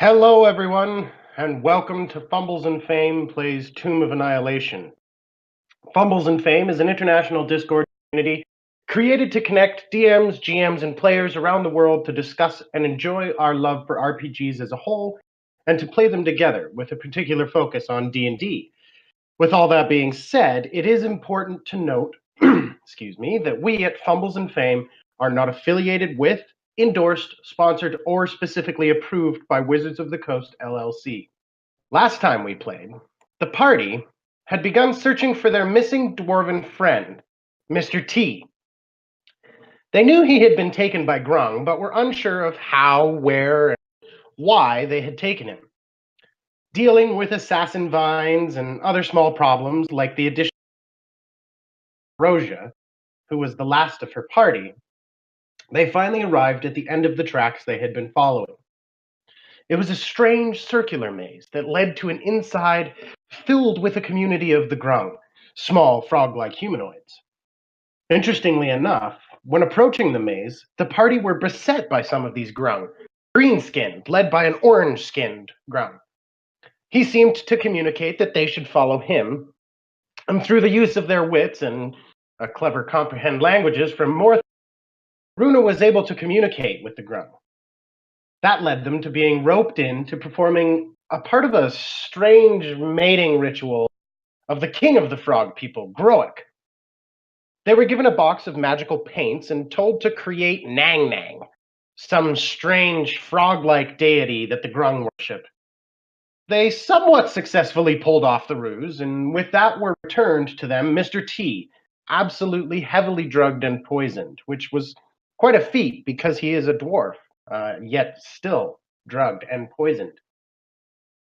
Hello, everyone, and welcome to Fumbles and Fame plays Tomb of Annihilation. Fumbles and Fame is an international Discord community created to connect DMs, GMs, and players around the world to discuss and enjoy our love for RPGs as a whole, and to play them together with a particular focus on D&D. With all that being said, it is important to note, that we at Fumbles and Fame are not affiliated with, endorsed, sponsored, or specifically approved by Wizards of the Coast LLC. Last time we played, the party had begun searching for their missing dwarven friend, Mr. T. They knew he had been taken by Grung, but were unsure of how, where, and why they had taken him. Dealing with assassin vines and other small problems like the addition of Rosia, who was the last of her party, they finally arrived at the end of the tracks they had been following. It was a strange circular maze that led to an inside filled with a community of the Grung, small frog-like humanoids. Interestingly enough, when approaching the maze, the party were beset by some of these Grung, green-skinned, led by an orange-skinned Grung. He seemed to communicate that they should follow him, and through the use of their wits and a clever comprehend languages from more, Runa was able to communicate with the Grung. That led them to being roped into performing a part of a strange mating ritual of the king of the frog people, Groic. They were given a box of magical paints and told to create Nang Nang, some strange frog-like deity that the Grung worship. They somewhat successfully pulled off the ruse, and with that were returned to them Mr. T, absolutely heavily drugged and poisoned, which was quite a feat because he is a dwarf, yet still drugged and poisoned.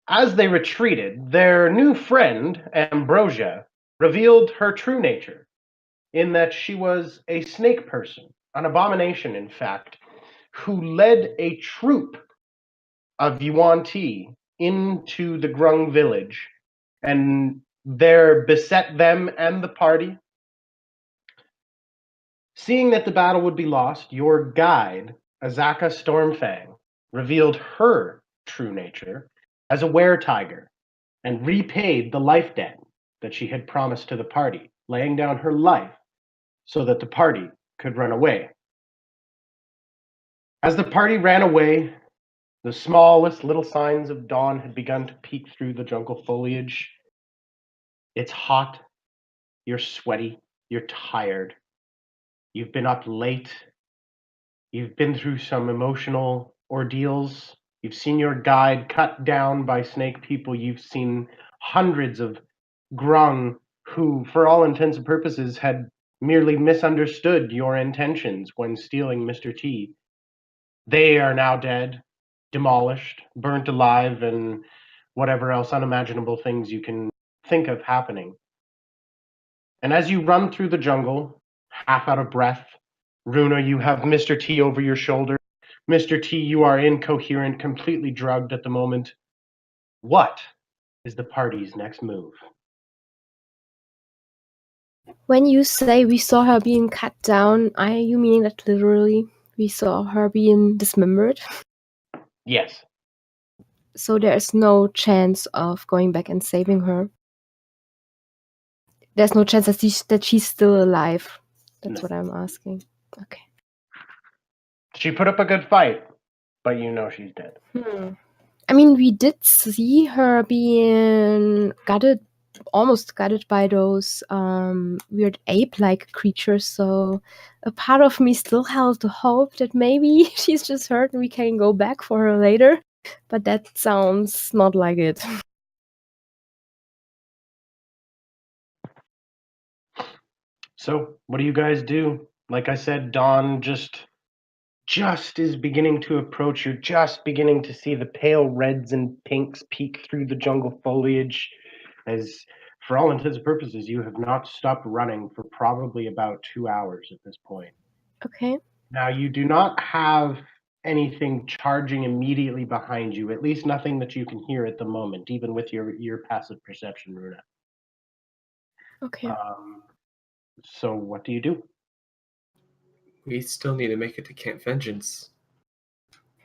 As they retreated, their new friend, Ambrosia, revealed her true nature, in that she was a snake person, an abomination, in fact, who led a troop of Yuan-Ti into the Grung village, and there beset them and the party. Seeing that the battle would be lost, your guide, Azaka Stormfang, revealed her true nature as a were-tiger and repaid the life debt that she had promised to the party, laying down her life so that the party could run away. As the party ran away, the smallest little signs of dawn had begun to peek through the jungle foliage. It's hot, you're sweaty, you're tired, you've been up late, you've been through some emotional ordeals, you've seen your guide cut down by snake people, you've seen hundreds of Grung who, for all intents and purposes, had merely misunderstood your intentions when stealing Mr. T. They are now dead, demolished, burnt alive, and whatever else unimaginable things you can think of happening. And as you run through the jungle, half out of breath, Runa, you have Mr. T over your shoulder. Mr. T, you are incoherent, completely drugged at the moment. What is the party's next move? When you say we saw her being cut down, are you meaning that literally we saw her being dismembered? Yes. So there's no chance of going back and saving her? There's no chance that she's still alive? That's what I'm asking. Okay. She put up a good fight, but you know she's dead. I mean, we did see her being almost gutted by those weird ape-like creatures, so a part of me still held the hope that maybe she's just hurt and we can go back for her later, but that sounds not like it. So, what do you guys do? Like I said, dawn just is beginning to approach. You're just beginning to see the pale reds and pinks peek through the jungle foliage, as for all intents and purposes, you have not stopped running for probably about 2 hours at this point. Okay. Now, you do not have anything charging immediately behind you, at least nothing that you can hear at the moment, even with your passive perception, Runa. Okay. So what do you do? We still need to make it to Camp Vengeance.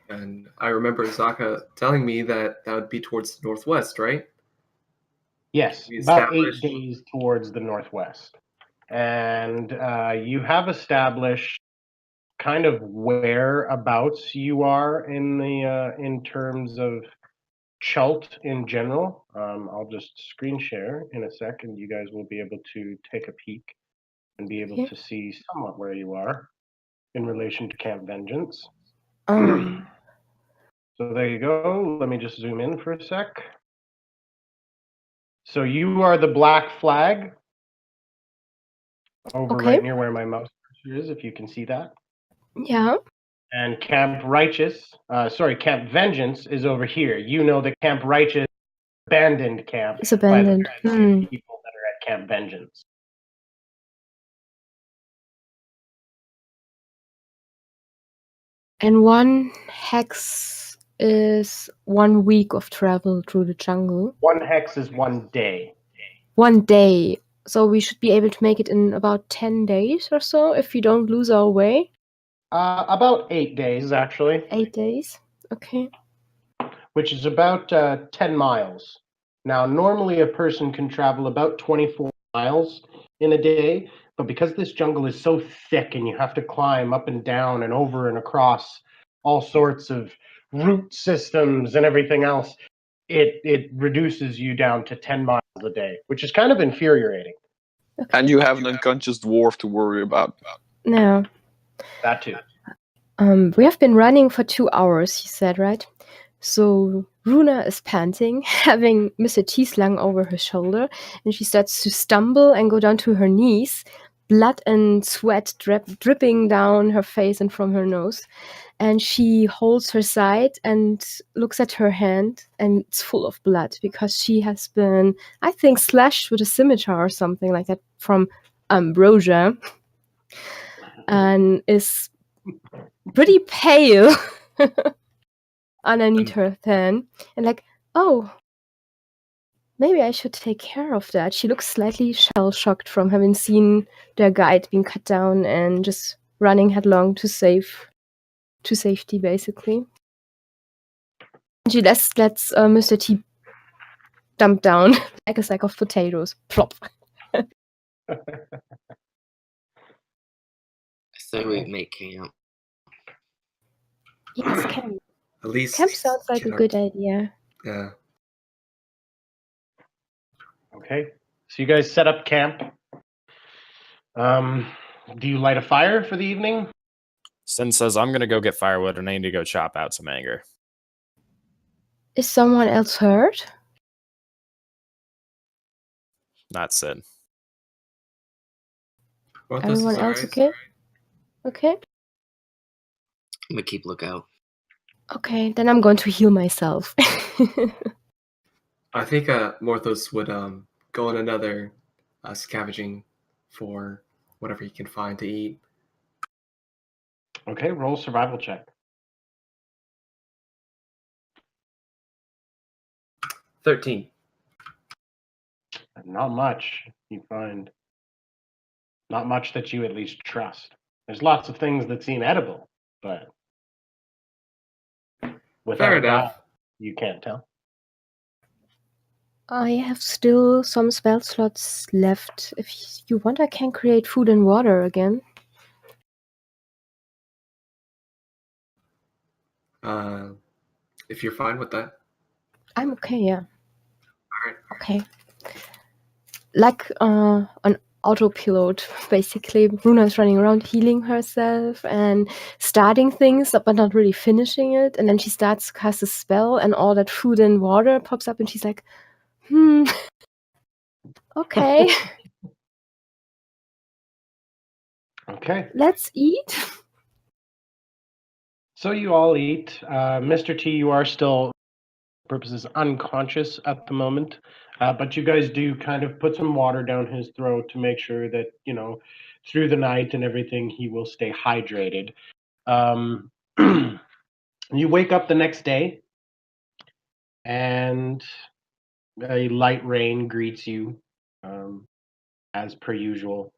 And I remember Zaka telling me that that would be towards the northwest, right? Yes, We about 8 established- days towards the northwest. And you have established kind of whereabouts you are in terms of Chult in general. I'll just screen share in a sec, and you guys will be able to take a peek and be able Okay. to see somewhat where you are in relation to Camp Vengeance. So there you go. Let me just zoom in for a sec. So you are the black flag over Okay. right near where my mouse cursor is, if you can see that. Yeah. And Camp Vengeance is over here. You know that Camp Righteous abandoned camp It's abandoned. by the transient people that are at Camp Vengeance. And one hex is 1 week of travel through the jungle. 1 hex is 1 day. 1 day. So we should be able to make it in about 10 days or so if we don't lose our way. About 8 days, actually. 8 days. Okay. Which is about 10 miles. Now, normally a person can travel about 24 miles in a day, but because this jungle is so thick and you have to climb up and down and over and across all sorts of root systems and everything else, it reduces you down to 10 miles a day, which is kind of infuriating. Okay. And you have an unconscious dwarf to worry about. No. That too. We have been running for 2 hours, he said, right? So Runa is panting, having Mr. T slung over her shoulder, and she starts to stumble and go down to her knees, blood and sweat dripping down her face and from her nose. And she holds her side and looks at her hand, and it's full of blood because she has been, I think, slashed with a scimitar or something like that from Ambrosia, and is pretty pale underneath her fan, and like, oh, maybe I should take care of that. She looks slightly shell-shocked from having seen their guide being cut down and just running headlong to safety, basically. She lets Mr. T dump down like a sack of potatoes. Plop. I say we make camp. Yes, camp. At least Camp sounds like a good idea. Yeah. Okay, so you guys set up camp. Do you light a fire for the evening? Sin says, I'm going to go get firewood and I need to go chop out some anger. Is someone else hurt? Not Sid. Everyone else okay? Okay. I'm gonna keep lookout. Okay, then I'm going to heal myself. I think Morthos would go on another scavenging for whatever he can find to eat. Okay, roll survival check. 13. Not much, you find. Not much that you at least trust. There's lots of things that seem edible, but without Fair a enough. doubt, you can't tell. I have still some spell slots left. If you want, I can create food and water again. If you're fine with that. I'm okay, yeah. Alright. Okay. Like an autopilot, basically. Runa's running around healing herself and starting things, but not really finishing it. And then she starts to cast a spell, and all that food and water pops up, and she's like, okay. Okay. Let's eat. So you all eat. Mr. T, you are still, purposes, unconscious at the moment. But you guys do kind of put some water down his throat to make sure that, through the night and everything, he will stay hydrated. You wake up the next day, and a light rain greets you, as per usual.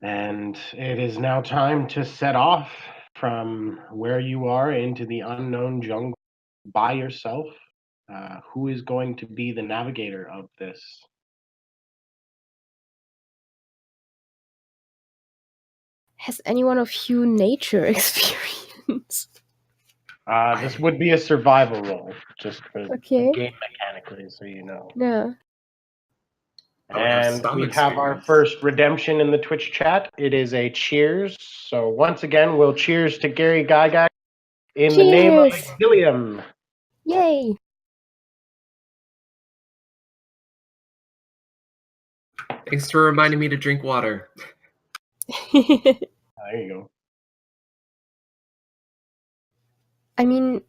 And it is now time to set off from where you are into the unknown jungle by yourself. Who is going to be the navigator of this? Has anyone of you nature experience? This would be a survival roll, just for Okay. game mechanically, so you know. Yeah. I would have And some we have our experience. first redemption in the Twitch chat. It is a cheers. So once again, we'll cheers to Gary Gygax in the name of Cheers! Exilium. Yay! Thanks for reminding me to drink water. There you go. I mean,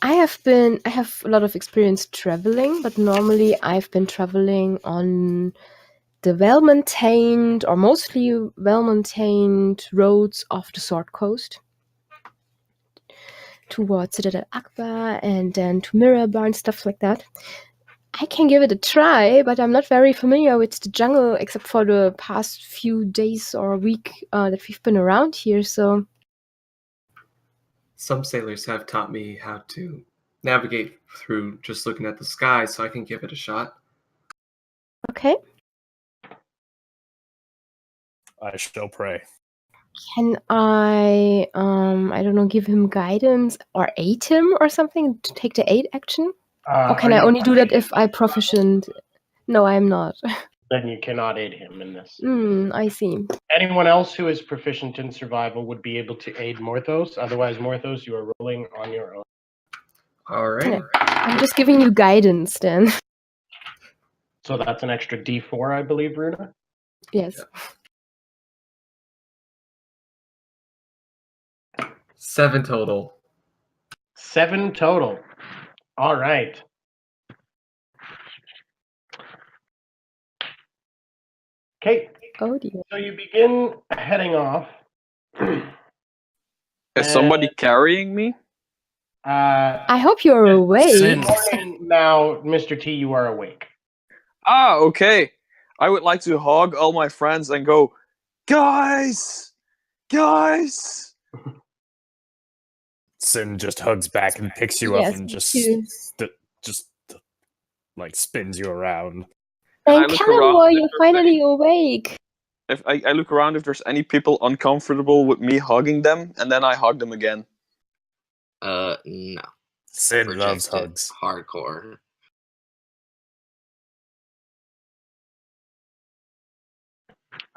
I have a lot of experience traveling, but normally I've been traveling on the well-maintained or mostly well-maintained roads of the Sword Coast towards Citadel Akbar and then to Mirabar and stuff like that. I can give it a try, but I'm not very familiar with the jungle except for the past few days or a week that we've been around here, so... Some sailors have taught me how to navigate through just looking at the sky, so I can give it a shot. Okay. I shall pray. Can I don't know, give him guidance or aid him or something to take the aid action? Or can Are I you only do that if proficient? I'm proficient? No, I'm not. Then you cannot aid him in this. I see. Anyone else who is proficient in survival would be able to aid Morthos. Otherwise, Morthos, you are rolling on your own. All right. Yeah. I'm just giving you guidance then. So that's an extra D4, I believe, Runa. Yes. 7 total. 7 total. All right. Okay. Oh dear. So you begin heading off. Is somebody carrying me? I hope you're awake. Sin. Now, Mr. T, you are awake. Ah, okay. I would like to hug all my friends and go, guys! Guys! Sin just hugs back and picks you up Yes, and me just too. like spins you around. And I Thank look Callum, around if you're there's finally awake. If I look around if there's any people uncomfortable with me hugging them, and then I hug them again. No. Sin loves Rejected. hugs. Hardcore.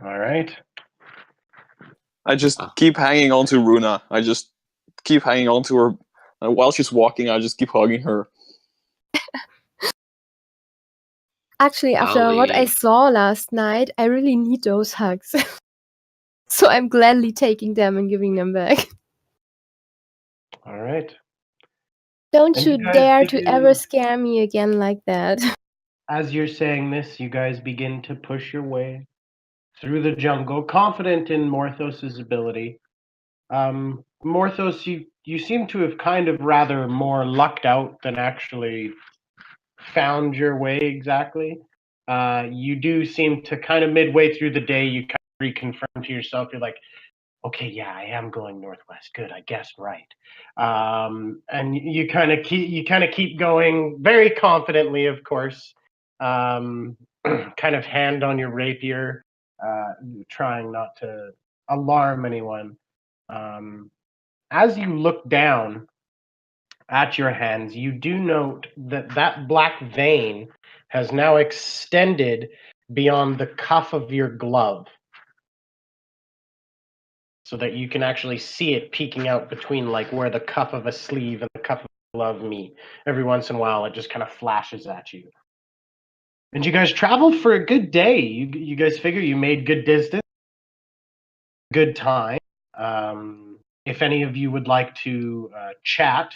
All right. I just keep hanging on to Runa. I just keep hanging on to her. And while she's walking, I just keep hugging her. Actually, after what I leave. saw last night, I really need those hugs. So I'm gladly taking them and giving them back. All right. Don't And you you guys dare to begin- ever scare me again like that. As you're saying this, you guys begin to push your way through the jungle, confident in Morthos' ability. Morthos, you seem to have kind of rather more lucked out than actually found your way exactly. You do seem to kind of midway through the day, you kind of reconfirm to yourself, you're like, okay, yeah, I am going northwest. Good, I guessed right. And you kind of keep going very confidently, of course. Kind of hand on your rapier, trying not to alarm anyone. As you look down at your hands, you do note that that black vein has now extended beyond the cuff of your glove, so that you can actually see it peeking out between like where the cuff of a sleeve and the cuff of a glove meet. Every once in a while, it just kind of flashes at you. And you guys traveled for a good day. You guys figure you made good distance, good time. If any of you would like to chat,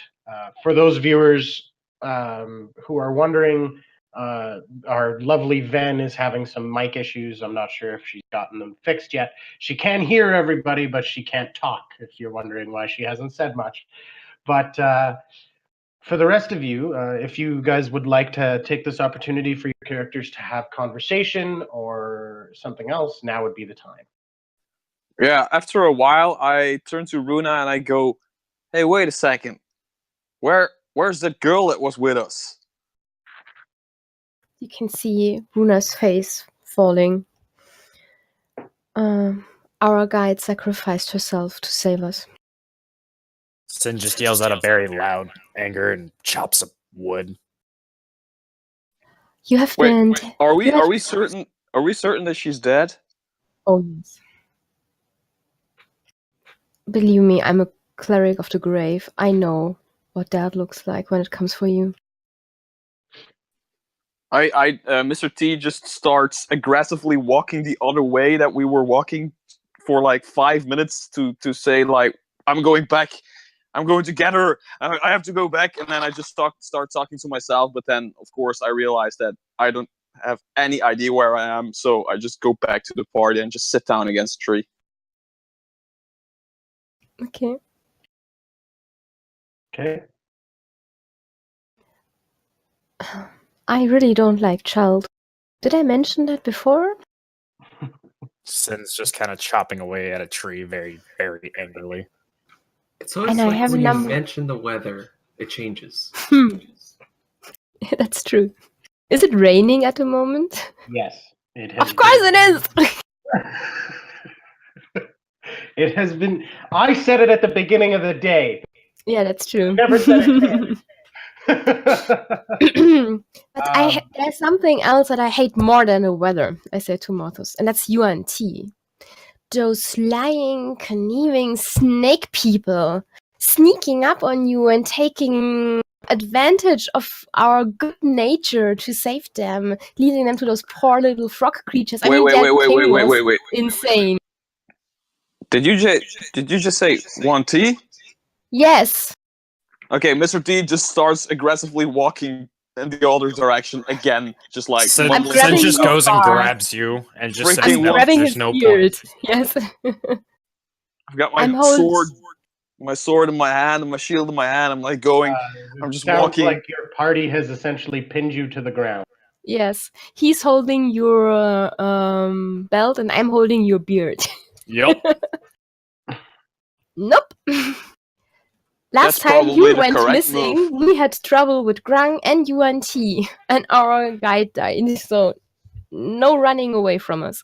for those viewers who are wondering, our lovely Ven is having some mic issues. I'm not sure if she's gotten them fixed yet. She can hear everybody, but she can't talk, if you're wondering why she hasn't said much. But for the rest of you, if you guys would like to take this opportunity for your characters to have conversation or something else, now would be the time. Yeah, after a while, I turn to Runa and I go, "Hey, wait a second. Where's that girl that was with us?" You can see Runa's face falling. Our guide sacrificed herself to save us. Sin just yells out a very loud anger and chops up wood. You have Wait, been. are you have- we certain? Are we certain that she's dead? Oh yes. Believe me, I'm a cleric of the grave. I know what that looks like when it comes for you. Mr. T just starts aggressively walking the other way that we were walking for like 5 minutes to say like, "I'm going back. I'm going to get her. I have to go back." And then I just start talking to myself. But then, of course, I realize that I don't have any idea where I am. So I just go back to the party and just sit down against a tree. Okay. Okay. I really don't like child. Did I mention that before? Sin's just kind of chopping away at a tree very, very angrily. It's always And I like have a when you number- mention the weather, it changes. That's true. Is it raining at the moment? Yes, it has. Of course it is! It has been. I said it at the beginning of the day. Yeah, that's true. Never said it. But there's something else that I hate more than the weather, I said to Morthos, and that's Yuan-Ti. Those lying, conniving snake people sneaking up on you and taking advantage of our good nature to save them, leading them to those poor little frog creatures. I mean, that king was insane. Did you just say Yuan-Ti? Yes. Okay, Mr. T just starts aggressively walking in the other direction again, just like Sin, I'm mumbling grabbing Sin just his goes and bar. grabs you and just says, Freaking "No, Grabbing there's his no beard. point." Yes. I've got my I'm holding- sword in my hand and my shield in my hand. I'm like going. I'm just walking. Sounds like your party has essentially pinned you to the ground. Yes. He's holding your belt and I'm holding your beard. Yep. Nope. That's Last time probably you the went correct missing, move. we had trouble with Grung and Yuan-Ti, and our guide died. So no running away from us.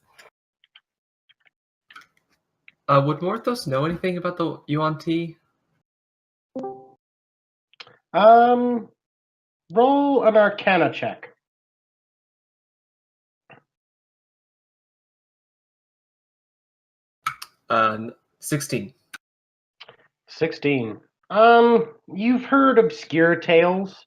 Would Morthos know anything about the Yuan-Ti? Roll an Arcana check. 16. 16. You've heard obscure tales,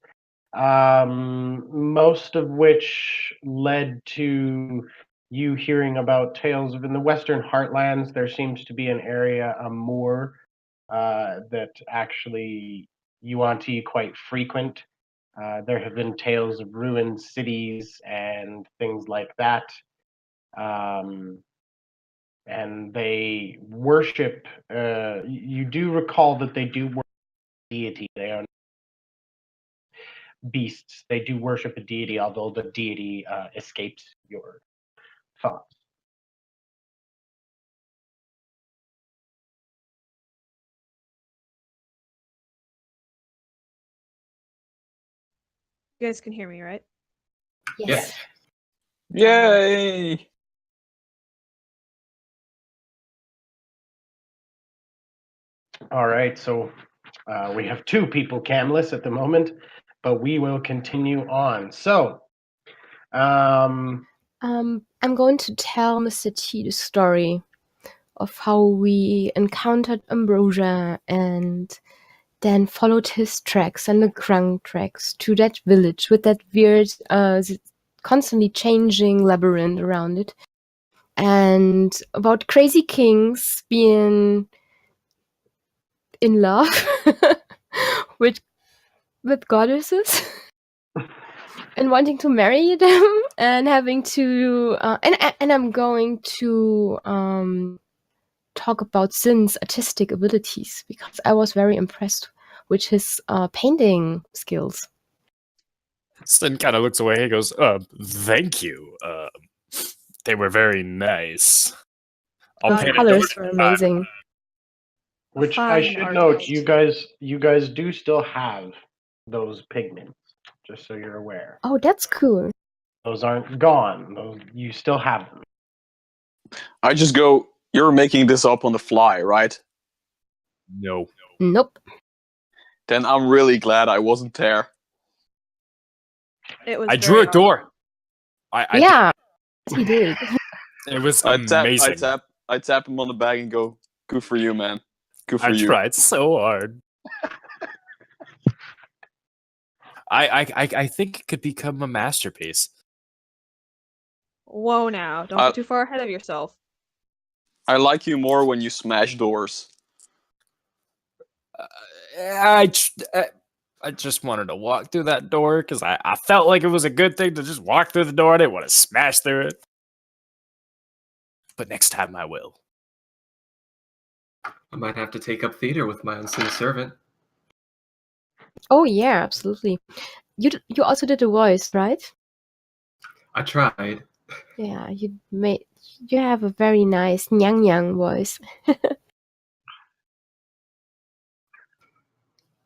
most of which led to you hearing about tales of in the Western Heartlands. There seems to be an area, a moor, that actually Yuan-Ti quite frequent. There have been tales of ruined cities and things like that. And they worship. You do recall that they do worship a deity. They are beasts. They do worship a deity, although the deity escapes your thoughts. You guys can hear me, right? Yes. Yay! All right, so we have two people camless at the moment, but we will continue on. So, I'm going to tell Mr. T the story of how we encountered Ambrosia and then followed his tracks and the Grung tracks to that village with that weird, constantly changing labyrinth around it. And about crazy kings being in love with goddesses and wanting to marry them and having to and I'm going to talk about Sin's artistic abilities because I was very impressed with his painting skills. Sin kind of looks away. He goes, "Thank you. They were very nice. I'll The paint a colors door were this time. amazing. Which I Fine should note, artist. you guys do still have those pigments, just so you're aware. Oh, that's cool. Those aren't gone. Those, you still have them. I just go, you're making this up on the fly, right? No. Nope. Then I'm really glad I wasn't there. It was I drew very a door. I Yeah, he did. It was I tap amazing. I tap him on the back and go, good for you, man. Good for I you. tried so hard. I think it could become a masterpiece. Whoa now, don't Uh, get too far ahead of yourself. I like you more when you smash doors. I just wanted to walk through that door because I felt like it was a good thing to just walk through the door. I didn't want to smash through it. But next time I will. I might have to take up theater with my unseen servant. Oh yeah, absolutely. You also did the voice, right? I tried. Yeah, you have a very nice nyang nyang voice.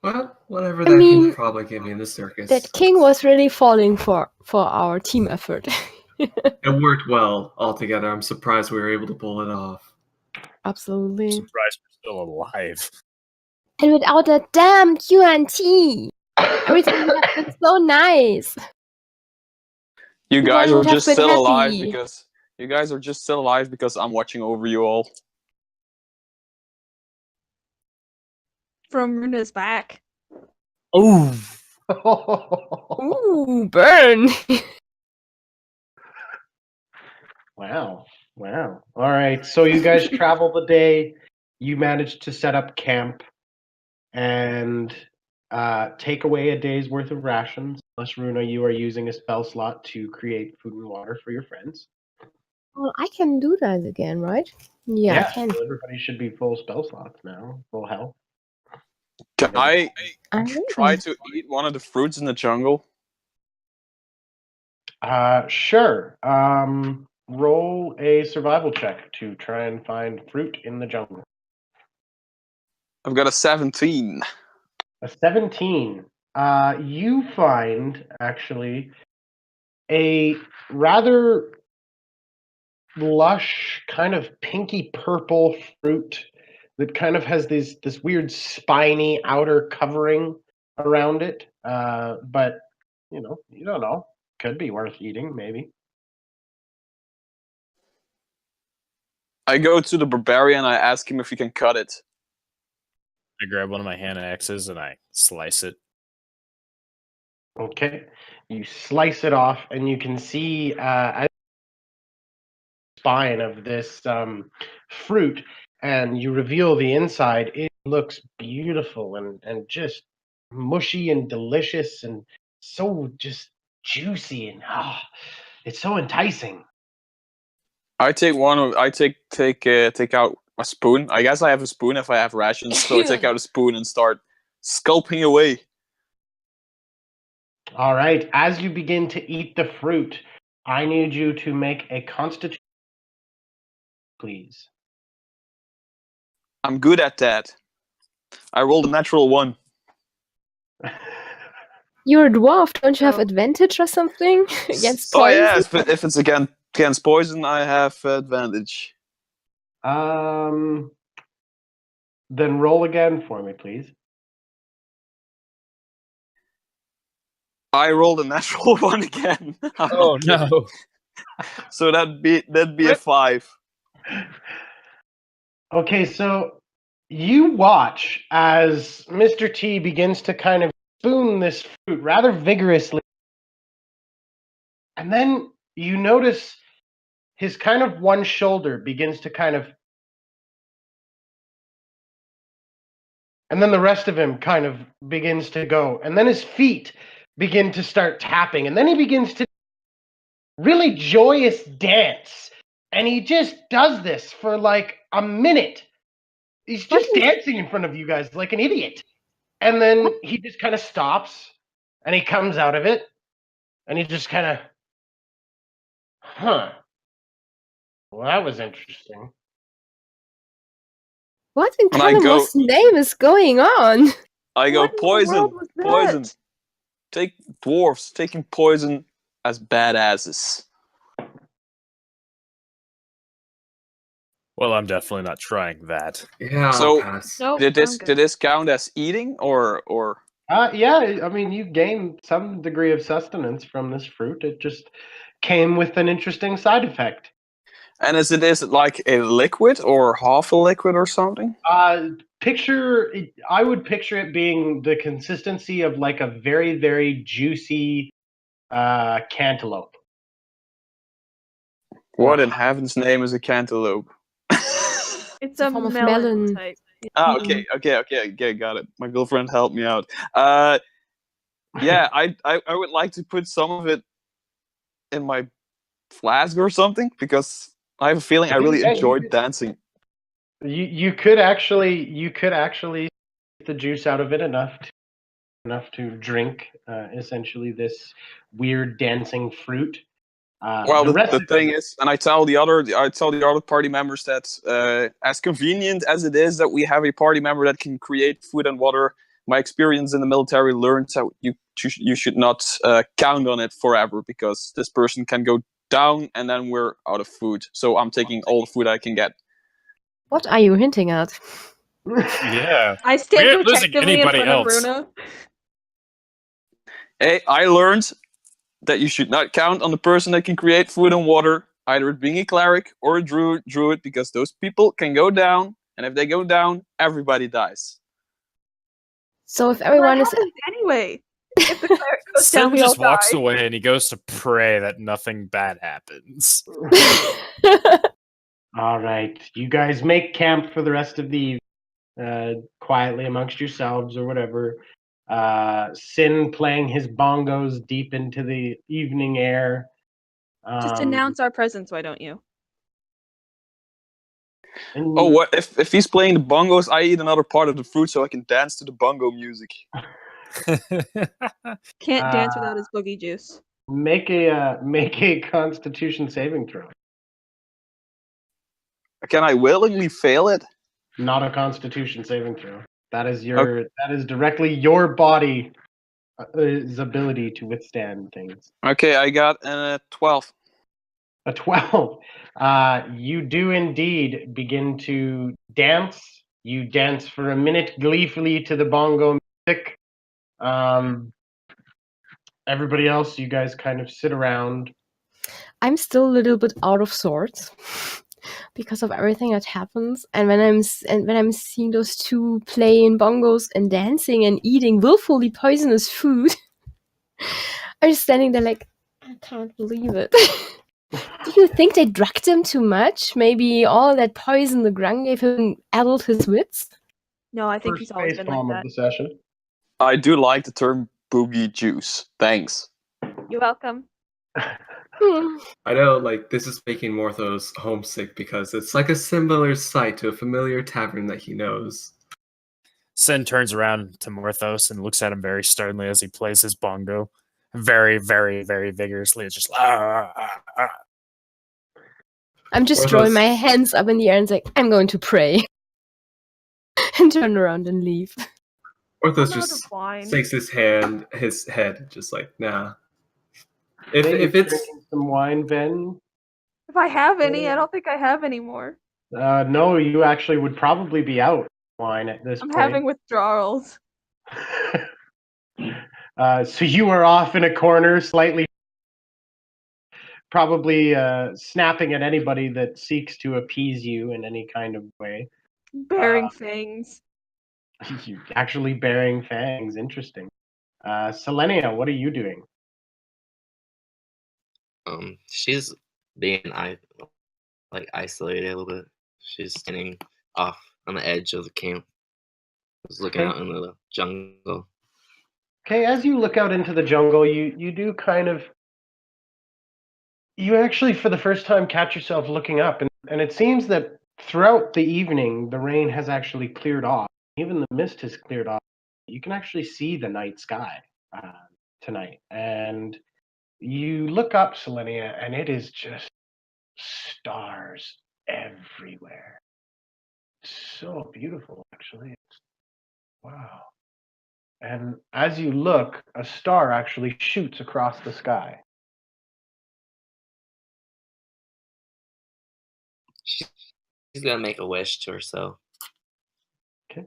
Well, whatever I that mean, can probably get me in the circus. That king was really falling for our team effort. It worked well altogether. I'm surprised we were able to pull it off. Absolutely. Surprised we're still alive. And without that damn Yuan-Ti, everything would have been so nice. You guys Everyone are would have just been still alive happy. because you guys are just still alive because I'm watching over you all. From Runa's back. Oh, Ooh, burn! Wow. Wow. All right. So you guys travel the day. You managed to set up camp and take away a day's worth of rations. Unless, Runa, you are using a spell slot to create food and water for your friends. Well, I can do that again, right? Yeah, I can. So everybody should be full spell slots now. Full health. Can I Alright. try to eat one of the fruits in the jungle? Sure. Roll a survival check to try and find fruit in the jungle. I've got a 17. A 17. You find, actually, a rather lush, kind of pinky purple fruit that kind of has this weird spiny outer covering around it. But, you don't know. Could be worth eating, maybe. I go to the barbarian, I ask him if he can cut it. I grab one of my hand axes and I slice it. Okay. You slice it off, and you can see a spine of this fruit, and you reveal the inside. It looks beautiful and just mushy and delicious and so just juicy and it's so enticing. I take take out a spoon. I guess I have a spoon if I have rations, so I take out a spoon and start sculpting away. All right. As you begin to eat the fruit, I need you to make a constitution, please. I'm good at that. I rolled a natural 1. You're a dwarf, don't you have Oh. advantage or something against Oh poison? yeah, if it's against poison, I have advantage. Then roll again for me, please. I rolled a natural 1 again. I'm Oh not kidding. no. So that'd be a 5. Okay, so you watch as Mr. T begins to kind of spoon this fruit rather vigorously. And then you notice his kind of one shoulder begins to kind of, and then the rest of him kind of begins to go. And then his feet begin to start tapping. And then he begins to really joyous dance. And he just does this for like a minute. He's just dancing in front of you guys like an idiot. And then he just kind of stops and he comes out of it and he just kind of, well, that was interesting. What in And I go- Calamus' name is going on? I go, What in the poison, world was that? poison. Take dwarves taking poison as badasses. Well, I'm definitely not trying that. Yeah, I'll So- pass. Nope. Did I'm this good. count as eating or? Yeah, I mean, you gain some degree of sustenance from this fruit. It just came with an interesting side effect. And is it like a liquid or half a liquid or something? I would picture it being the consistency of like a very, very juicy cantaloupe. What in heaven's name is a cantaloupe? It's a a form of melon melon. type. Okay, got it. My girlfriend helped me out. Yeah, I would like to put some of it in my flask or something because I have a feeling I really Yeah, you enjoyed could- dancing. You could actually get the juice out of it enough to drink essentially this weird dancing fruit. Well, the rest the of thing it, is, and I tell the other party members that as convenient as it is that we have a party member that can create food and water, my experience in the military learns that you should not count on it forever because this person can go down and then we're out of food. So I'm taking all the food I can get. What are you hinting at? Yeah. I stand We ain't losing protectively in anybody front else. of Runa. Hey, I learned that you should not count on the person that can create food and water, either being a cleric or a druid, because those people can go down, and if they go down, everybody dies. So if What everyone is happens anyway? If the cleric goes down, Sin we all just walks die. away and he goes to pray that nothing bad happens. all right, you guys make camp for the rest of the quietly amongst yourselves or whatever. Sin playing his bongos deep into the evening air. Just announce our presence, why don't you? and- Oh, what if he's playing the bongos? I eat another part of the fruit so I can dance to the bongo music. Can't dance without his boogie juice. Make a Constitution saving throw. Can I willingly fail it? Not a Constitution saving throw. That is that is directly your body's ability to withstand things. Okay, I got a 12. A 12. You do indeed begin to dance. You dance for a minute gleefully to the bongo music. Everybody else, you guys kind of sit around. I'm still a little bit out of sorts because of everything that happens. And when I'm seeing those two playing bongos and dancing and eating willfully poisonous food, I'm just standing there like, I can't believe it. Do you think they drugged him too much? Maybe all that poison the grung gave him addled his wits? No, I think First he's always been like facepalm that. of the session. I do like the term boogie juice. Thanks. You're welcome. Hmm. I know, like, this is making Morthos homesick because it's like a similar sight to a familiar tavern that he knows. Sin turns around to Morthos and looks at him very sternly as he plays his bongo. Very, very, very vigorously. It's just I'm just Or throwing those- my hands up in the air and like, I'm going to pray. And turn around and leave. Morthos I'm out just of wine. shakes his head, just like, nah. Maybe If it's drinking some wine, Ben. If I have any, I don't think I have any more. No, you actually would probably be out of wine at this I'm point. having withdrawals. So you are off in a corner, slightly, probably snapping at anybody that seeks to appease you in any kind of way. Bearing fangs. You actually bearing fangs. Interesting. Selenia, what are you doing? She's being isolated a little bit. She's standing off on the edge of the camp. Just looking Okay. out into the jungle. Okay, as you look out into the jungle, you do kind of, you actually for the first time catch yourself looking up, and it seems that throughout the evening the rain has actually cleared off. Even the mist has cleared off. You can actually see the night sky tonight, and you look up, Selenia, and it is just stars everywhere. so beautiful, actually. Wow. And as you look, a star actually shoots across the sky. She's gonna make a wish to herself. Okay.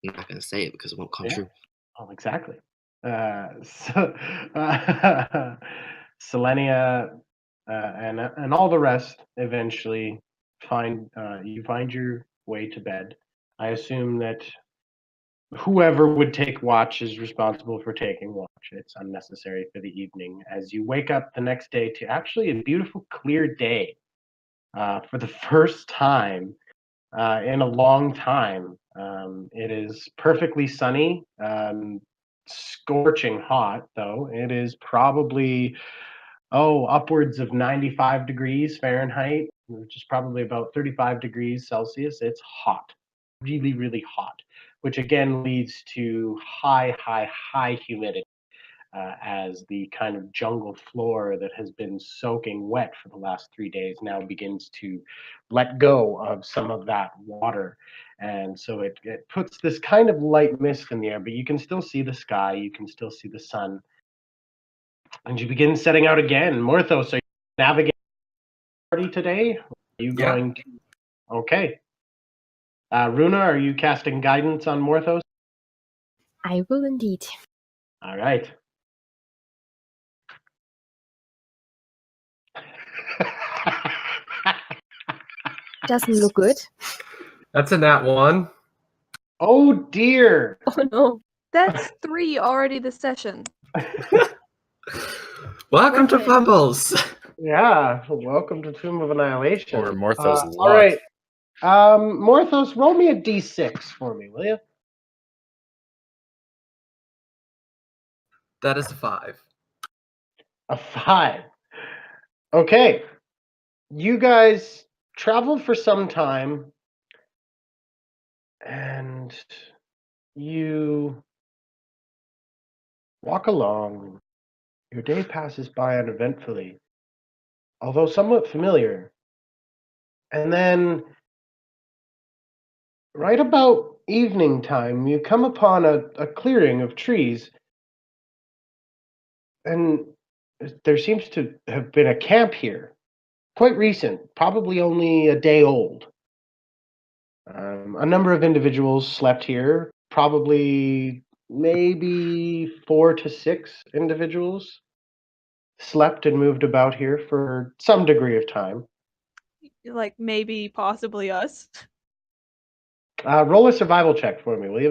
I'm not gonna say it because it won't come Yeah. true. Oh, exactly. Selenia and all the rest eventually find your way to bed. I assume that whoever would take watch is responsible for taking watch. It's unnecessary for the evening as you wake up the next day to actually a beautiful, clear day. For the first time in a long time. It is perfectly sunny, scorching hot, though. It is probably, upwards of 95 degrees Fahrenheit, which is probably about 35 degrees Celsius. It's hot, really, really hot, which again leads to high humidity. As the kind of jungle floor that has been soaking wet for the last 3 days now begins to let go of some of that water. And so it puts this kind of light mist in the air, but you can still see the sky, you can still see the sun. And you begin setting out again. Morthos, are you navigating the party today? Are you going to? Okay. Runa, are you casting guidance on Morthos? I will indeed. All right. Doesn't look good. That's a nat 1. Oh dear. Oh no. That's 3 already this session. Welcome to Fumbles. Yeah, welcome to Tomb of Annihilation. Or Morthos' luck. All right. Morthos, roll me a d6 for me, will you? That is a 5. A 5. Okay. You guys traveled for some time, and you walk along. Your day passes by uneventfully, although somewhat familiar. And then, right about evening time, you come upon a clearing of trees, and there seems to have been a camp here. Quite recent, probably only a day old. A number of individuals slept here, probably maybe 4 to 6 individuals slept and moved about here for some degree of time. Like maybe possibly us. Roll a survival check for me, will you,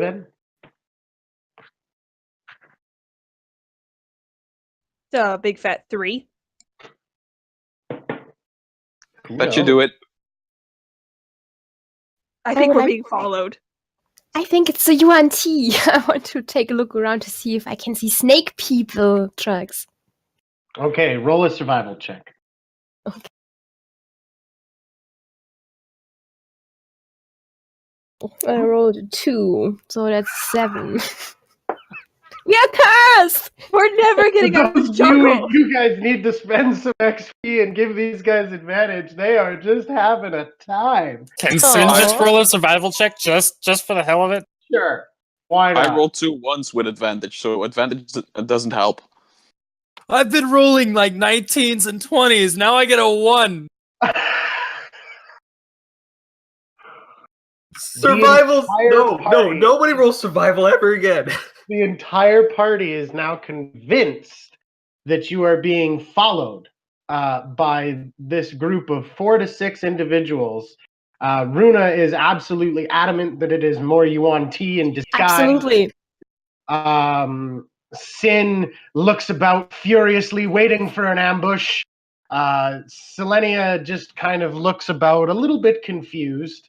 Ben? Big fat 3. Bet you do it. I think would we're like- being followed. I think it's the Yuan-Ti. I want to take a look around to see if I can see snake people tracks. Okay, roll a survival check. I rolled a 2, so that's 7. We are cursed! We're never getting out of this jungle. You guys need to spend some XP and give these guys advantage. They are just having a time. Can Sin Aw. just roll a survival check just for the hell of it? Sure. Why not? I rolled 2 once with advantage, so advantage doesn't help. I've been rolling like 19s and 20s. Now I get a 1. Survival. entire No, party. nobody rolls survival ever again. The entire party is now convinced that you are being followed by this group of 4 to 6 individuals. Runa is absolutely adamant that it is more Yuan-Ti in disguise. Absolutely. Sin looks about furiously, waiting for an ambush. Selenia just kind of looks about, a little bit confused.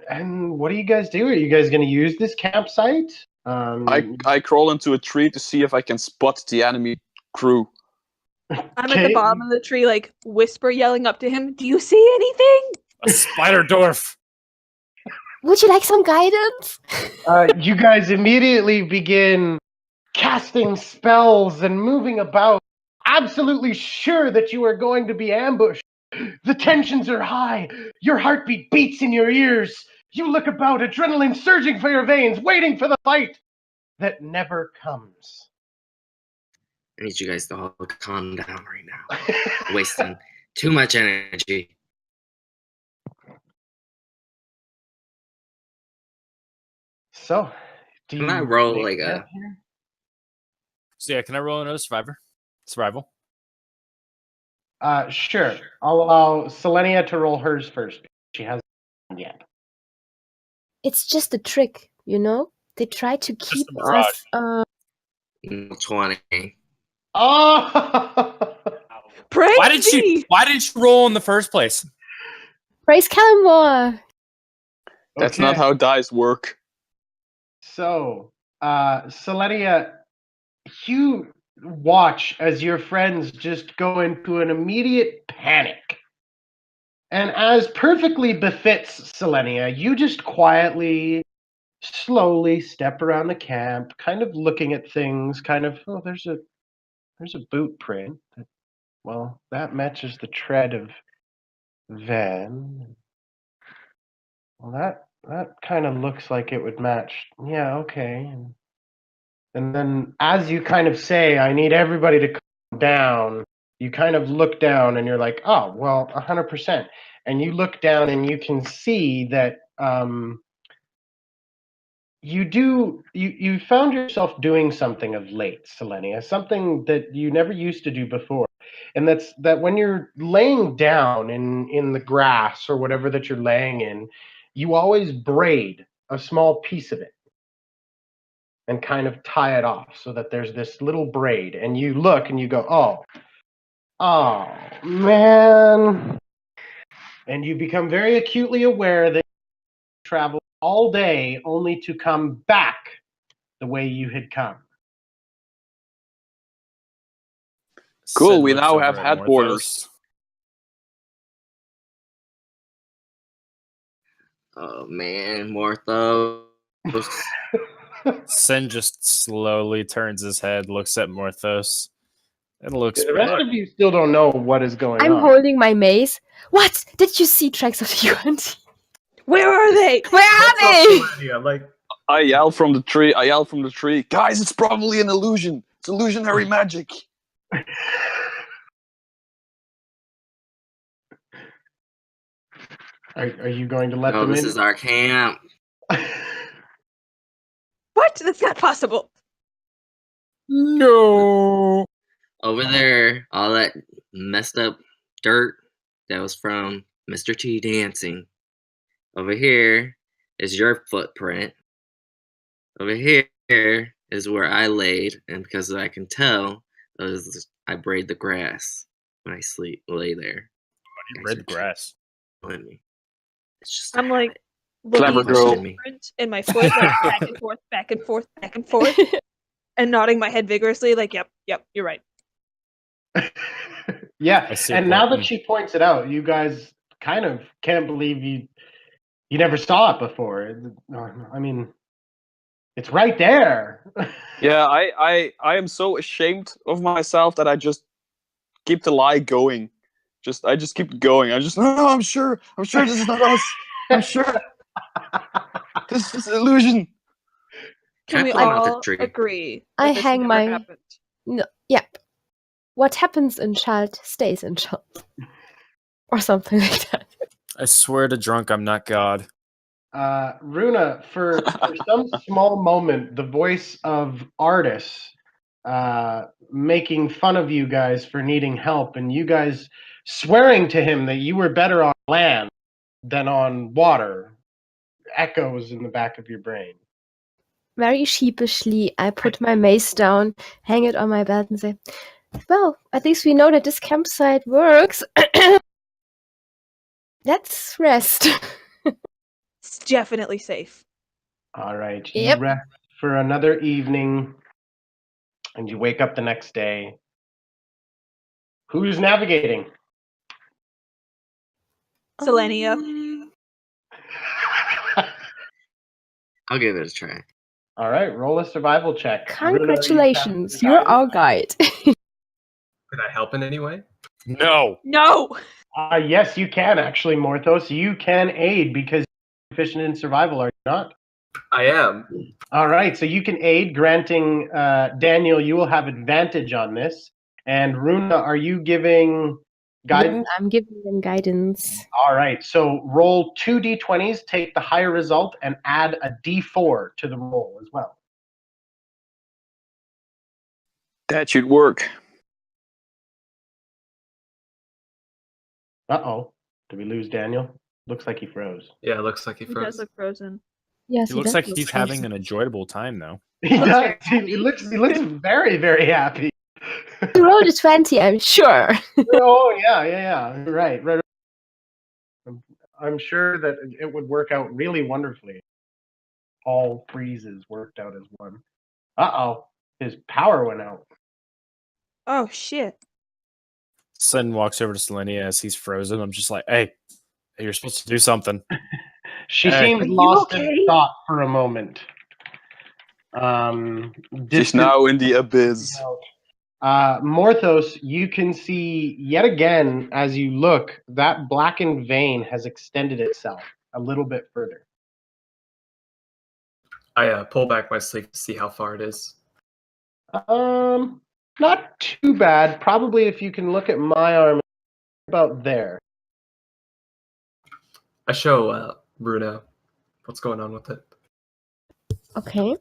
And what do you guys do? Are you guys going to use this campsite? I crawl into a tree to see if I can spot the enemy crew. I'm at Okay. the bottom of the tree, like whisper yelling up to him, "Do you see anything?" A spider dwarf. Would you like some guidance? You guys immediately begin casting spells and moving about, absolutely sure that you are going to be ambushed. The tensions are high. Your heartbeat beats in your ears. You look about, adrenaline surging for your veins, waiting for the fight that never comes. I need you guys to all calm down right now. Wasting too much energy. So, do Can I you roll make like that a? here? So yeah, can I roll another survival? Sure. I'll allow Selenia to roll hers first. She hasn't yet. It's just a trick, you know? They try to keep a mirage. us 20. Oh! Praise Why didn't be! you roll in the first place? Praise Kalimdor! That's not Okay. how dice work. So, Selenia, you watch as your friends just go into an immediate panic. And as perfectly befits Selenia, you just quietly, slowly step around the camp, kind of looking at things, kind of, oh, there's a boot print. Well, that matches the tread of Van. Well, that kind of looks like it would match. Yeah, okay. And then as you kind of say, I need everybody to calm down, you kind of look down and you're like, oh, well, 100%. And you look down and you can see that you found yourself doing something of late, Selenia, something that you never used to do before. And that's that when you're laying down in the grass or whatever that you're laying in, you always braid a small piece of it and kind of tie it off so that there's this little braid. And you look and you go, oh, man. And you become very acutely aware that you travel all day only to come back the way you had come. Cool, Sid we looks now over have at headquarters. Oh man, Morthos. Sin just slowly turns his head, looks at Morthos, and looks The rest back. of you still don't know what is going I'm on. holding my mace. What? Did you see tracks of the Yuan-Ti? Where are they? Where are they? Yeah, like I yell from the tree. Guys, it's probably an illusion. It's illusionary magic. Are you going to let No, them this in? is our camp. What? That's not possible. No. Over there, all that messed up dirt that was from Mr. T dancing. Over here is your footprint. Over here is where I laid, and because I can tell, I braid the grass when I lay there. You braid the grass. Killing me. It's just I'm like Clever looking at girl. the footprint in my foot, like back and forth, back and forth, back and forth, and nodding my head vigorously, like, yep, you're right. Yeah, I see and a now point. that she points it out, you guys kind of can't believe you never saw it before. I mean, it's right there. Yeah, I am so ashamed of myself that I just keep the lie going. I just keep going. No, I'm sure this is not us. I'm sure this is illusion. Can we climb out the all tree? agree I that this hang never my- happened? No, yep. What happens in Child stays in Child. Or something like that. I swear to drunk, I'm not God. Runa, for some small moment, the voice of Artis making fun of you guys for needing help, and you guys swearing to him that you were better on land than on water, echoes in the back of your brain. Very sheepishly, I put my mace down, hang it on my belt, and say, well, at least we know that this campsite works. Let's rest. It's definitely safe. All right, Yep. you rest for another evening, and you wake up the next day. Who's navigating? Selenia. I'll give it a try. All right, roll a survival check. Congratulations, Runa, you're our guide. could I help in any way? No. No! Yes, you can actually, Morthos. You can aid because you're proficient in survival, are you not? I am. All right, so you can aid, granting Daniel, you will have advantage on this. And Runa, are you giving guidance? Yes, I'm giving them guidance. All right, so roll 2d20s, take the higher result, and add a d4 to the roll as well. That should work. Uh-oh. Did we lose Daniel? Looks like he froze. Yeah, it looks like he He froze. does look frozen. Yes, It looks like he's does. having an enjoyable time though. He looks does. very happy. He looks very, very happy. He rolled a 20, I'm sure. Oh, yeah. Right. I'm sure that it would work out really wonderfully. All freezes worked out as one. Uh-oh. His power went out. Oh shit. Sen walks over to Selenia as he's frozen. I'm just like, hey, you're supposed to do something. She Hey. seems Are you lost okay? in thought for a moment. She's Distant now in the abyss. Morthos, you can see yet again as you look, that blackened vein has extended itself a little bit further. I pull back my sleeve to see how far it is. Not too bad. Probably if you can look at my arm, about there. I show Runa what's going on with it. Okay.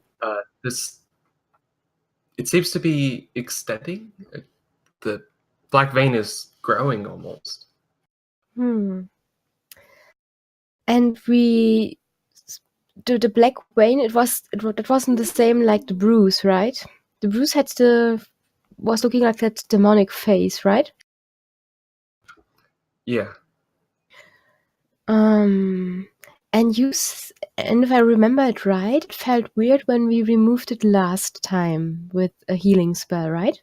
It seems to be extending. The black vein is growing almost. And the black vein, it wasn't the same like the bruise, right? The bruise was looking like that demonic face, right? Yeah. And if I remember it right, it felt weird when we removed it last time with a healing spell, right?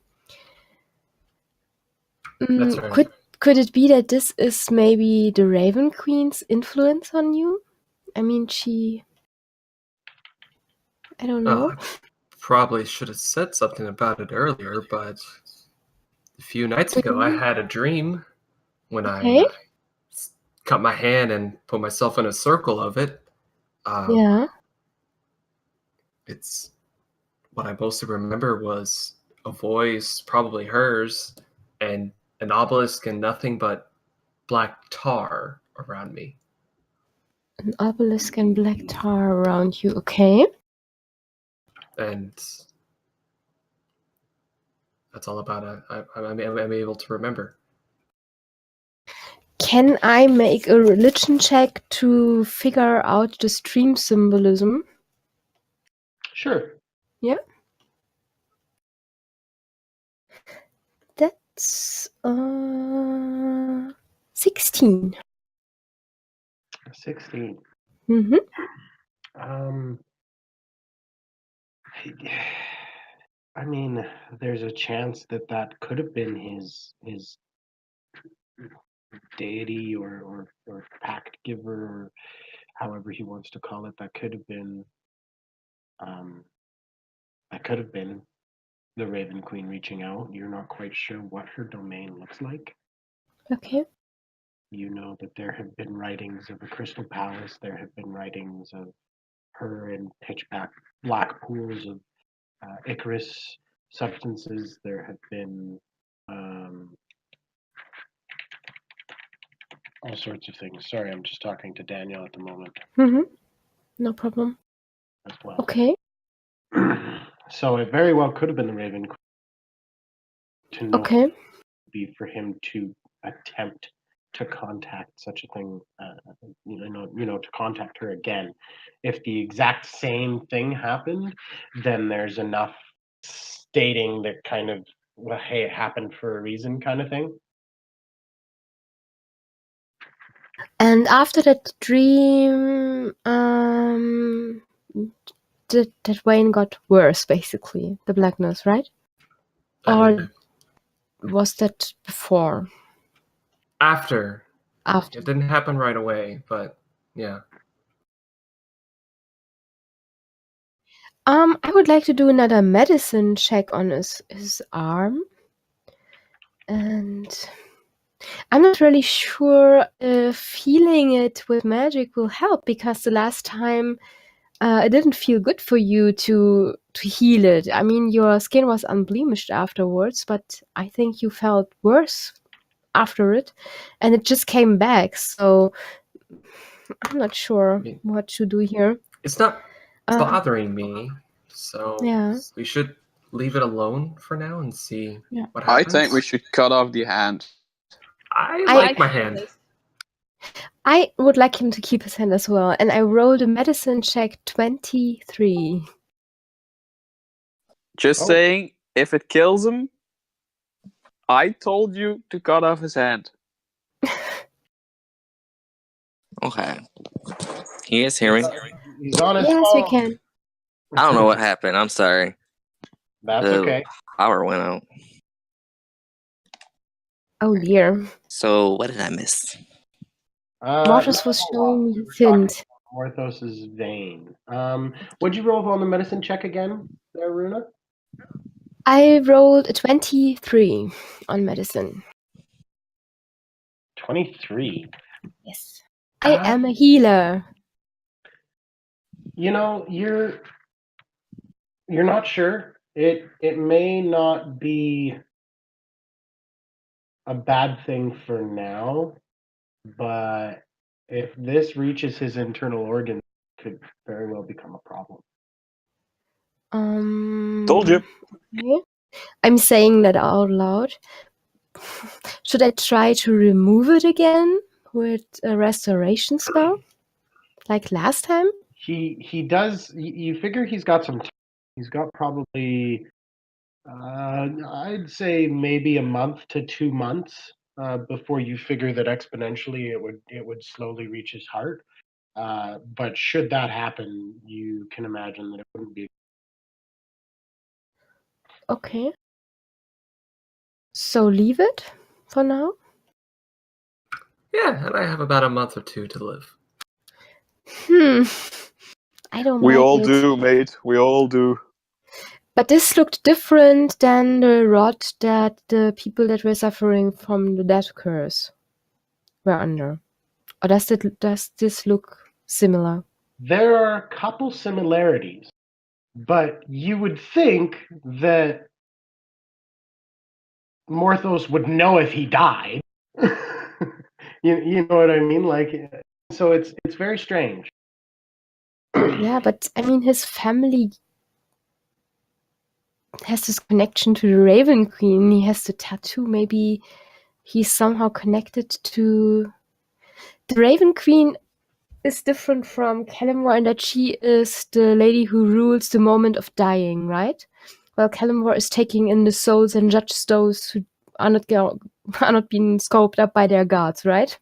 That's right. Could it be that this is maybe the Raven Queen's influence on you? I mean, I don't know. I probably should have said something about it earlier, but a few nights ago I had a dream when Okay. I cut my hand and put myself in a circle of it. Yeah. It's what I mostly remember was a voice, probably hers, and an obelisk and nothing but black tar around me. An obelisk and black tar around you. Okay. And that's all about it. I'm able to remember. Can I make a religion check to figure out the stream symbolism? Sure. Yeah. That's 16. 16. Mm-hmm. I mean, there's a chance that could have been his deity or pact giver, or however he wants to call it. That could have been the Raven Queen reaching out. You're not quite sure what her domain looks like. Okay. You know that there have been writings of a crystal palace. There have been writings of her in pitch black pools of Icarus substances. There have been all sorts of things. Sorry, I'm just talking to Daniel at the moment Mm-hmm. No problem. as well. Okay. So it very well could have been the Raven Queen. To know Okay. would be for him to attempt to contact such a thing, to contact her again. If the exact same thing happened, then there's enough stating that kind of, well, hey, it happened for a reason kind of thing. And after that dream, that vein got worse, basically, the blackness, right? Or was that before? After. After. It didn't happen right away, but yeah. I would like to do another medicine check on his arm. And I'm not really sure if healing it with magic will help, because the last time it didn't feel good for you to heal it. I mean, your skin was unblemished afterwards, but I think you felt worse after it, and it just came back. So I'm not sure what to do here. It's not Um, bothering me, so yeah. we should leave it alone for now and see Yeah. what I happens. think we should cut off the hand. I I- like my keep hand. this. I would like him to keep his hand as well, and I rolled a medicine check 23. Just Oh. saying, if it kills him, I told you to cut off his hand. Okay. He is hearing. He's on his Yes, we phone. can. I don't know what happened. I'm sorry. That's The okay. power went out. Oh dear. So what did I miss? Mortis was not a lot. showing me We his were talking hint. about Morthos's vein. What'd you roll on the medicine check again, there, Runa? I rolled a 23 on medicine. 23. Yes. I Ah. am a healer. You know, you're not sure. It may not be a bad thing for now, but if this reaches his internal organs, it could very well become a problem. Told you. Okay. I'm saying that out loud. Should I try to remove it again with a restoration spell? Like last time? He does. You figure he's got some. He's got probably, I'd say maybe a month to 2 months before you figure that exponentially it would slowly reach his heart. But should that happen, you can imagine that it wouldn't be. Okay. So leave it for now? Yeah, and I have about a month or two to live. I don't We like all it. do, mate. We all do. But this looked different than the rot that the people that were suffering from the death curse were under. Or does this look similar? There are a couple similarities, but you would think that Morthos would know if he died. you know what I mean? Like, so it's very strange. Yeah, but I mean, his family has this connection to the Raven Queen. He has the tattoo. Maybe he's somehow connected to the Raven Queen. Is different from Kalimdor in that she is the lady who rules the moment of dying, right? Well, Kalimdor is taking in the souls and judges those who are not being scoped up by their gods, right?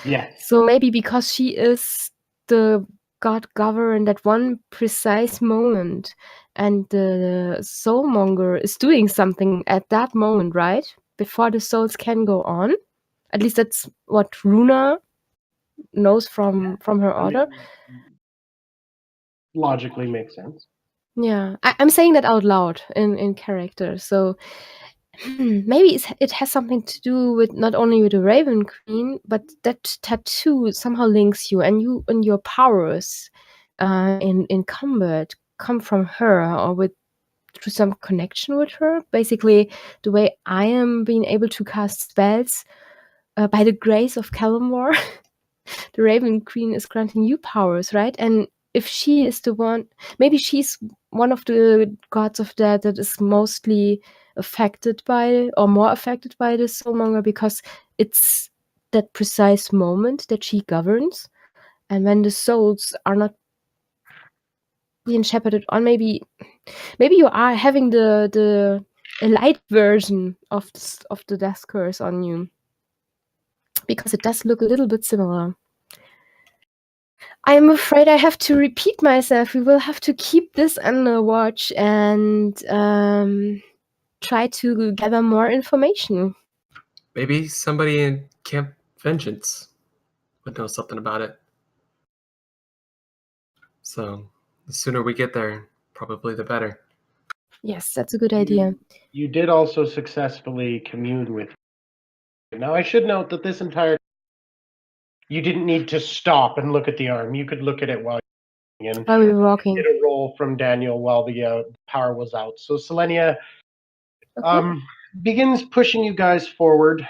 Yes. So maybe because she is the god governed at one precise moment, and the soulmonger is doing something at that moment, right? Before the souls can go on. At least that's what Runa knows from her order. Logically makes sense. Yeah, I'm saying that out loud in character. So maybe it has something to do with not only with the Raven Queen, but that tattoo somehow links you, and your powers in combat come from her, or through some connection with her. Basically, the way I am being able to cast spells by the grace of Kalimdor, the Raven Queen is granting you powers, right? And if she is the one, maybe she's one of the gods of death that is mostly affected by, or more affected by the soulmonger, because it's that precise moment that she governs. And when the souls are not being shepherded on, maybe you are having the light version of the death curse on you, because it does look a little bit similar. I'm afraid I have to repeat myself. We will have to keep this under watch and try to gather more information. Maybe somebody in Camp Vengeance would know something about it. So the sooner we get there, probably the better. Yes, that's a good idea. You did also successfully commune with Now, I should note that this entire you didn't need to stop and look at the arm. You could look at it while you're in. While we were walking. Get a roll from Daniel while the power was out. So Selenia begins pushing you guys forward.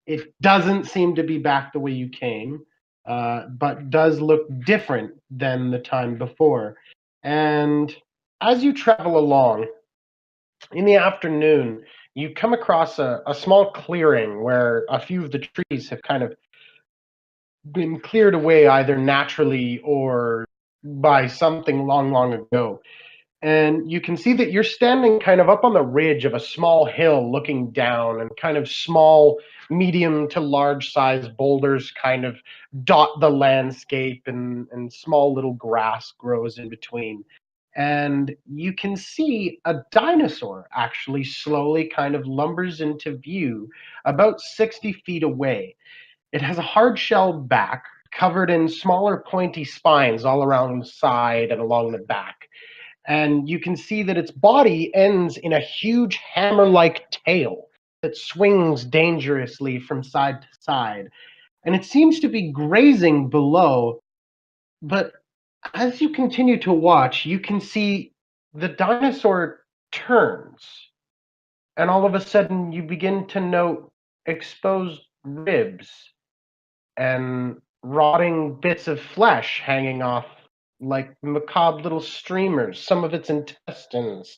It doesn't seem to be back the way you came, but does look different than the time before. And as you travel along, in the afternoon, you come across a small clearing where a few of the trees have kind of been cleared away either naturally or by something long, long ago. And you can see that you're standing kind of up on the ridge of a small hill looking down, and kind of small, medium to large size boulders kind of dot the landscape, and small little grass grows in between. And you can see a dinosaur actually slowly kind of lumbers into view about 60 feet away. It has a hard shell back covered in smaller pointy spines all around the side and along the back. And you can see that its body ends in a huge hammer-like tail that swings dangerously from side to side. And it seems to be grazing below, but as you continue to watch, you can see the dinosaur turns, and all of a sudden you begin to note exposed ribs and rotting bits of flesh hanging off like macabre little streamers, some of its intestines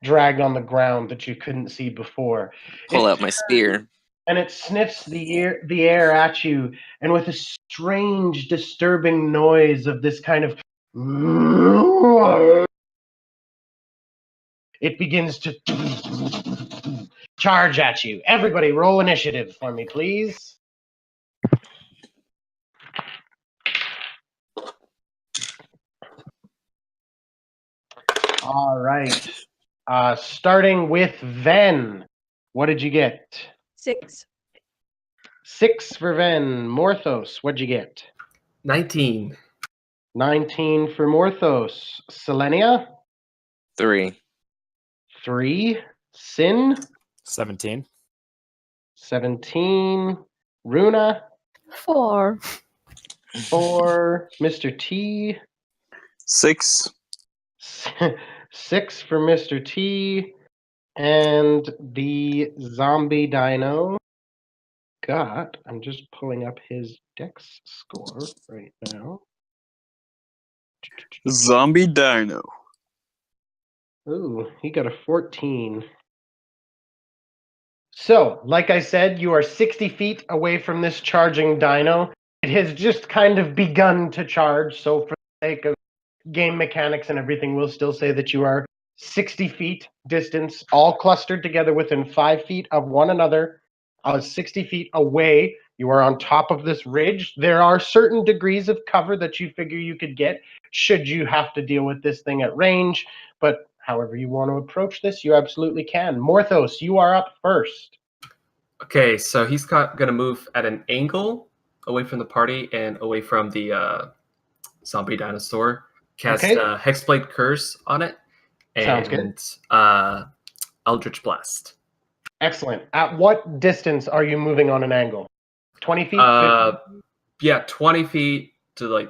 dragged on the ground that you couldn't see before. Pull It out my spear. and it sniffs the air at you, and with a strange, disturbing noise of this kind of, it begins to charge at you. Everybody, roll initiative for me, please. All right. Starting with Ven. What did you get? 6. 6 for Ven. Morthos, what'd you get? 19. 19 for Morthos. Selenia? 3. 3. Sin? 17. 17. Runa? 4. 4. Mr. T? 6. 6 for Mr. T. And the zombie dino got, I'm just pulling up his dex score right now. Zombie dino. Ooh, he got a 14. So, like I said, you are 60 feet away from this charging dino. It has just kind of begun to charge, so for the sake of game mechanics and everything, we'll still say that you are 60 feet distance, all clustered together within 5 feet of one another. 60 feet away, you are on top of this ridge. There are certain degrees of cover that you figure you could get should you have to deal with this thing at range, but however you want to approach this, you absolutely can. Morthos, you are up first. Okay, so he's going to move at an angle away from the party and away from the zombie dinosaur. Cast Hexblade Curse on it. Sounds good. Eldritch Blast. Excellent. At what distance are you moving on an angle? 20 feet? 50? Yeah, 20 feet to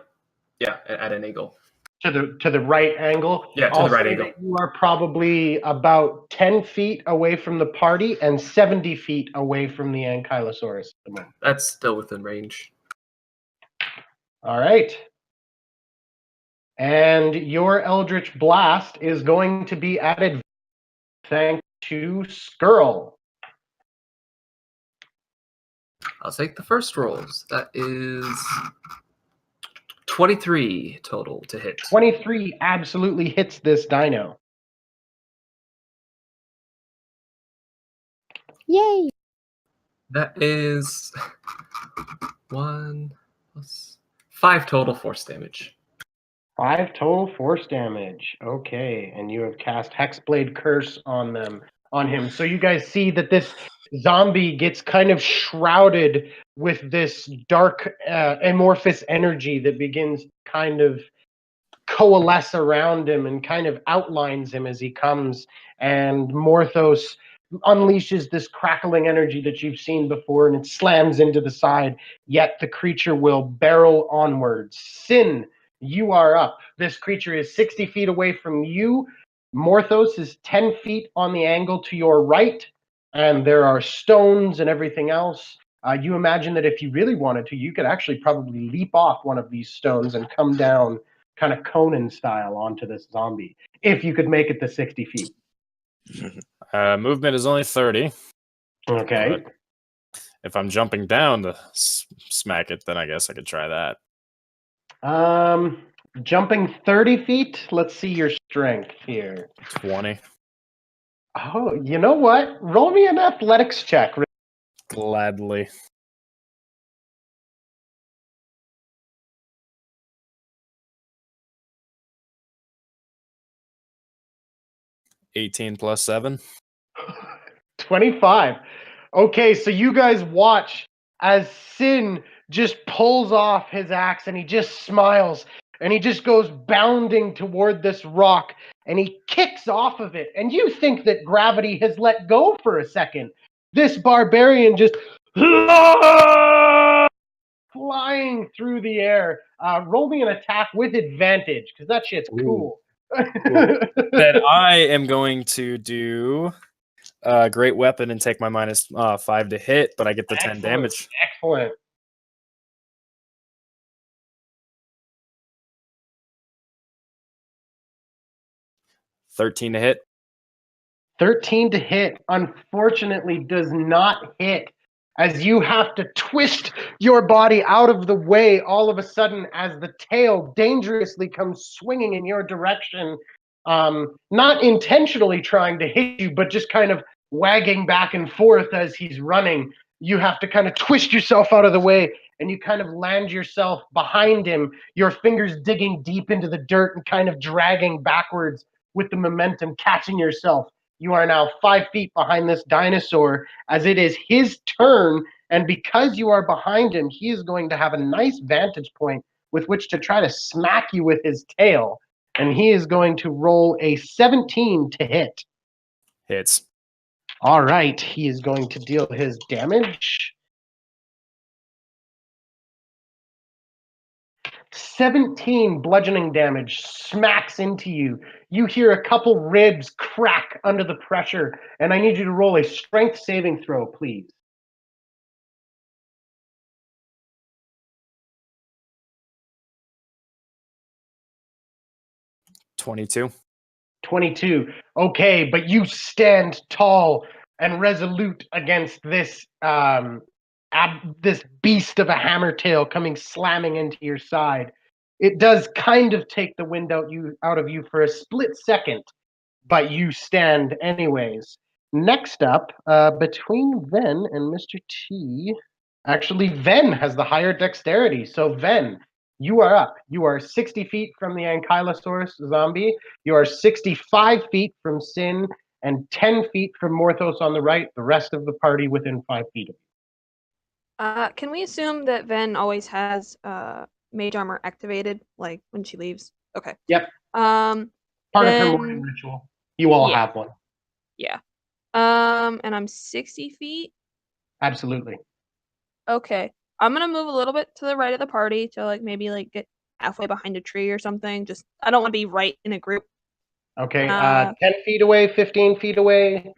at an angle. To the right angle? Yeah, to the right angle. You are probably about 10 feet away from the party and 70 feet away from the Ankylosaurus at the moment. That's still within range. All right. And your Eldritch Blast is going to be added thanks to Skirl. I'll take the first rolls. That is 23 total to hit. 23 absolutely hits this dino. Yay! That is 1 plus 5 total force damage. 5 total force damage. Okay, and you have cast Hexblade Curse on him. So you guys see that this zombie gets kind of shrouded with this dark amorphous energy that begins kind of coalesce around him and kind of outlines him as he comes. And Morthos unleashes this crackling energy that you've seen before, and it slams into the side, yet the creature will barrel onwards. Sin, you are up. This creature is 60 feet away from you. Morthos is 10 feet on the angle to your right, and there are stones and everything else. You imagine that if you really wanted to, you could actually probably leap off one of these stones and come down kind of Conan style onto this zombie, if you could make it to 60 feet. Movement is only 30. Okay. But if I'm jumping down to smack it, then I guess I could try that. Jumping 30 feet. Let's see your strength here. 20. Oh, you know what? Roll me an athletics check. Gladly. (18 + 7). 25. Okay, so you guys watch as Sin just pulls off his axe and he just smiles and he just goes bounding toward this rock and he kicks off of it. And you think that gravity has let go for a second. This barbarian just flying through the air. Roll me an attack with advantage because that shit's cool. Then I am going to do great weapon and take my -5 to hit, but I get the 10 damage. Excellent. (13 to hit). 13 to hit, unfortunately, does not hit, as you have to twist your body out of the way all of a sudden as the tail dangerously comes swinging in your direction, not intentionally trying to hit you, but just kind of wagging back and forth as he's running. You have to kind of twist yourself out of the way, and you kind of land yourself behind him, your fingers digging deep into the dirt and kind of dragging backwards with the momentum, catching yourself. You are now 5 feet behind this dinosaur as it is his turn, and because you are behind him, he is going to have a nice vantage point with which to try to smack you with his tail, and he is going to roll a 17 to hit. Hits. All right, he is going to deal his damage. 17 bludgeoning damage smacks into you. You hear a couple ribs crack under the pressure, and I need you to roll a strength saving throw, please. (22). 22. Okay, but you stand tall and resolute against this this beast of a hammer tail coming slamming into your side. It does kind of take the wind out of you for a split second, but you stand anyways. Next up, between Ven and Mr. T, actually Ven has the higher dexterity. So Ven, you are up. You are 60 feet from the Ankylosaurus zombie. You are 65 feet from Sin and 10 feet from Morthos on the right. The rest of the party within 5 feet of you. Can we assume that Ven always has mage armor activated, like when she leaves? Okay. Yep. Part of her morning ritual. You all have one. Yeah. And I'm 60 feet. Absolutely. Okay. I'm gonna move a little bit to the right of the party to maybe get halfway behind a tree or something. Just I don't want to be right in a group. Okay. 10 feet away, 15 feet away.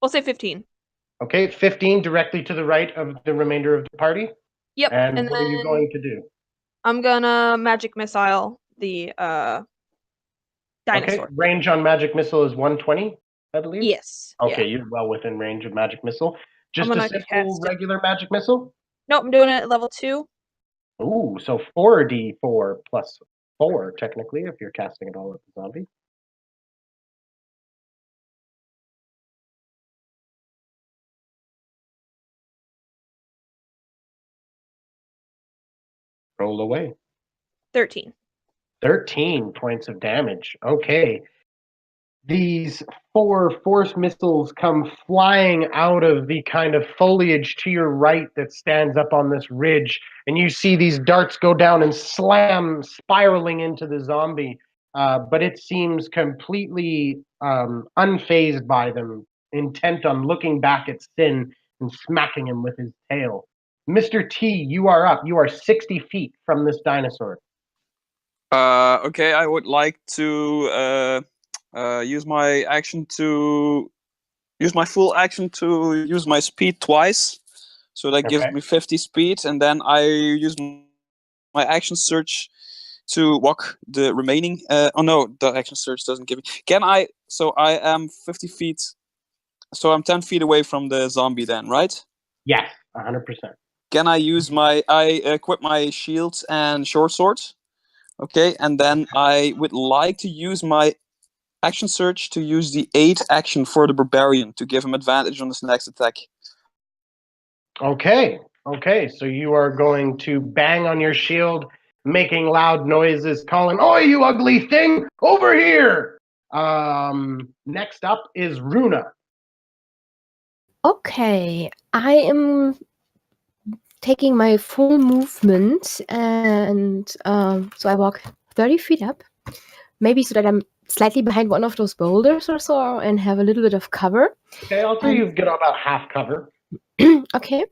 We'll say 15. Okay, 15 directly to the right of the remainder of the party. Yep. And what are you going to do? I'm gonna magic missile the dinosaur. Okay, range on magic missile is 120, I believe? Yes. Okay, yeah. you're well within range of magic missile. Just I'm a gonna simple regular magic missile? Nope, I'm doing it at level 2. Ooh, so 4d4 plus 4, technically, if you're casting it all at the zombie. Roll away. 13. 13 points of damage. Okay. These 4 force missiles come flying out of the kind of foliage to your right that stands up on this ridge, and you see these darts go down and slam, spiraling into the zombie, but it seems completely unfazed by them intent on looking back at Sin and smacking him with his tail. Mr. T, you are up. You are 60 feet from this dinosaur. Okay, I would like to use my action to use my full action to use my speed twice. So that gives me 50 speed, and then I use my action search to walk the remaining. Oh no, the action search doesn't give me. Can I? So I am 50 feet. So I'm 10 feet away from the zombie, then, right? Yes, 100%. Can I use my? I equip my shield and short sword. Okay, and then I would like to use my action search to use the 8 action for the barbarian to give him advantage on his next attack. Okay, so you are going to bang on your shield, making loud noises, calling, "Oi, you ugly thing! Over here!" Next up is Runa. Okay, I am taking my full movement, and so I walk 30 feet up, maybe so that I'm slightly behind one of those boulders or so, and have a little bit of cover. Okay, I'll say you get about half cover. Okay,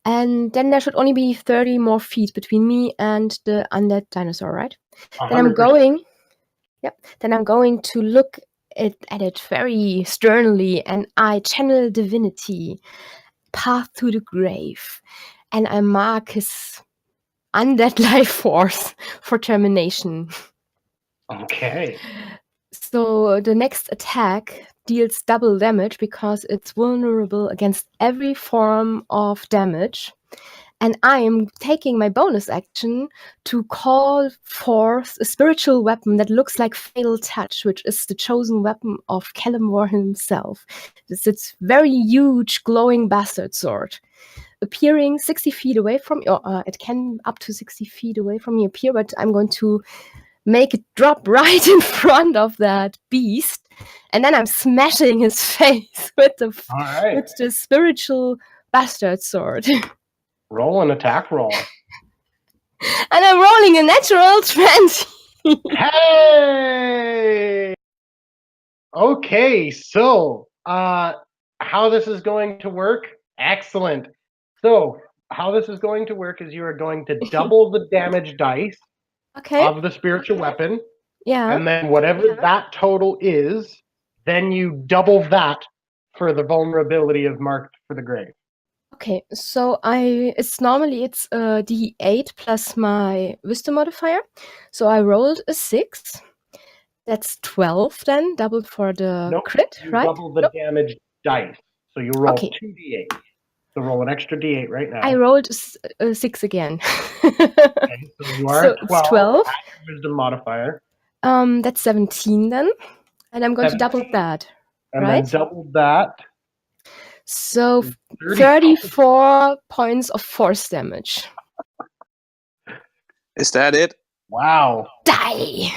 and then there should only be 30 more feet between me and the undead dinosaur, right? 100%. Then I'm going to look at it very sternly, and I channel divinity, path to the grave, and I mark his undead life force for termination. Okay. So the next attack deals double damage because it's vulnerable against every form of damage. And I am taking my bonus action to call forth a spiritual weapon that looks like Fatal Touch, which is the chosen weapon of Kalimdor himself. It's its very huge, glowing bastard sword. Appearing 60 feet away from you, it can up to 60 feet away from me appear, but I'm going to make it drop right in front of that beast, and then I'm smashing his face with the spiritual bastard sword. Roll an attack roll. And I'm rolling a natural 20. Hey! Okay, so how this is going to work? Excellent. So how this is going to work is you are going to double the damage dice of the spiritual weapon. Yeah. And then whatever that total is, then you double that for the vulnerability of Marked for the Grave. Okay, so it's a D8 plus my wisdom modifier. So I rolled a 6. That's 12 then, doubled for the crit, you right? double the damage dice. So you roll 2 D8. So roll an extra D8 right now. I rolled a 6 again. Okay, so you are at 12. It's 12. Add your wisdom modifier. That's 17 then. And I'm going to double that. And right? then double that. So 34 points of force damage. Is that it? Wow. Die!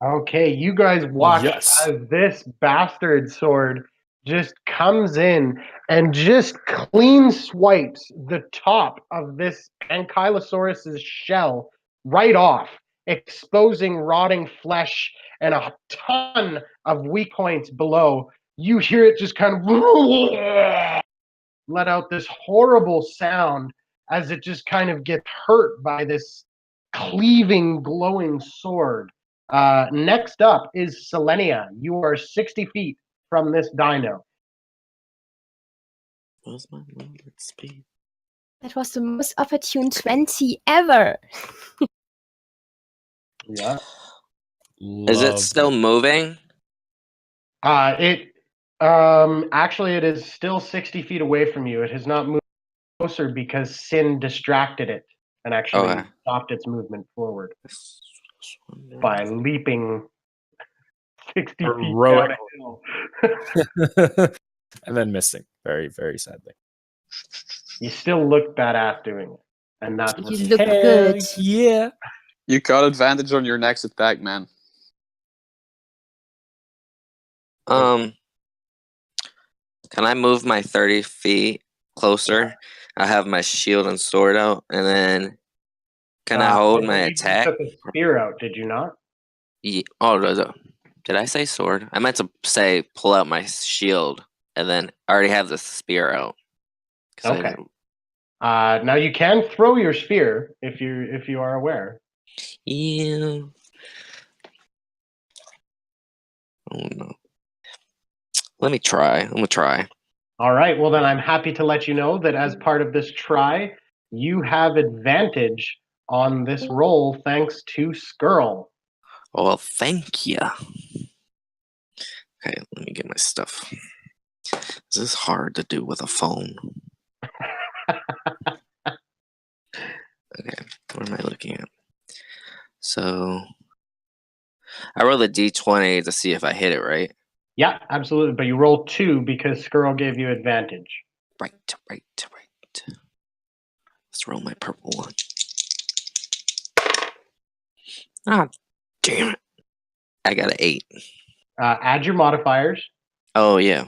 Okay, you guys watch as this bastard sword just comes in and just clean swipes the top of this Ankylosaurus's shell right off, exposing rotting flesh and a ton of weak points below. You hear it just kind of let out this horrible sound as it just kind of gets hurt by this cleaving, glowing sword. Next up is Selenia. You are 60 feet from this dino. What's my movement speed? That was the most opportune 20 ever. Yeah. Is it still moving? Actually it is still 60 feet away from you. It has not moved closer because Sin distracted it and actually stopped its movement forward by leaping 60 feet down a hill. And then missing, very, very sadly. You still look badass doing it, and that's what you look good. Yeah. You got advantage on your next attack, man. Can I move my 30 feet closer? I have my shield and sword out, and then can I hold my attack? You took a spear out, did you not? Yeah. Oh, no. Did I say sword? I meant to say pull out my shield, and then I already have the spear out. Okay. Now you can throw your spear if you are aware. Yeah. Oh no. Let me try. I'm gonna try. All right. Well, then I'm happy to let you know that as part of this try, you have advantage on this roll thanks to Skirl. Oh, well, thank you. Okay, let me get my stuff. This is hard to do with a phone. Okay, what am I looking at? So, I rolled a d20 to see if I hit it, right? Yeah, absolutely. But you roll 2 because Skirl gave you advantage. Right. Let's roll my purple one. Ah, damn it. I got an 8. Add your modifiers. Oh, yeah.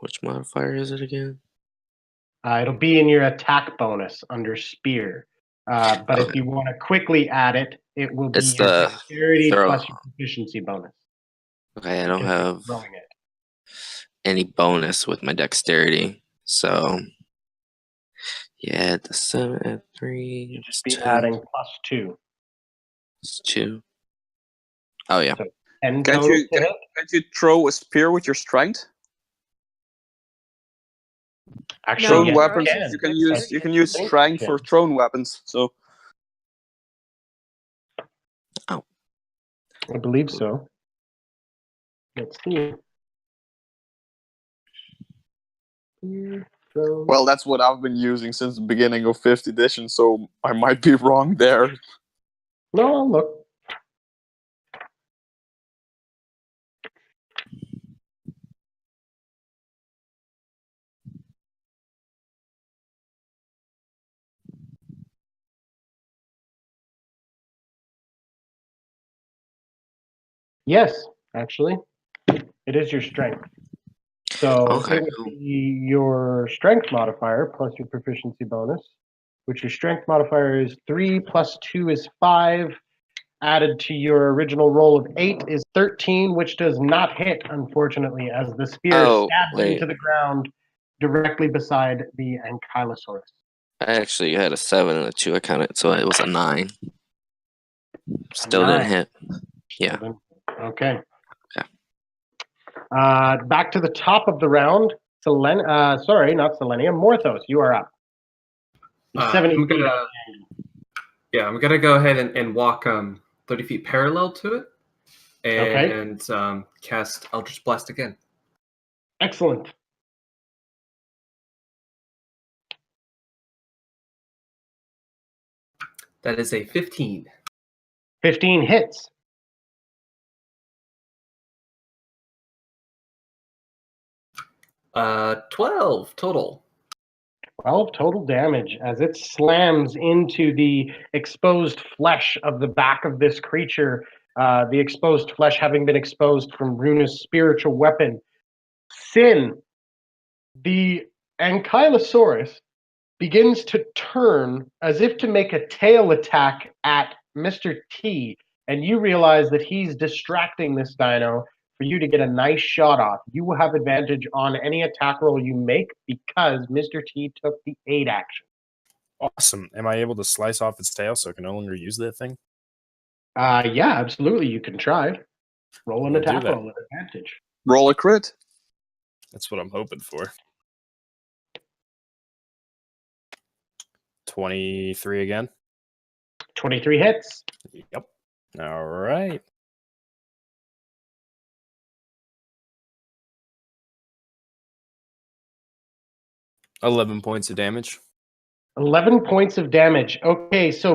Which modifier is it again? It'll be in your attack bonus under spear. But if you want to quickly add it, it will be It's your the dexterity throw. plus your proficiency bonus. Okay, I don't because you're have throwing it. any bonus with my dexterity. So, yeah, the 7 and 3. Just be adding +2. It's 2. Oh, yeah. So 10 Can't total you to hit. can't you throw a spear with your strength? Actually, Thrown yes, weapons. can. You can use strength for thrown weapons. So I believe so. Let's see. well, that's what I've been using since the beginning of 5th edition. So I might be wrong there. No, I'll look. Yes, actually, it is your strength. So Okay, it would cool. be your strength modifier plus your proficiency bonus, which your strength modifier is 3 plus 2 is 5. Added to your original roll of 8 is 13, which does not hit, unfortunately, as the spear stabs into the ground directly beside the Ankylosaurus. I actually had a 7 and a 2. I counted, so it was a 9. Still didn't hit. Yeah. Okay. Back to the top of the round. Sorry, not Selenia. Morthos, you are up. 70 I'm feet. I'm gonna go ahead and walk 30 feet parallel to it, and cast Eldritch Blast again. Excellent. That is a 15. 15 hits. 12 total. 12 total damage as it slams into the exposed flesh of the back of this creature. The exposed flesh having been exposed from Runa's spiritual weapon. Sin, the Ankylosaurus, begins to turn as if to make a tail attack at Mr. T, and you realize that he's distracting this dino for you to get a nice shot off. You will have advantage on any attack roll you make because Mr. T took the 8 action. Awesome. Am I able to slice off its tail so I can no longer use that thing? Yeah, absolutely. You can try. Roll an We'll do attack that. roll with advantage. Roll a crit. That's what I'm hoping for. 23 again. 23 hits. Yep. All right. $11 points of damage. 11 points of damage. Okay, so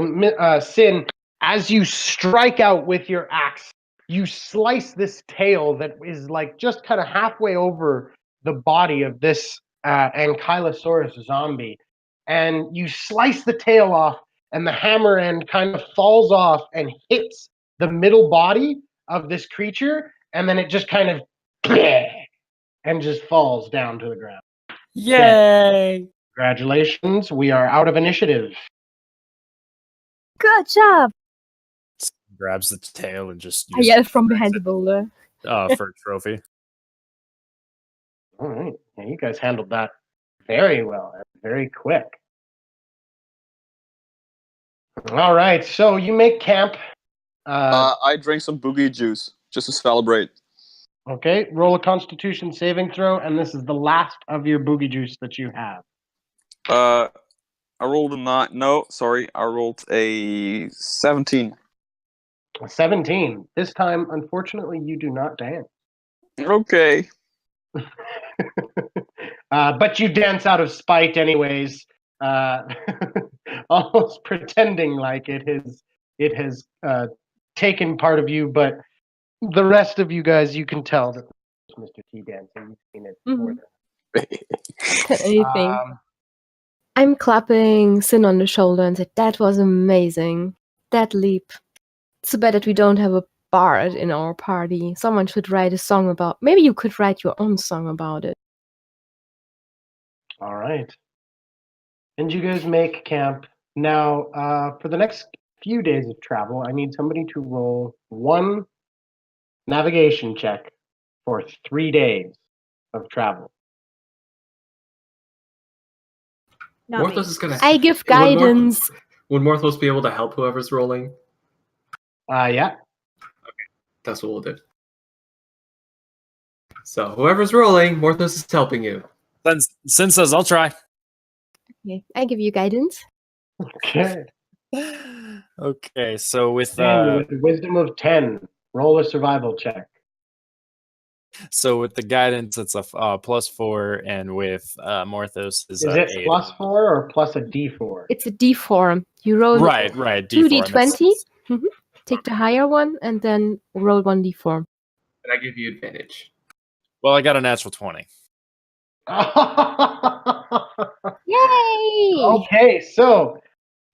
Sin, as you strike out with your axe, you slice this tail that is like just kind of halfway over the body of this Ankylosaurus zombie. And you slice the tail off, and the hammer end kind of falls off and hits the middle body of this creature, and then it just kind of and just falls down to the ground. Yay! Congratulations, we are out of initiative. Good job! Grabs the tail and just I yell from behind the boulder. For a trophy. All right, yeah, you guys handled that very well, very quick. All right, so you make camp. I drank some boogie juice just to celebrate. Okay, roll a Constitution saving throw, and this is the last of your boogie juice that you have. I rolled a 9. No, sorry, I rolled a 17. 17. This time, unfortunately, you do not dance. Okay. But you dance out of spite anyways, almost pretending like it has taken part of you, but the rest of you guys, you can tell that Mr. T dancing. You've seen it more than anything. I'm clapping Sin on the shoulder and said, "That was amazing. That leap. It's too bad that we don't have a bard in our party. Someone should write a song about. Maybe you could write your own song about it." All right. And you guys make camp. Now, for the next few days of travel, I need somebody to roll one navigation check for 3 days of travel. Not me. Morthos is gonna. I give guidance. Would Morthos be able to help whoever's rolling? Yeah. That's what we'll do. So whoever's rolling, Morthos is helping you. Then Sin says, "I'll try." Okay, I give you guidance. Okay. Okay, so with With the wisdom of 10, roll a survival check. the guidance, it's a +4, and with Morthos is Is it 8. +4 or plus a D4? It's a D4. You roll Right. two D4. D20. Take the higher one and then roll 1D4. And I give you advantage. Well, I got a natural 20. Yay! Okay, so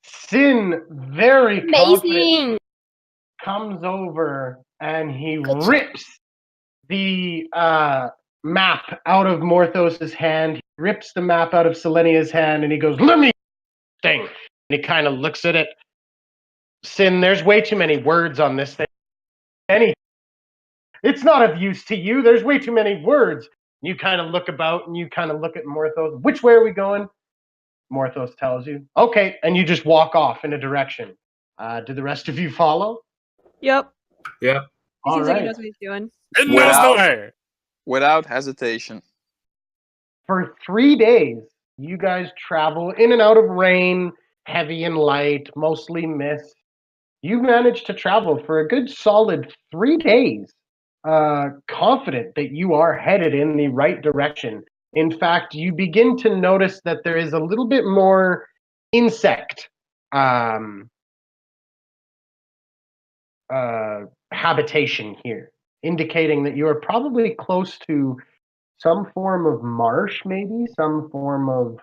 Sin, very confident, Amazing! comes over and he Good job. rips the map out of Morthos' hand. He rips the map out of Selenia's hand and he goes, "Let me thing." And he kind of looks at it. Sin, there's way too many words on this thing. It's not of use to you. There's way too many words. You kind of look about and you kind of look at Morthos. Which way are we going? Morthos tells you. Okay, and you just walk off in a direction. Do the rest of you follow? Yep. Yeah. He All seems like he right. knows what he's doing. It knows the way. Without hesitation. For 3 days, you guys travel in and out of rain, heavy and light, mostly mist. You managed to travel for a good solid 3 days, confident that you are headed in the right direction. In fact, you begin to notice that there is a little bit more insect habitation here, indicating that you are probably close to some form of marsh, maybe some form of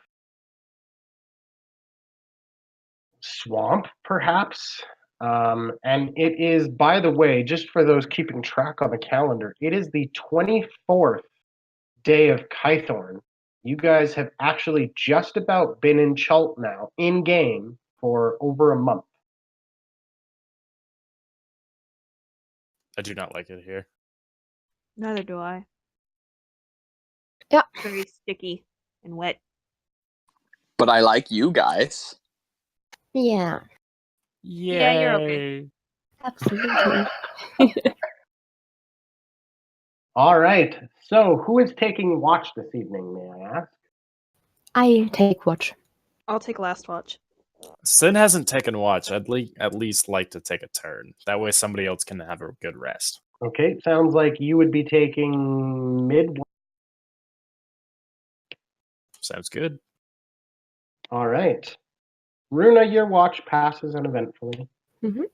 swamp, perhaps. And it is, by the way, just for those keeping track on the calendar, it is the 24th day of Kythorn. You guys have actually just about been in Chult now, in game, for over a month. I do not like it here. Neither do I. Yeah. Very sticky and wet. But I like you guys. Yeah, Yeah, you're okay. absolutely. All right. So, who is taking watch this evening, may I ask? I take watch. I'll take last watch. Sin hasn't taken watch. I'd at least like to take a turn. That way somebody else can have a good rest. Okay, sounds like you would be taking mid. Sounds good. All right. Runa, your watch passes uneventfully. Mhm.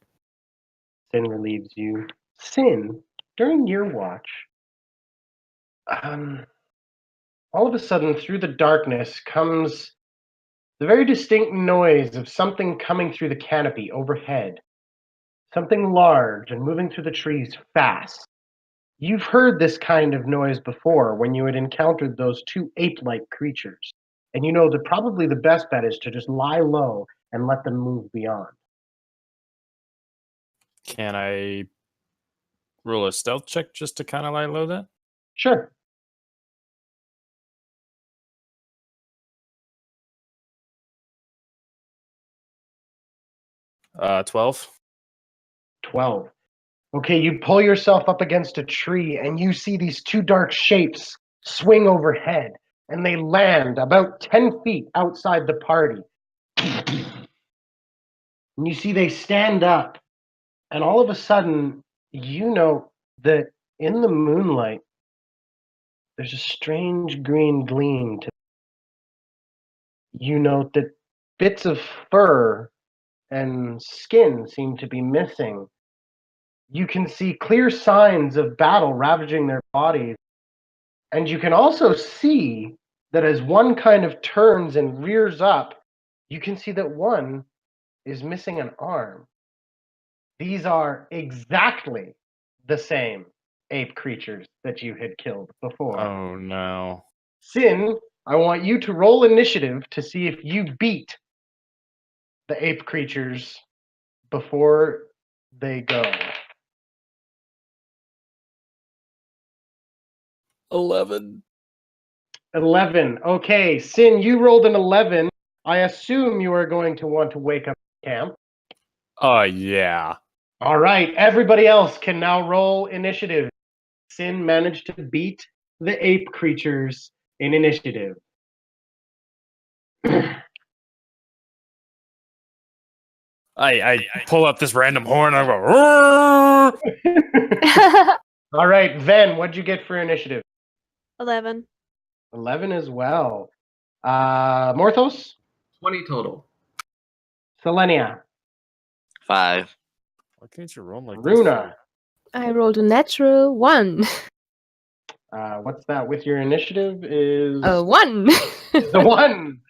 Sin relieves you. Sin, during your watch, all of a sudden, through the darkness comes the very distinct noise of something coming through the canopy overhead. Something large and moving through the trees fast. You've heard this kind of noise before when you had encountered those two ape-like creatures. and you know that probably the best bet is to just lie low and let them move beyond. Can I roll a stealth check just to kind of lie low that? Sure. Uh, 12. 12. Okay, you pull yourself up against a tree and you see these two dark shapes swing overhead and they land about 10 feet outside the party. And you see they stand up, and all of a sudden, you know that in the moonlight, there's a strange green gleam. You note that bits of fur and skin seem to be missing. You can see clear signs of battle ravaging their bodies. And you can also see that as one kind of turns and rears up, you can see that one is missing an arm. These are exactly the same ape creatures that you had killed before. Oh no. Sin, I want you to roll initiative to see if you beat the ape creatures before they go. 11. 11. Okay, Sin, you rolled an 11. I assume you are going to want to wake up camp. Yeah. All right, everybody else can now roll initiative. Sin managed to beat the ape creatures in initiative. I pull up this random horn. I go. "Roar!" All right, Ven, what'd you get for initiative? 11. 11 as well. Morthos? 20 total. Selenia? 5. Why can't you roll like Runa? I rolled a natural 1. What's that with your initiative is... 1. The 1!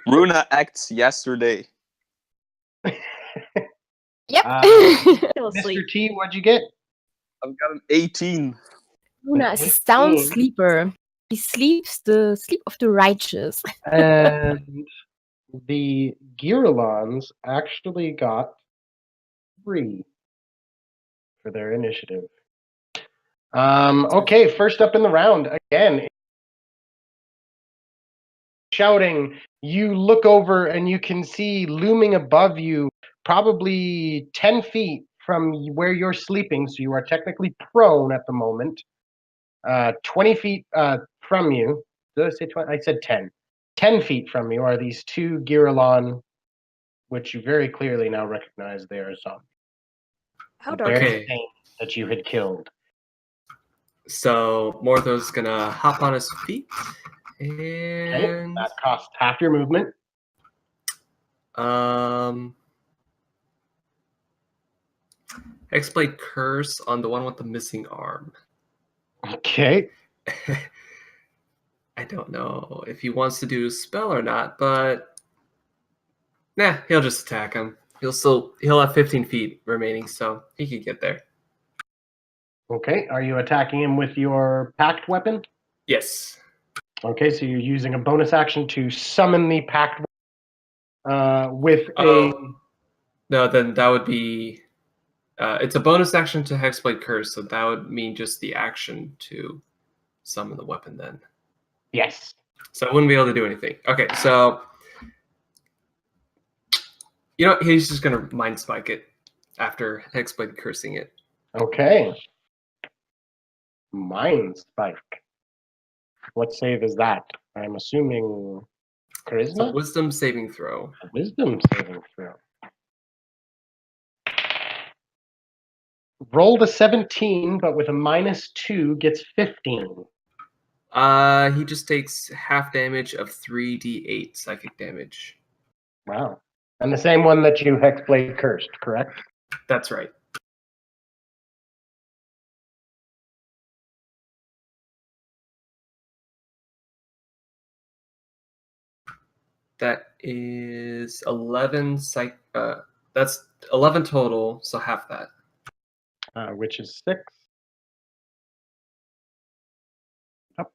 Runa acts yesterday. Yep. Still asleep. Mr. T, what'd you get? I've got an 18. Luna is a sound sleeper. He sleeps the sleep of the righteous. And the Girallons actually got 3 for their initiative. Okay, first up in the round, again, shouting, you look over and you can see looming above you, probably 10 feet from where you're sleeping, so you are technically prone at the moment, 20 feet from you. Did I say 20? I said 10. 10 feet from you are these two Girallon, which you very clearly now recognize they are zombies. How dark Okay. is it? Same that you had killed. So Mortho's gonna hop on his feet Okay, and that costs half your movement. Hexblade Curse on the one with the missing arm. Okay. I don't know if he wants to do a spell or not, but nah, he'll just attack him. He'll have 15 feet remaining, so he could get there. Okay, are you attacking him with your packed weapon? Yes. Okay, so you're using a bonus action to summon the packed weapon with No, then that would be it's a bonus action to Hexblade Curse, so that would mean just the action to summon the weapon then. Yes. So I wouldn't be able to do anything. Okay, so you know, he's just gonna mind spike it after Hexblade cursing it. Okay. Mind spike. What save is that? I'm assuming It's a charisma? wisdom saving throw. Wisdom saving throw. Rolled a 17, but with a -2 gets 15. He just takes half damage of 3d8 psychic damage. Wow. And the same one that you Hexblade cursed, correct? That's right. That is 11 that's 11 total, so half that. Which is 6. Up.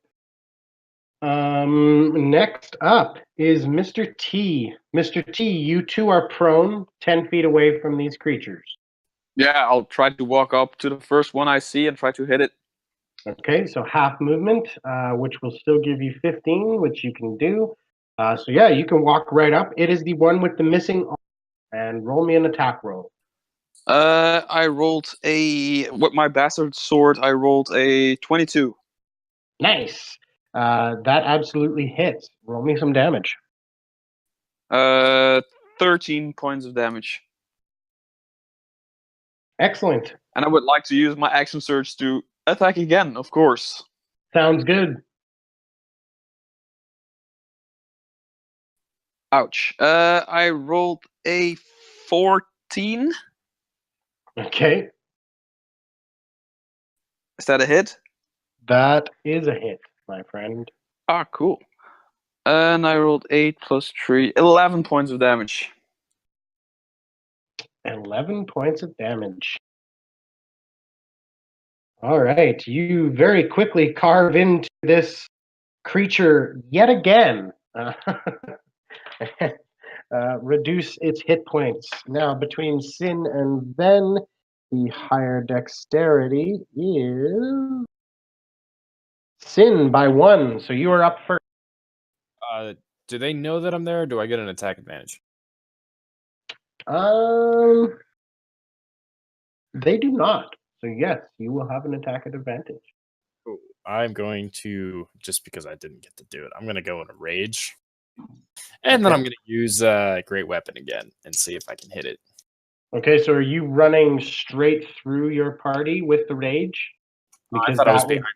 Next up is Mr. T. Mr. T, you two are prone 10 feet away from these creatures. Yeah, I'll try to walk up to the first one I see and try to hit it. Okay, so half movement, which will still give you 15, which you can do. So yeah, you can walk right up. It is the one with the missing arm. And roll me an attack roll. I rolled with my bastard sword, I rolled a 22. Nice. That absolutely hits. Roll me some damage. 13 points of damage. Excellent. And I would like to use my action surge to attack again, of course. Sounds good. Ouch. I rolled a 14. Okay. Is that a hit? That is a hit, my friend. Ah, cool. And I rolled 8 plus 3, 11 points of damage. 11 points of damage. All right. You very quickly carve into this creature yet again. Reduce its hit points. Now, between Sin and Ven, the higher dexterity is Sin by 1. So you are up first. Do they know that I'm there, or do I get an attack advantage? They do not. So yes, you will have an attack advantage. I'm going to, just because I didn't get to do it, I'm going to go in a rage. And then I'm going to use Great Weapon again and see if I can hit it. Okay, so are you running straight through your party with the rage? I thought I was behind.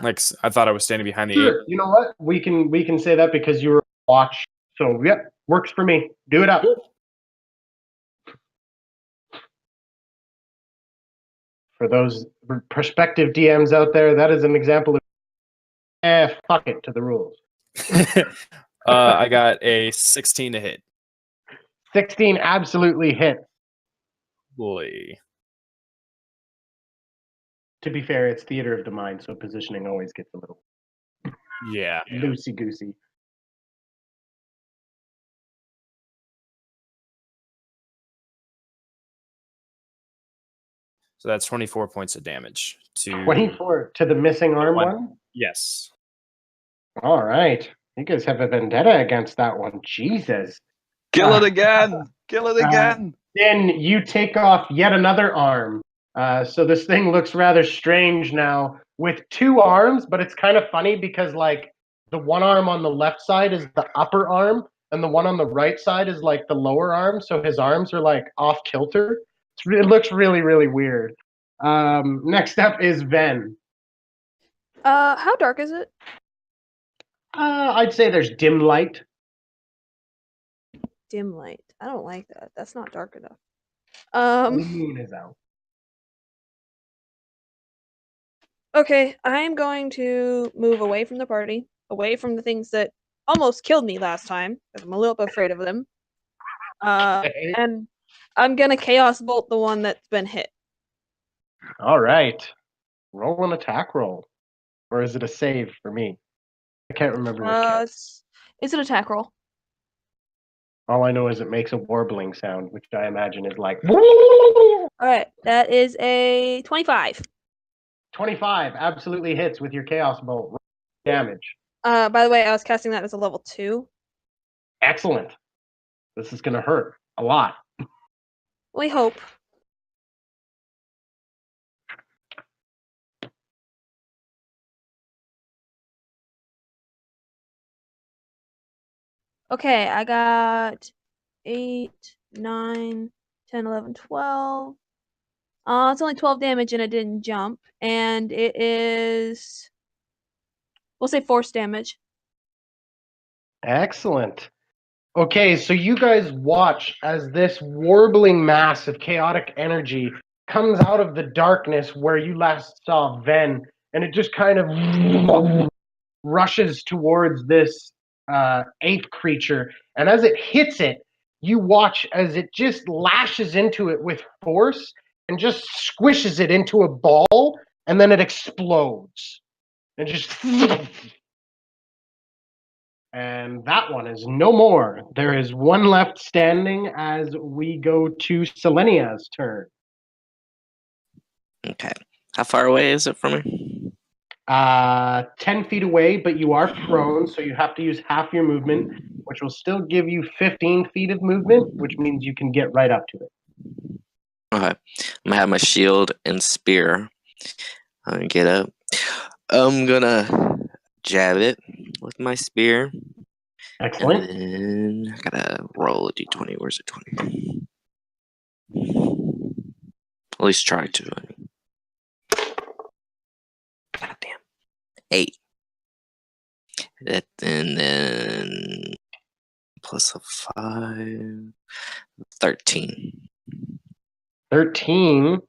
Like, I thought I was standing behind the Sure. You know what? We can say that because you were watch. So yep, works for me. Do it up. For those prospective DMs out there, that is an example of fuck it to the rules. I got a 16 to hit. 16 absolutely hit. Boy. To be fair, it's theater of the mind, so positioning always gets a little loosey-goosey. So that's 24 points of damage. 24 to the missing arm one? Yes. All right. You guys have a vendetta against that one. Jesus. Kill it again! Kill it again! Then you take off yet another arm. So this thing looks rather strange now with 2 arms, but it's kind of funny because like the one arm on the left side is the upper arm and the one on the right side is like the lower arm. So his arms are like off kilter. It looks really, really weird. Next up is Ven. How dark is it? I'd say there's dim light. Dim light. I don't like that. That's not dark enough. The moon is out. Okay, I'm going to move away from the party, away from the things that almost killed me last time, because I'm a little bit afraid of them. And I'm gonna Chaos Bolt the one that's been hit. All right. Roll an attack roll. Or is it a save for me? I can't remember. It's an attack roll. All I know is it makes a warbling sound, which I imagine is like... Alright, that is a 25. 25 absolutely hits with your Chaos Bolt. Damage. By the way, I was casting that as a level 2. Excellent. This is going to hurt a lot. We hope. Okay, I got 8, 9, 10, 11, 12. It's only 12 damage and it didn't jump. And it is... We'll say force damage. Excellent. Okay, so you guys watch as this warbling mass of chaotic energy comes out of the darkness where you last saw Ven, and it just kind of rushes towards this ape creature. And as it hits it, you watch as it just lashes into it with force and just squishes it into a ball, and then it explodes. and just. And that one is no more. There is one left standing as we go to Selenia's turn. Okay. How far away is it from me? 10 feet away, but you are prone, so you have to use half your movement, which will still give you 15 feet of movement, which means you can get right up to it. Okay. I'm gonna have my shield and spear. I'm gonna get up. I'm gonna jab it with my spear. Excellent. And then I gotta roll a d20. Where's the 20? At least try to. God damn. 8. And then plus a 5. 13. 13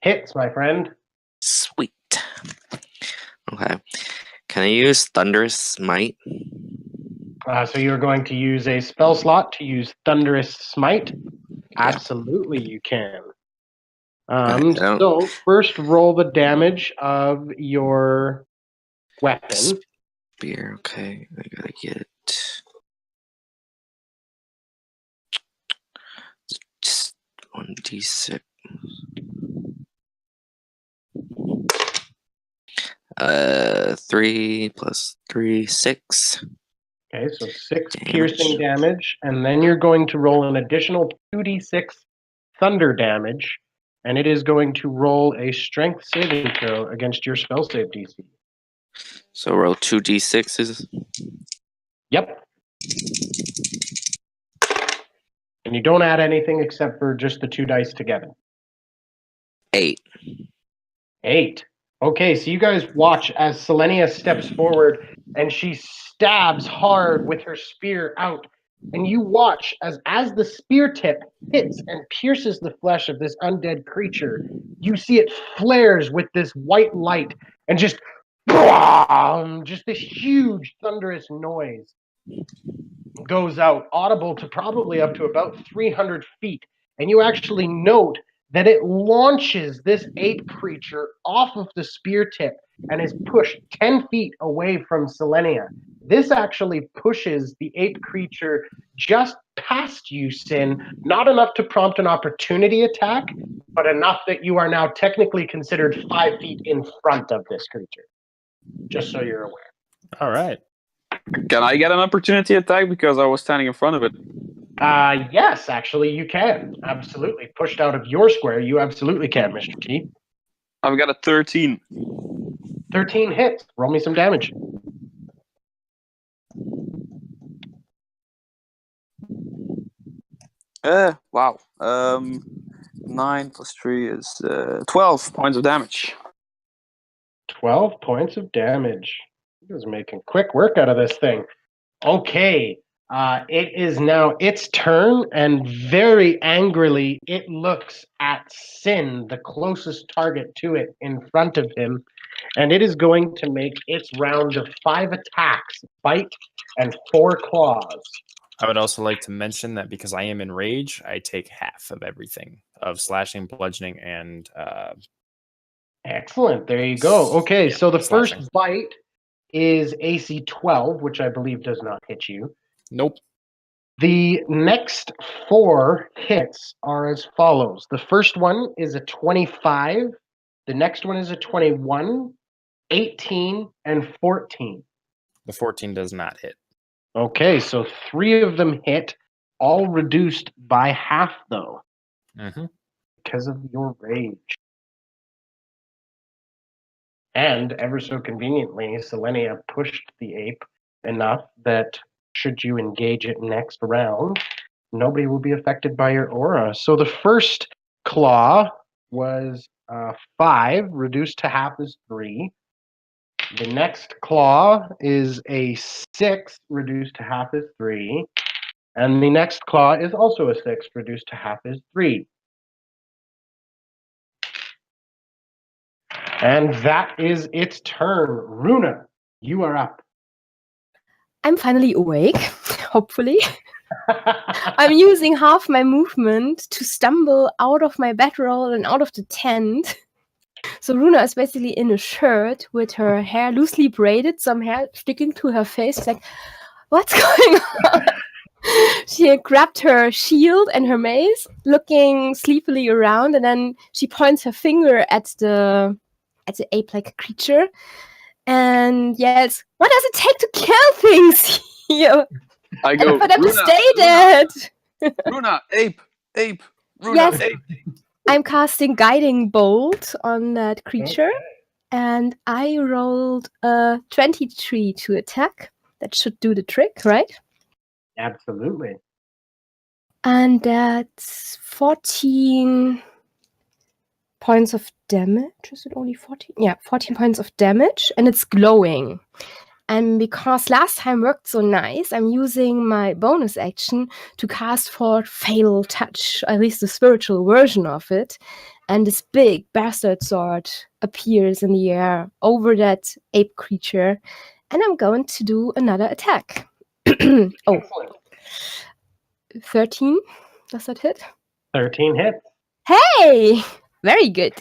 hits, my friend. Sweet. Okay. Can I use Thunderous Smite? So you're going to use a spell slot to use Thunderous Smite? Yeah. Absolutely, you can. Alright, so- So first roll the damage of your weapon. Spear, okay. I gotta get just 1d6. 3 plus 3, 6. Okay, so 6 Damage. piercing damage, and then you're going to roll an additional 2d6 thunder damage, and it is going to roll a strength saving throw against your spell save DC. So roll 2d6s. Yep. And you don't add anything except for just the 2 dice together. 8. 8. Okay, so you guys watch as Selenia steps forward and she stabs hard with her spear out. And you watch as the spear tip hits and pierces the flesh of this undead creature. You see it flares with this white light and just this huge thunderous noise goes out, audible to probably up to about 300 feet. And you actually note that it launches this ape creature off of the spear tip and is pushed 10 feet away from Selenia. This actually pushes the ape creature just past you, Sin, not enough to prompt an opportunity attack, but enough that you are now technically considered 5 feet in front of this creature. Just so you're aware. All right. Can I get an opportunity attack because I was standing in front of it? Yes, actually, you can. Absolutely. Pushed out of your square, you absolutely can, Mr. T. I've got a 13. 13 hits. Roll me some damage. Wow. 9 plus 3 is 12 points of damage. 12 points of damage. You guys are making quick work out of this thing. Okay. It is now its turn, and very angrily it looks at Sin, the closest target to it in front of him, and it is going to make its round of 5 attacks, bite, and 4 claws. I would also like to mention that because I am in rage, I take half of everything of slashing, bludgeoning, and Excellent. There you go. Okay, yeah, so the slashing. first bite is AC 12, which I believe does not hit you. Nope. The next 4 hits are as follows. The first one is a 25. The next one is a 21, 18, and 14. The 14 does not hit. Okay, so 3 of them hit, all reduced by half, though, Mm-hmm. because of your rage. And ever so conveniently, Selenia pushed the ape enough that should you engage it next round, nobody will be affected by your aura. So the first claw was 5, reduced to half is 3. The next claw is a 6, reduced to half is 3. And the next claw is also a 6, reduced to half is 3. And that is its turn. Runa, you are up. I'm finally awake, hopefully. I'm using half my movement to stumble out of my bedroll and out of the tent. So Runa is basically in a shirt with her hair loosely braided, some hair sticking to her face. She's like, what's going on? She grabbed her shield and her mace, looking sleepily around, and then she points her finger at the ape-like creature and yells, "What does it take to kill things here? I go, For them to Runa, stay dead." Runa, ape, Runa, Yes. ape. I'm casting Guiding Bolt on that creature, and I rolled a 23 to attack. That should do the trick, right? Absolutely. And that's 14 points of damage. Is it only 14? Yeah, 14 points of damage, and it's glowing. And because last time worked so nice, I'm using my bonus action to cast for Fatal Touch, at least the spiritual version of it. And this big bastard sword appears in the air over that ape creature. And I'm going to do another attack. Oh, Excellent. 13. Does that hit? 13 hits. Hey! Very good.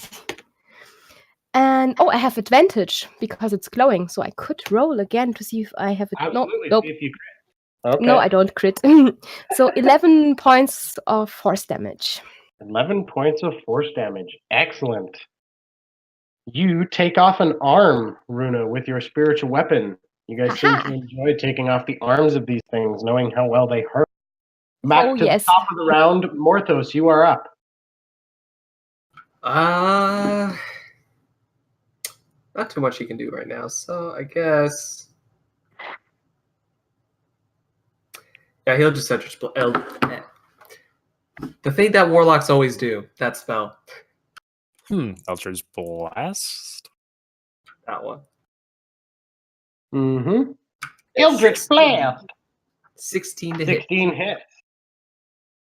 And I have advantage because it's glowing, so I could roll again to see if I have it. Absolutely. Nope. See if you crit. Okay. No, I don't crit. So 11 points of force damage. 11 points of force damage. Excellent. You take off an arm, Runa, with your spiritual weapon. You guys seem to enjoy taking off the arms of these things, knowing how well they hurt. Back to the top of the round. Morthos, you are up. Not too much he can do right now, so I guess. Yeah, he'll just Eldritch Blast. The thing that warlocks always do, that spell. Eldritch Blast? That one. Mm-hmm. Eldritch Blast. 16 to hit. 16 hits.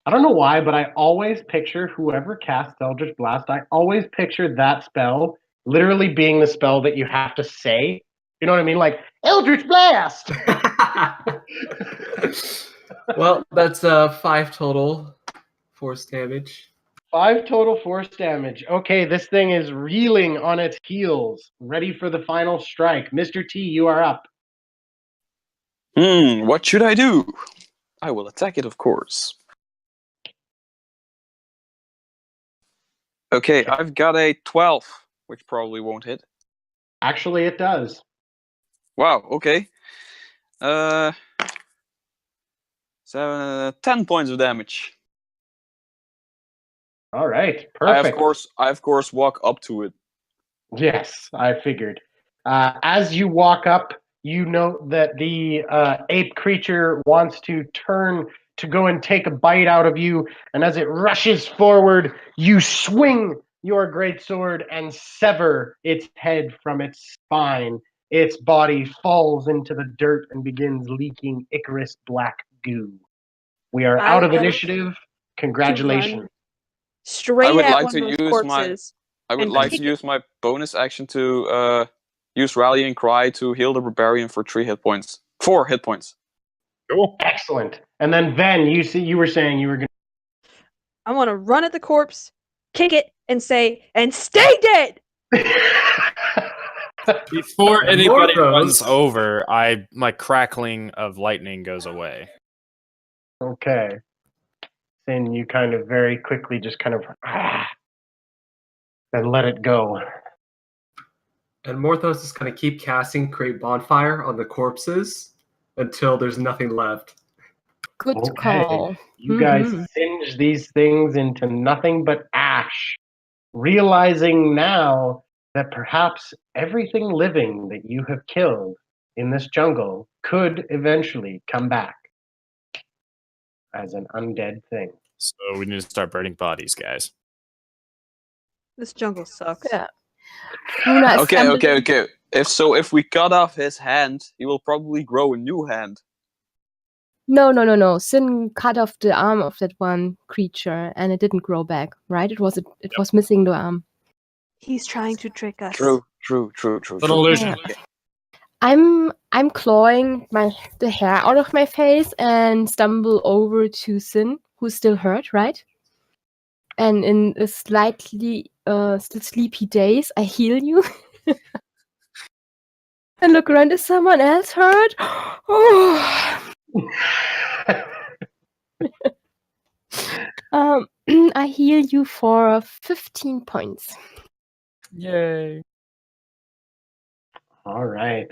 I don't know why, but I always picture whoever casts Eldritch Blast, I always picture that spell literally being the spell that you have to say. You know what I mean? Like, Eldritch Blast! Well, that's 5 total force damage. 5 total force damage. Okay, this thing is reeling on its heels, ready for the final strike. Mr. T, you are up. What should I do? I will attack it, of course. Okay, I've got a 12, which probably won't hit. Actually, it does. Wow, okay. 10 points of damage. All right, perfect. I of course walk up to it. Yes, I figured. As you walk up, you note that the ape creature wants to turn to go and take a bite out of you, and as it rushes forward, you swing your greatsword and sever its head from its spine. Its body falls into the dirt and begins leaking Icarus black goo. We are out of initiative. Congratulations. Straight at one of those corpses. I would like to use my bonus action to use Rallying Cry to heal the barbarian for 4 hit points. Cool. Excellent. And then Ven, you were saying you were going to... I want to run at the corpse, kick it, and say, "And stay dead!" Before anybody runs over, my crackling of lightning goes away. Okay. Then you kind of very quickly just kind of and let it go. And Morthos is going to keep casting Create Bonfire on the corpses until there's nothing left. Good call. You guys singe these things into nothing but ash, realizing now that perhaps everything living that you have killed in this jungle could eventually come back as an undead thing. So we need to start burning bodies, guys. This jungle sucks. Yeah. Okay. If we cut off his hand, he will probably grow a new hand. No. Sin cut off the arm of that one creature, and it didn't grow back. Right? It was missing the arm. He's trying to trick us. True. An illusion. Yeah. I'm clawing the hair out of my face and stumble over to Sin, who's still hurt, right? And in a slightly still sleepy days, I heal you. And look around, is someone else hurt? Oh. I heal you for 15 points. Yay. All right.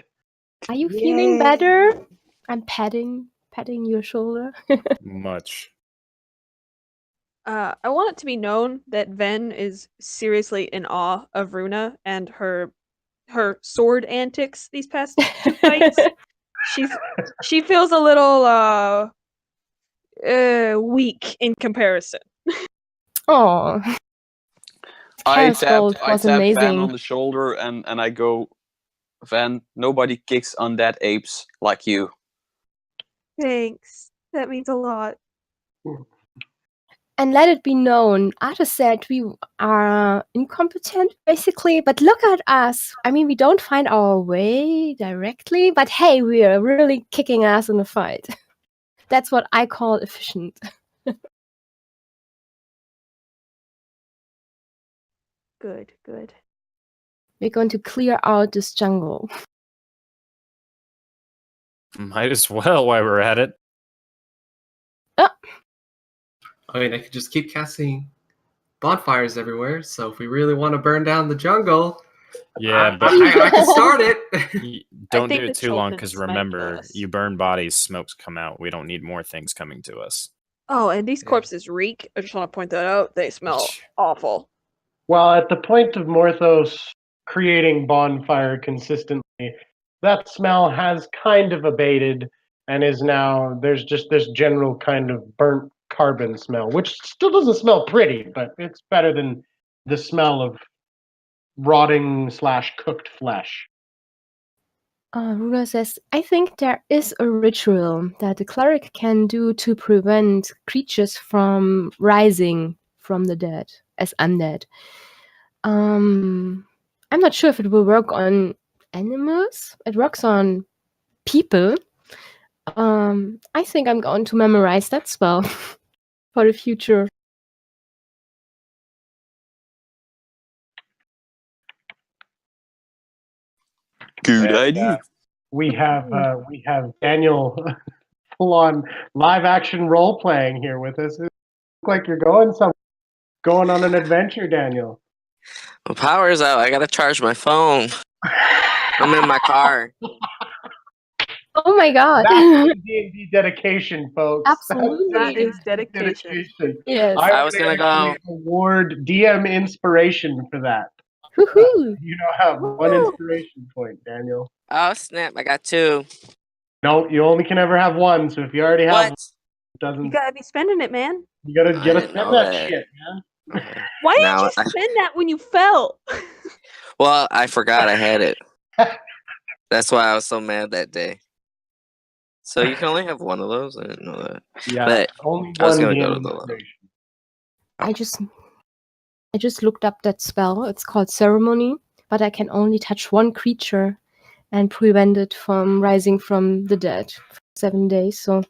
Are you feeling better? I'm patting your shoulder. Much. I want it to be known that Ven is seriously in awe of Runa and her sword antics these past two fights. She feels a little weak in comparison. Oh, I Kara's gold tap was Van amazing. on the shoulder and I go, Van, nobody kicks undead apes like you. Thanks. That means a lot. And let it be known, Arthur said we are incompetent, basically, but look at us. I mean, we don't find our way directly, but hey, we are really kicking ass in the fight. That's what I call efficient. Good. We're going to clear out this jungle. Might as well while we're at it. I mean, I could just keep casting bonfires everywhere. So if we really want to burn down the jungle, Yeah, but I can start it. don't think do the it too long, Sultan because might remember, kill us. you burn bodies, smokes come out. We don't need more things coming to us. Oh, and these Yeah. corpses reek. I just want to point that out. They smell awful. Well, at the point of Morthos creating bonfire consistently, that smell has kind of abated and is now, there's just this general kind of burnt carbon smell, which still doesn't smell pretty, but it's better than the smell of rotting / cooked flesh. Runa says, I think there is a ritual that the cleric can do to prevent creatures from rising from the dead as undead. I'm not sure if it will work on animals. It works on people. I think I'm going to memorize that spell for the future. Good And, idea. we have Daniel full on live action role playing here with us. It looks like you're going on an adventure, Daniel. My power's out. I gotta charge my phone. I'm in my car. Oh my god. That's D&D dedication, folks. Absolutely. That is That's dedication. Yes. I was gonna go. award DM inspiration for that. Woohoo! You now have one inspiration point, Daniel. Oh snap! I got 2. No, you only can ever have one. So if you already have one, What? it doesn't. You gotta be spending it, man. You gotta I didn't spend know that that. shit, man. Okay. Why didn't Now you spend that when you fell? Well, I forgot I had it. That's why I was so mad that day. So you can only have one of those. I didn't know that. Yeah, But only I was one gonna go DM to the lab. inspiration. I just looked up that spell. It's called Ceremony, but I can only touch one creature and prevent it from rising from the dead for 7 days. So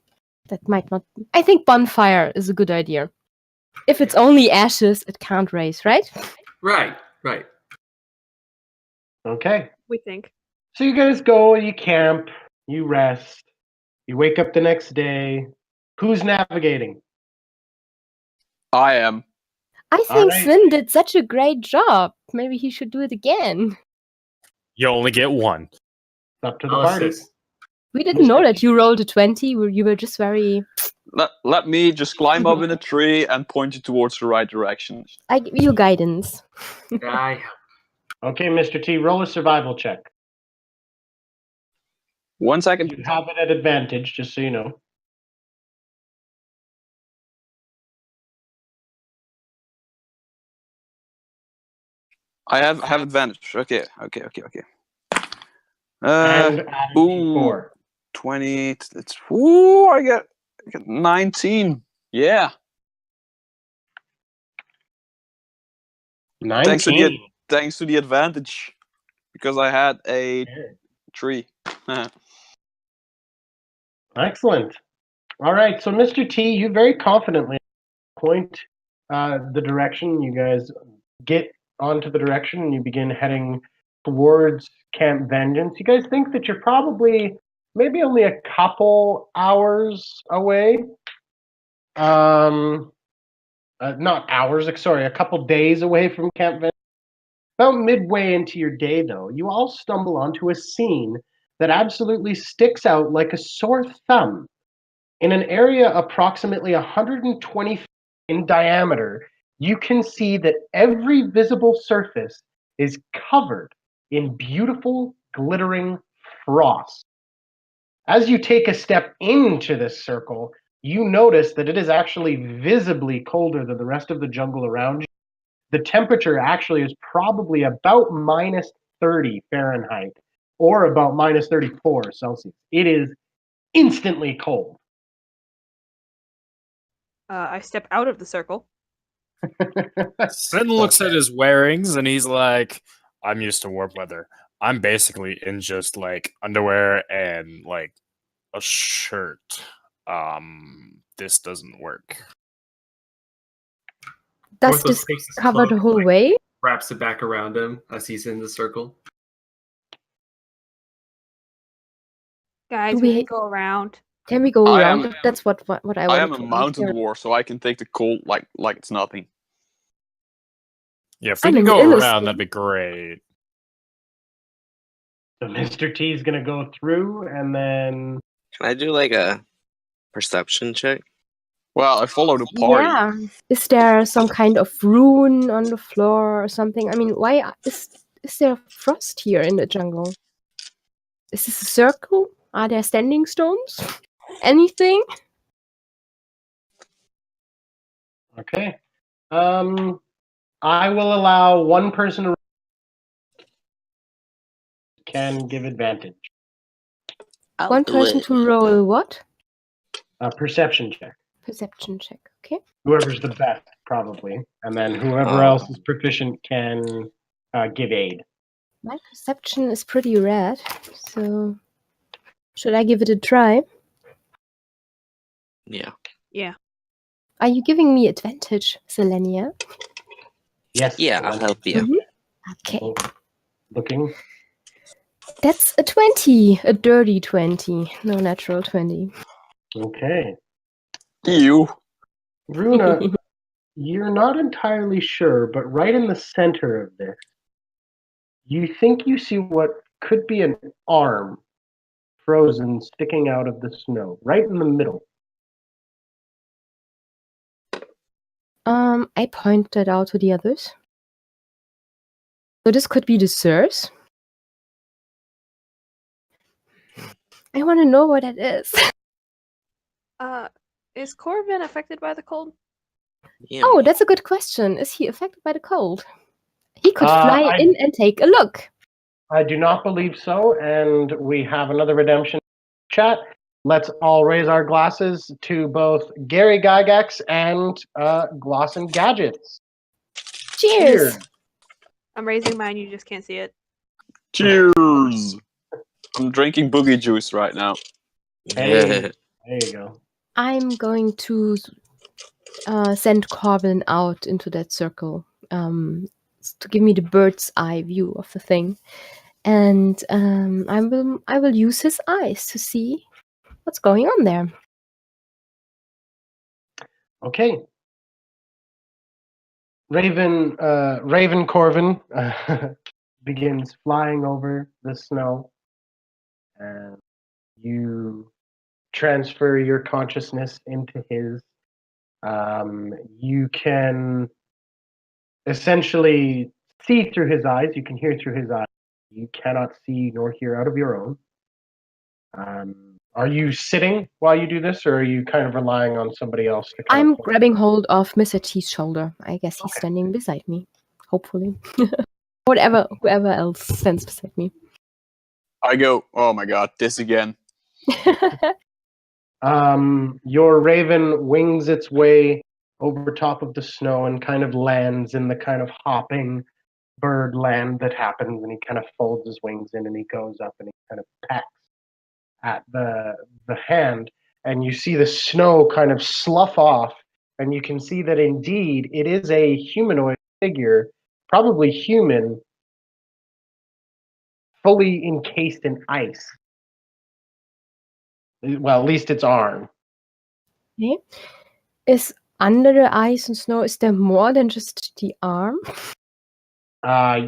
that might not. I think bonfire is a good idea. If it's only ashes, it can't raise, right? Right. Okay. We think. So you guys go, you camp, you rest, you wake up the next day. Who's navigating? I am. I All think right. Sven did such a great job. Maybe he should do it again. You only get one. It's up to the I'll party. assist. We didn't know that you rolled a 20. You were just very. Let me just climb up in a tree and point you towards the right direction. I give you guidance. I Okay, Mr. T, roll a survival check. 1 second. You have it at advantage, just so you know. I have advantage. Okay. And add a ooh. D4. 20. It's I get 19. Yeah. 19. Thanks to the advantage, because I had a 3. Excellent. All right, so Mr. T, you very confidently point the direction. You guys get onto the direction and you begin heading towards Camp Vengeance. You guys think that you're probably maybe only a couple hours away. Not hours, sorry, a couple days away from Camp Vengeance. About midway into your day, though, you all stumble onto a scene that absolutely sticks out like a sore thumb. In an area approximately 120 feet in diameter, you can see that every visible surface is covered in beautiful, glittering frost. As you take a step into this circle, you notice that it is actually visibly colder than the rest of the jungle around you. The temperature actually is probably about minus 30 Fahrenheit or about minus 34 Celsius. It is instantly cold. I step out of the circle. Sin looks at his wearings and he's like, I'm used to warm weather. I'm basically in just like underwear and like a shirt. This doesn't work. Does Porthos this takes his cover the cloak, whole way? wraps it back around him as he's in the circle. Guys, Do we we- can go around. Can we go I around? am- That's what I I wanted am a to mountain hear. dwarf, so I can take the cold like it's nothing. Yeah, if we I'm can an go innocent. around, that'd be great. So Mr. T is going to go through, and then Can I do like a perception check? Well, I follow the party. Yeah. Is there some kind of rune on the floor or something? I mean, why is there frost here in the jungle? Is this a circle? Are there standing stones? Anything? okay. I will allow one person to can give advantage. I'll One do person it. to roll what? A perception check. Perception check. Okay. Whoever's the best, probably, and then whoever Oh. else is proficient can give aid. My perception is pretty red, so should I give it a try? Yeah. Yeah. Are you giving me advantage, Selenia? Yes. Yeah, I'll help you. Okay. Oh, looking. That's a 20. A dirty 20. No natural 20. Okay. You. Runa, you're not entirely sure, but right in the center of this, you think you see what could be an arm frozen sticking out of the snow, right in the middle. I point that out to the others. So this could be the sirs. I want to know what that is. Is Corbin affected by the cold? Yeah. Oh, that's a good question. Is he affected by the cold? He could fly I- in and take a look. I do not believe so, and we have another redemption chat. Let's all raise our glasses to both Gary Gygax and Glosson Gadgets. Cheers! I'm raising mine, you just can't see it. Cheers. I'm drinking boogie juice right now. Hey. There you go. I'm going to send Corbin out into that circle to give me the bird's eye view of the thing, and I will use his eyes to see what's going on there. Okay. Raven Corvin begins flying over the snow, and you transfer your consciousness into his. You can essentially see through his eyes. You can hear through his eyes. You cannot see nor hear out of your own. Are you sitting while you do this, or are you kind of relying on somebody else to I'm of grabbing hold of Mr. T's shoulder. I guess he's standing beside me. Hopefully. Whoever else stands beside me. I go, oh my god, this again. Your raven wings its way over top of the snow and kind of lands in the kind of hopping bird land that happens, and he kind of folds his wings in and he goes up and he kind of pecks at the hand, and you see the snow kind of slough off, and you can see that indeed it is a humanoid figure probably human, fully encased in ice. Well, at least its arm. Okay. Is under the ice and snow, is there more than just the arm?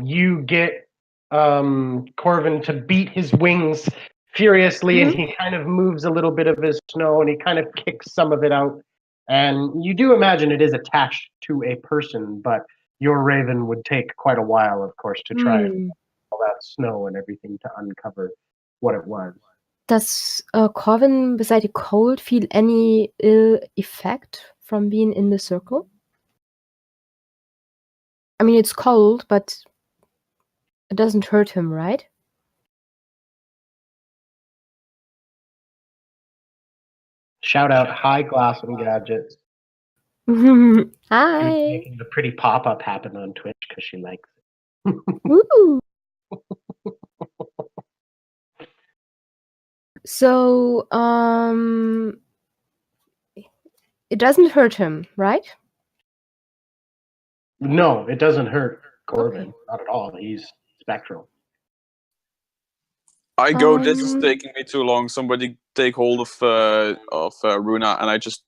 You get Corvin to beat his wings furiously, and he kind of moves a little bit of his snow, and he kind of kicks some of it out. And you do imagine it is attached to a person, but your raven would take quite a while, of course, to try and all that snow and everything to uncover what it was. Does Corvin, beside the cold, feel any ill effect from being in the circle? I mean, it's cold, but it doesn't hurt him, right? Shout out High Glass and Gadgets. Hi. She's making the pretty pop-up happen on Twitch because she likes it. Woo. So, it doesn't hurt him, right? No, it doesn't hurt Corvin. Okay. Not at all. He's spectral. I go, this is taking me too long. Somebody take hold of Runa, and I just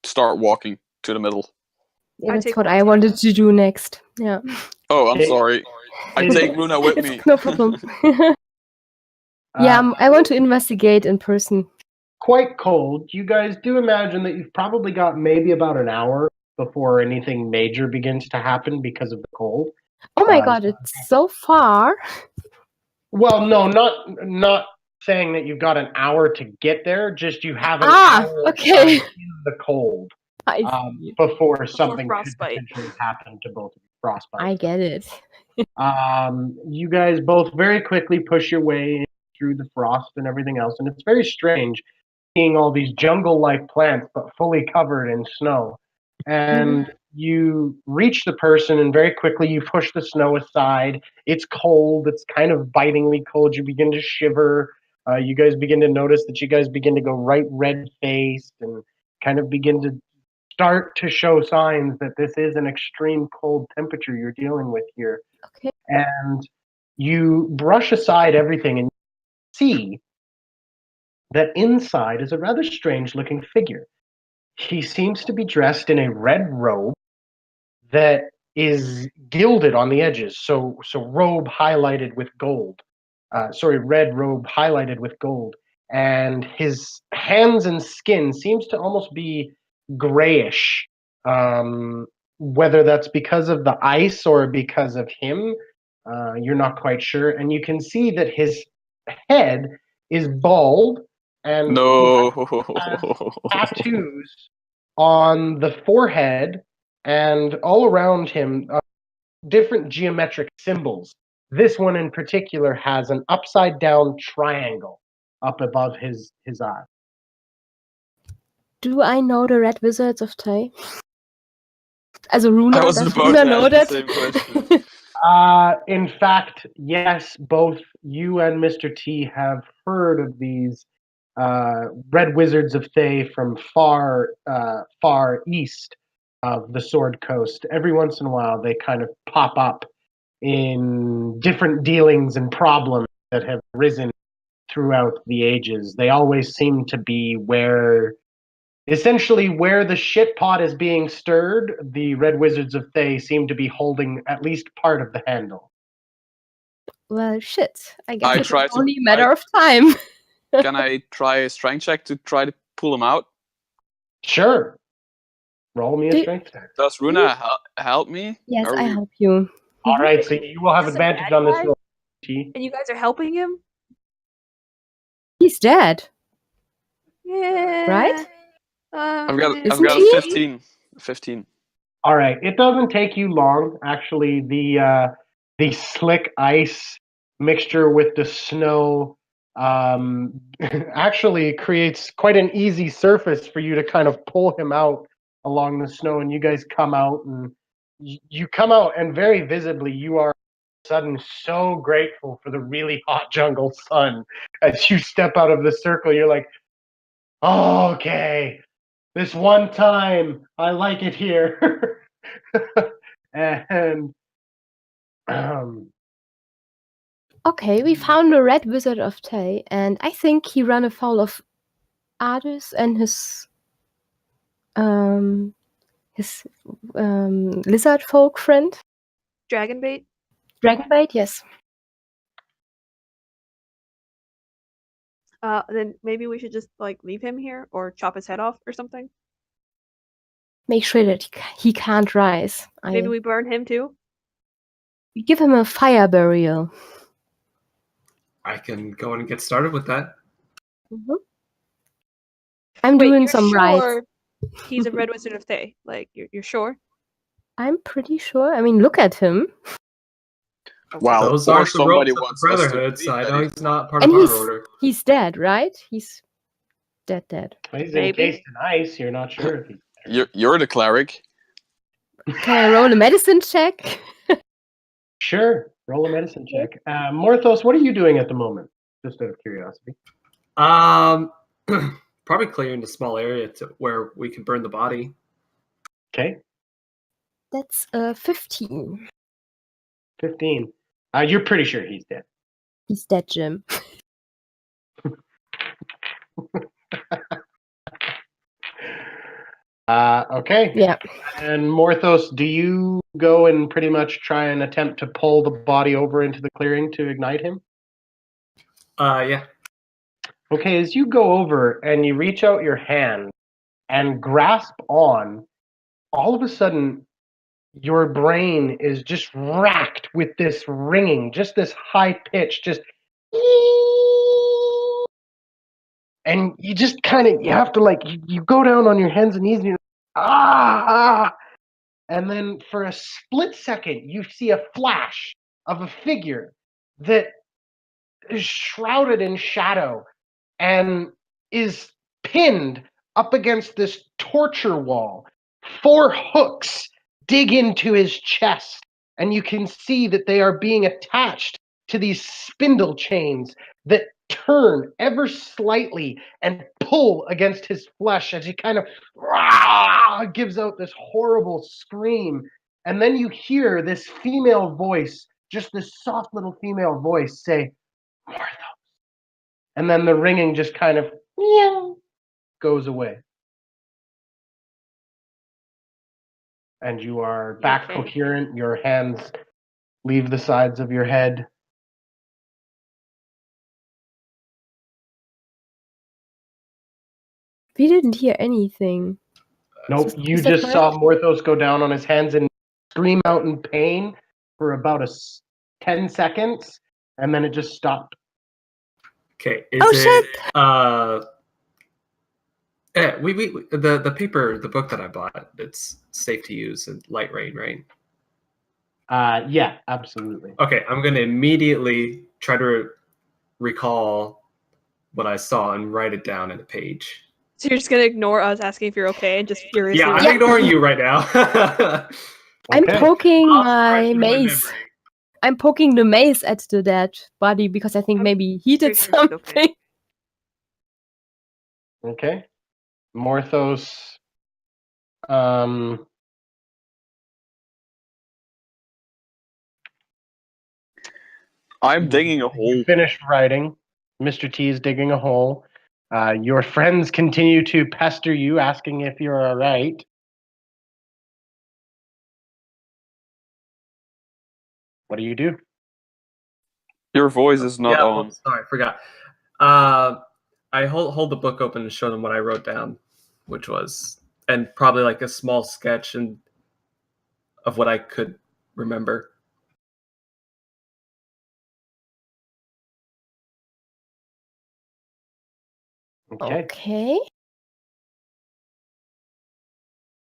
start walking to the middle. Yeah, that's what I wanted to do next. Yeah. Oh, I'm sorry. I take Runa with me. No problem. Yeah, I want to investigate in person. Quite cold. You guys do imagine that you've probably got maybe about an hour before anything major begins to happen because of the cold. Oh my god, it's so far. Well, no, not saying that you've got an hour to get there, just you have an hour in the cold before something could potentially happen to both of you. Frostbite. I get it. You guys both very quickly push your way through the frost and everything else, and it's very strange seeing all these jungle-like plants but fully covered in snow. And you reach the person, and very quickly you push the snow aside. It's cold. It's kind of bitingly cold. You begin to shiver. You guys begin to notice that you guys begin to go right red-faced and kind of begin to start to show signs that this is an extreme cold temperature you're dealing with here. Okay. And you brush aside everything and see that inside is a rather strange-looking figure. He seems to be dressed in a red robe that is gilded on the edges, so robe highlighted with gold. Red robe highlighted with gold. And his hands and skin seems to almost be grayish. Whether that's because of the ice or because of him, you're not quite sure. And you can see that his head is bald and has tattoos on the forehead and all around him, different geometric symbols. This one in particular has an upside down triangle up above his eye. Do I know the Red Wizards of Thay? As a Runa, I was does about Runa to know ask that? the same question. In fact, yes, both you and Mr. T have heard of these Red Wizards of Thay from far east of the Sword Coast. Every once in a while, they kind of pop up in different dealings and problems that have risen throughout the ages. They always seem to be essentially where the shit pot is being stirred, the Red Wizards of Thay seem to be holding at least part of the handle. Well, shit. I guess it's only a matter of time. Can I try a strength check to try to pull him out? Sure. Roll me a strength check. Does Runa help me? Yes, I help you. All right, so you will have advantage on this roll. And you guys are helping him? He's dead. Yeah. Right? I've got a 15. All right, it doesn't take you long. Actually, the slick ice mixture with the snow actually creates quite an easy surface for you to kind of pull him out along the snow. And you guys come out, and you come out, and very visibly you are sudden so grateful for the really hot jungle sun. As you step out of the circle, you're like, oh, okay, this one time I like it here. And Okay, we found the Red Wizard of Thay, and I think he ran afoul of Ardis and his lizard folk friend. Dragonbait? Dragonbait, yes. Then maybe we should just like leave him here or chop his head off or something. Make sure that he can't rise. Maybe we burn him too. We give him a fire burial. I can go in and get started with that. Mm-hmm. I'm Wait, doing you're some sure rites. he's a Red Wizard of Thay? Like, you're sure? I'm pretty sure. I mean, look at him. Wow. Those or aren't the somebody ropes of wants the us to Brotherhood, so I believe know that he's not part And of our order. he's dead, right? He's dead. He's Maybe. encased in ice. You're not sure if he's You're the cleric. Can I roll a medicine check? Sure. Roll a medicine check. Morthos, what are you doing at the moment? Just out of curiosity. Probably clearing the small area to where we can burn the body. Okay. That's 15. 15. You're pretty sure he's dead. He's dead, Jim. Okay. Yeah. And Morthos, do you go and pretty much try and attempt to pull the body over into the clearing to ignite him? Yeah. Okay, as you go over and you reach out your hand and grasp on, all of a sudden your brain is just racked with this ringing, just this high pitch, just and you just kind of, you have to like, you go down on your hands and knees and you're and then for a split second you see a flash of a figure that is shrouded in shadow and is pinned up against this torture wall. 4 hooks dig into his chest, and you can see that they are being attached to these spindle chains that turn ever slightly and pull against his flesh as he kind of gives out this horrible scream. And then you hear this female voice, just this soft little female voice, say, "Martha." And then the ringing just kind of goes away. And you are back Okay. coherent. Your hands leave the sides of your head. We didn't hear anything. Nope, you Is that just saw correct? Morthos go down on his hands and scream out in pain for about 10 seconds, and then it just stopped. Okay. Oh, shit! Yeah, the paper, the book that I bought, it's safe to use in light rain, right? Yeah, absolutely. Okay, I'm gonna immediately try to recall what I saw and write it down in a page. So you're just gonna ignore us asking if you're okay and just furiously. Yeah, I'm ignoring you right now. I'm Okay. poking I'll my refresh my mace. memory. I'm poking the mace at the dead body because I think I'm maybe he did pretty sure he's something. okay. Okay. Morthos. I'm digging a hole. You finished writing. Mr. T is digging a hole. Your friends continue to pester you, asking if you're all right. What do you do? Your voice is not on. Sorry, I forgot. I hold the book open and show them what I wrote down, which was, and probably like a small sketch of what I could remember. Okay.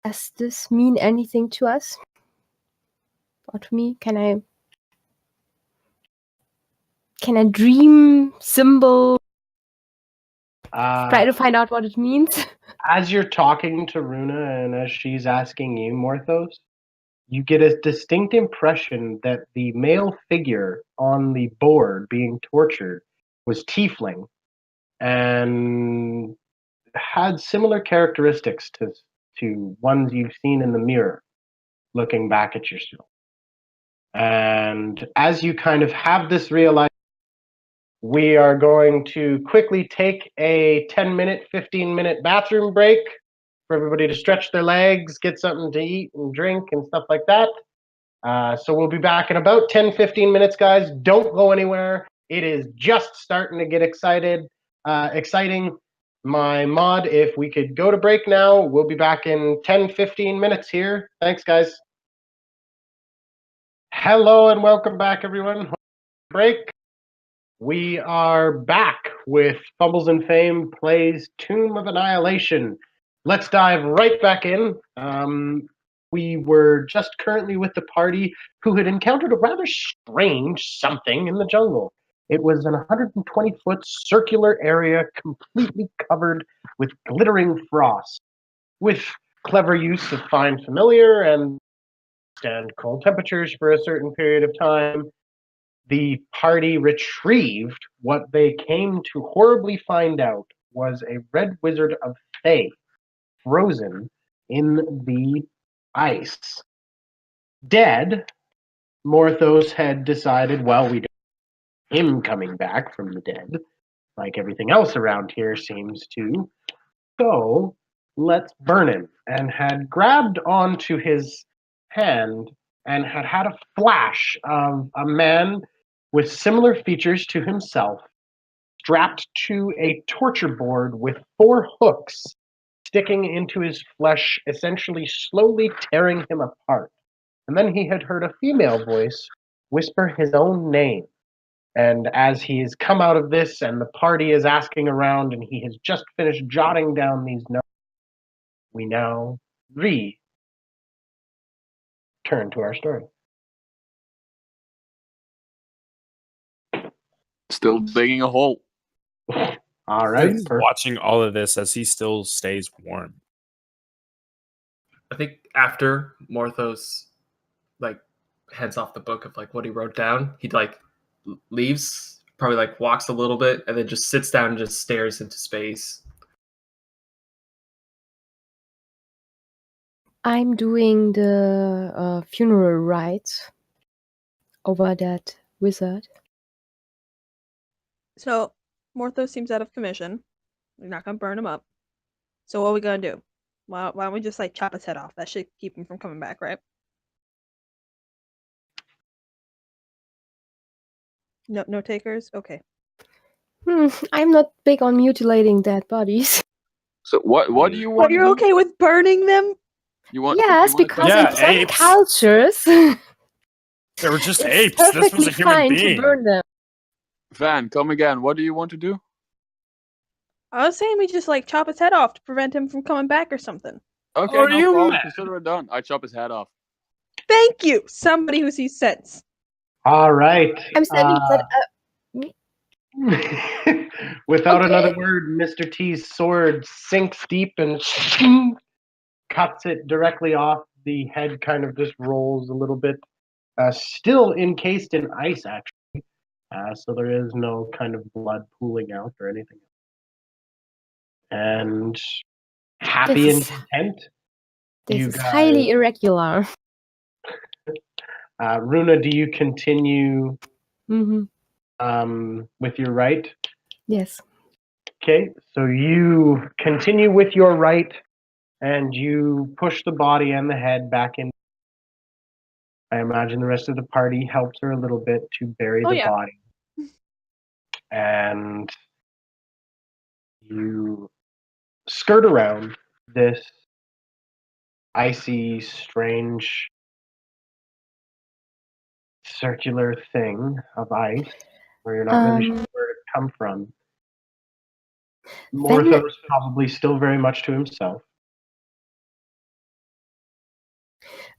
Does this mean anything to us? Or to me? Can I dream symbol? Try to find out what it means. As you're talking to Runa and as she's asking you, Morthos, you get a distinct impression that the male figure on the board being tortured was tiefling and had similar characteristics to ones you've seen in the mirror looking back at yourself. And as you kind of have this realization, we are going to quickly take a 10-minute, 15-minute bathroom break for everybody to stretch their legs, get something to eat and drink and stuff like that. So we'll be back in about 10, 15 minutes, guys. Don't go anywhere. It is just starting to get exciting. My mod, if we could go to break now, we'll be back in 10, 15 minutes here. Thanks, guys. Hello and welcome back, everyone. Break. We are back with Fumbles and Fame plays Tomb of Annihilation. Let's dive right back in. We were just currently with the party who had encountered a rather strange something in the jungle. It was an 120-foot circular area completely covered with glittering frost. With clever use of Find Familiar and cold temperatures for a certain period of time, the party retrieved what they came to horribly find out was a Red Wizard of Thay, frozen in the ice. Dead, Morthos had decided, well, we don't want him coming back from the dead, like everything else around here seems to, so let's burn him, and had grabbed onto his hand and had a flash of a man with similar features to himself, strapped to a torture board with 4 hooks sticking into his flesh, essentially slowly tearing him apart. And then he had heard a female voice whisper his own name. And as he has come out of this and the party is asking around and he has just finished jotting down these notes, we now return to our story. Still digging a hole. All right. He's watching all of this as he still stays warm. I think after Morthos like heads off the book of like what he wrote down, he like leaves, probably like walks a little bit, and then just sits down and just stares into space. I'm doing the funeral rites over that wizard. So Morthos seems out of commission. We're not gonna burn him up. So what are we gonna do? Why don't we just like chop his head off? That should keep him from coming back, right? No takers? Okay. I'm not big on mutilating dead bodies. So what do you want? But you're okay with burning them? You want? Yes, you want because Yeah, in some apes. cultures, They were just it's apes. This perfectly was a human fine being. to burn them. Van, come again. What do you want to do? I was saying we just like chop his head off to prevent him from coming back or something. Okay, Are no you problem. mad? Consider it done. I chop his head off. Thank you, somebody who sees sense. All right. I'm standing Without Okay. another word, Mr. T's sword sinks deep and cuts it directly off. The head kind of just rolls a little bit, still encased in ice, actually. So there is no kind of blood pooling out or anything. And happy This and is- content. This You is guys- highly irregular. Runa, do you continue Mm-hmm. with your rite? Yes. Okay, so you continue with your rite, and you push the body and the head back in. I imagine the rest of the party helps her a little bit to bury Oh, the yeah. body. And you skirt around this icy, strange, circular thing of ice where you're not really sure where it come from. Morthos probably still very much to himself.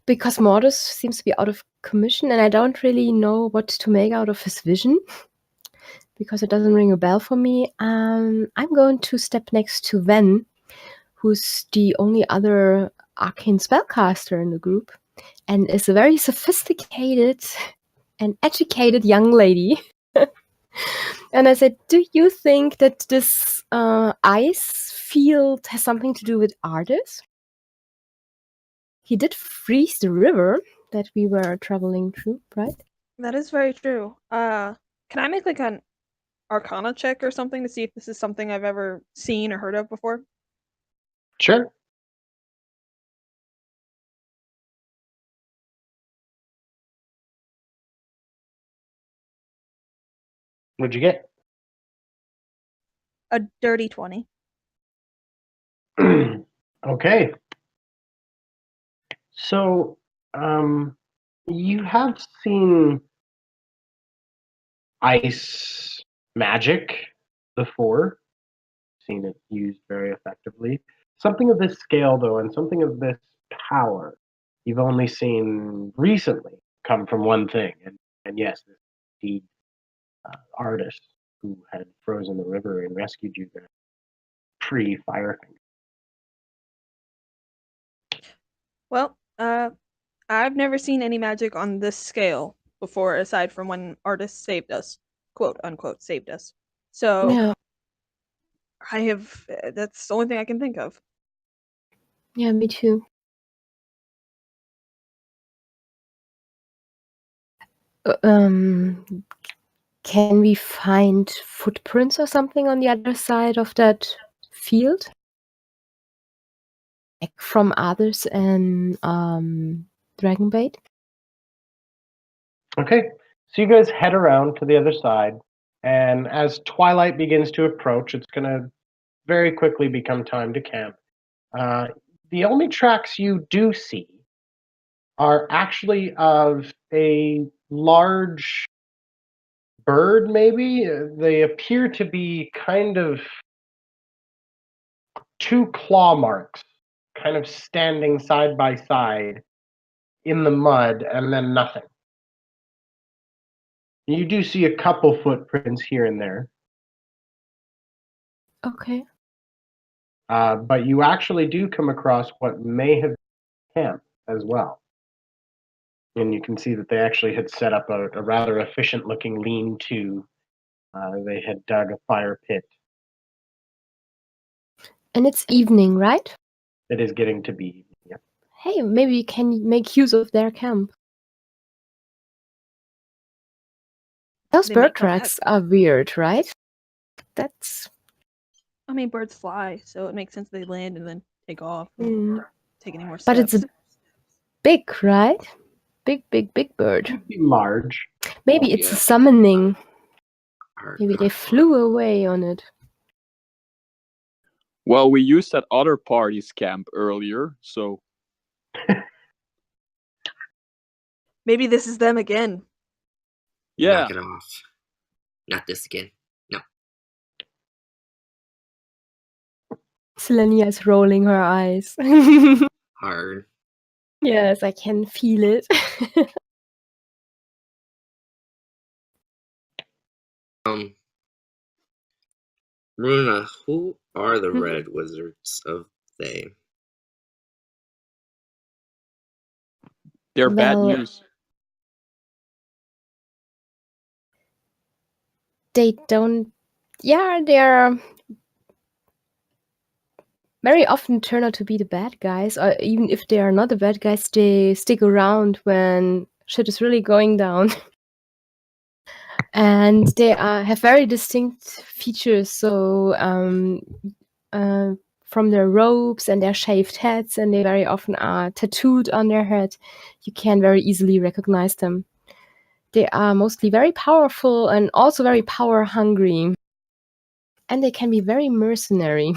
Because Mortis seems to be out of commission, and I don't really know what to make out of his vision, because it doesn't ring a bell for me. I'm going to step next to Ven, who's the only other arcane spellcaster in the group, and is a very sophisticated and educated young lady. And I said, do you think that this ice field has something to do with Artis? He did freeze the river, that we were traveling through, right? That is very true. Can I make like an Arcana check or something to see if this is something I've ever seen or heard of before? Sure. What'd you get? A dirty 20. Okay. So, you have seen ice magic before, seen it used very effectively. Something of this scale, though, and something of this power, you've only seen recently come from one thing. And yes, this indeed artist who had frozen the river and rescued you there pre-Firefinger. Well, I've never seen any magic on this scale before, aside from when artists saved us, quote unquote, saved us. So Yeah, I have. That's the only thing I can think of. yeah, me too. Can we find footprints or something on the other side of that field? Like from others and Dragonbait? Okay, so you guys head around to the other side, and as twilight begins to approach, it's going to very quickly become time to camp. The only tracks you do see are actually of a large bird, maybe. They appear to be kind of two claw marks, kind of standing side by side in the mud, and then nothing. You do see a couple footprints here and there, Okay. but you actually do come across what may have been camp as well. And you can see that they actually had set up a rather efficient-looking lean-to. They had dug a fire pit. And it's evening, right? It is getting to be. Yeah. Hey, maybe we can make use of their camp. Those They may bird come back. tracks are weird, right? That's I mean, birds fly, so it makes sense they land and then take off. Take any more steps. but it's a big, right? Big, big, big bird. Could be large. Maybe it's a Yeah. summoning. Maybe they Arcana. flew away on it. Well, we used that other party's camp earlier, so Maybe this is them again. yeah. Knock it off. Not this again. No. Selenia is rolling her eyes. Hard. Yes, I can feel it. Runa, who are the Mhm. Red Wizards of Thay? They're bad Well- news. They don't. Yeah, they're very often turn out to be the bad guys, or even if they are not the bad guys, they stick around when shit is really going down. And they have very distinct features. So from their robes and their shaved heads, and they very often are tattooed on their head, you can very easily recognize them. They are mostly very powerful and also very power hungry. And they can be very mercenary.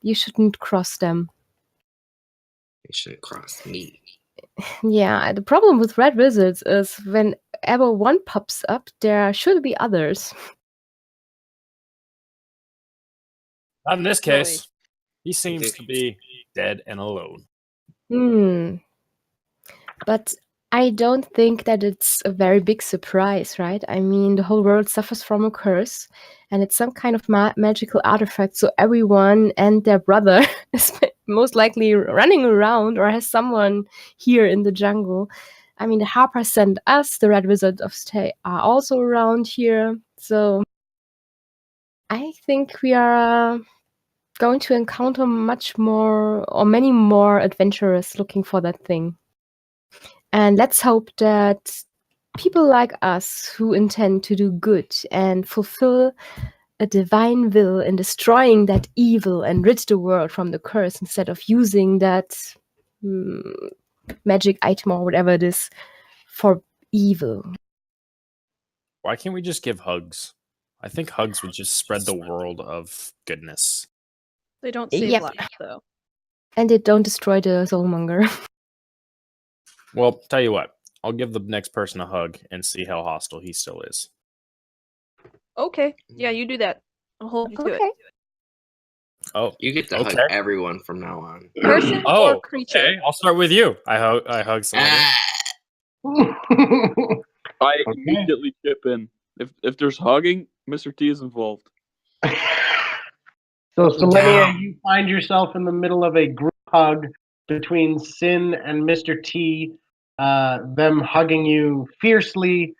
You shouldn't cross them. They shouldn't cross me. Yeah, the problem with Red Wizards is whenever one pops up, there should be others. Not in this Really? case. He seems to be dead and alone. But I don't think that it's a very big surprise, right? I mean, the whole world suffers from a curse, and it's some kind of magical artifact, so everyone and their brother is most likely running around or has someone here in the jungle. I mean, the Harper sent us, the Red Wizard of Thay are also around here, so I think we are going to encounter much more or many more adventurers looking for that thing. And let's hope that people like us who intend to do good and fulfill a divine will in destroying that evil and rid the world from the curse instead of using that magic item or whatever it is for evil. Why can't we just give hugs? I think hugs would just spread the world of goodness. They don't save Yep. lives, though. And they don't destroy the soulmonger. Well, tell you what, I'll give the next person a hug and see how hostile he still is. Okay. Yeah, you do that. I'll hold you to Okay. it. Oh, You get to Okay. hug everyone from now on. Person oh, or creature? okay. I'll start with you. I hug somebody. I Okay. immediately chip in. If there's hugging, Mr. T is involved. So, Selenia, Down. you find yourself in the middle of a group hug between Sin and Mr. T, them hugging you fiercely,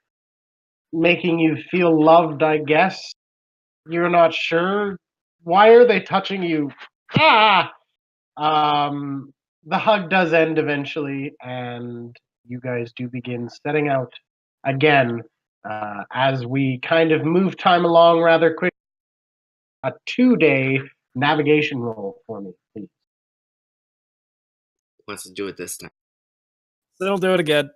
making you feel loved, I guess. You're not sure. Why are they touching you? Ah! The hug does end eventually, and you guys do begin setting out again as we kind of move time along rather quick. A 2-day navigation roll for me, please. Wants to do it this time. They'll do it again.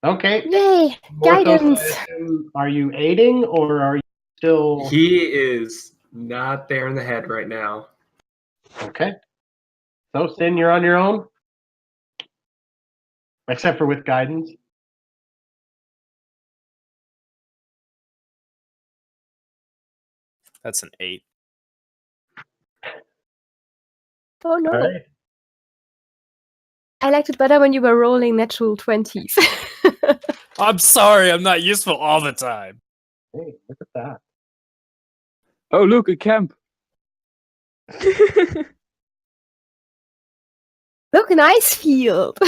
Okay. Yay! Morthos, Guidance! I assume, are you aiding or are you still... He is not there in the head right now. Okay. So, Sin, you're on your own? Except for with guidance. That's an 8. Oh no. All right. I liked it better when you were rolling natural 20s. I'm sorry, I'm not useful all the time. Hey, look at that. Oh, look, a camp. Look, an ice field!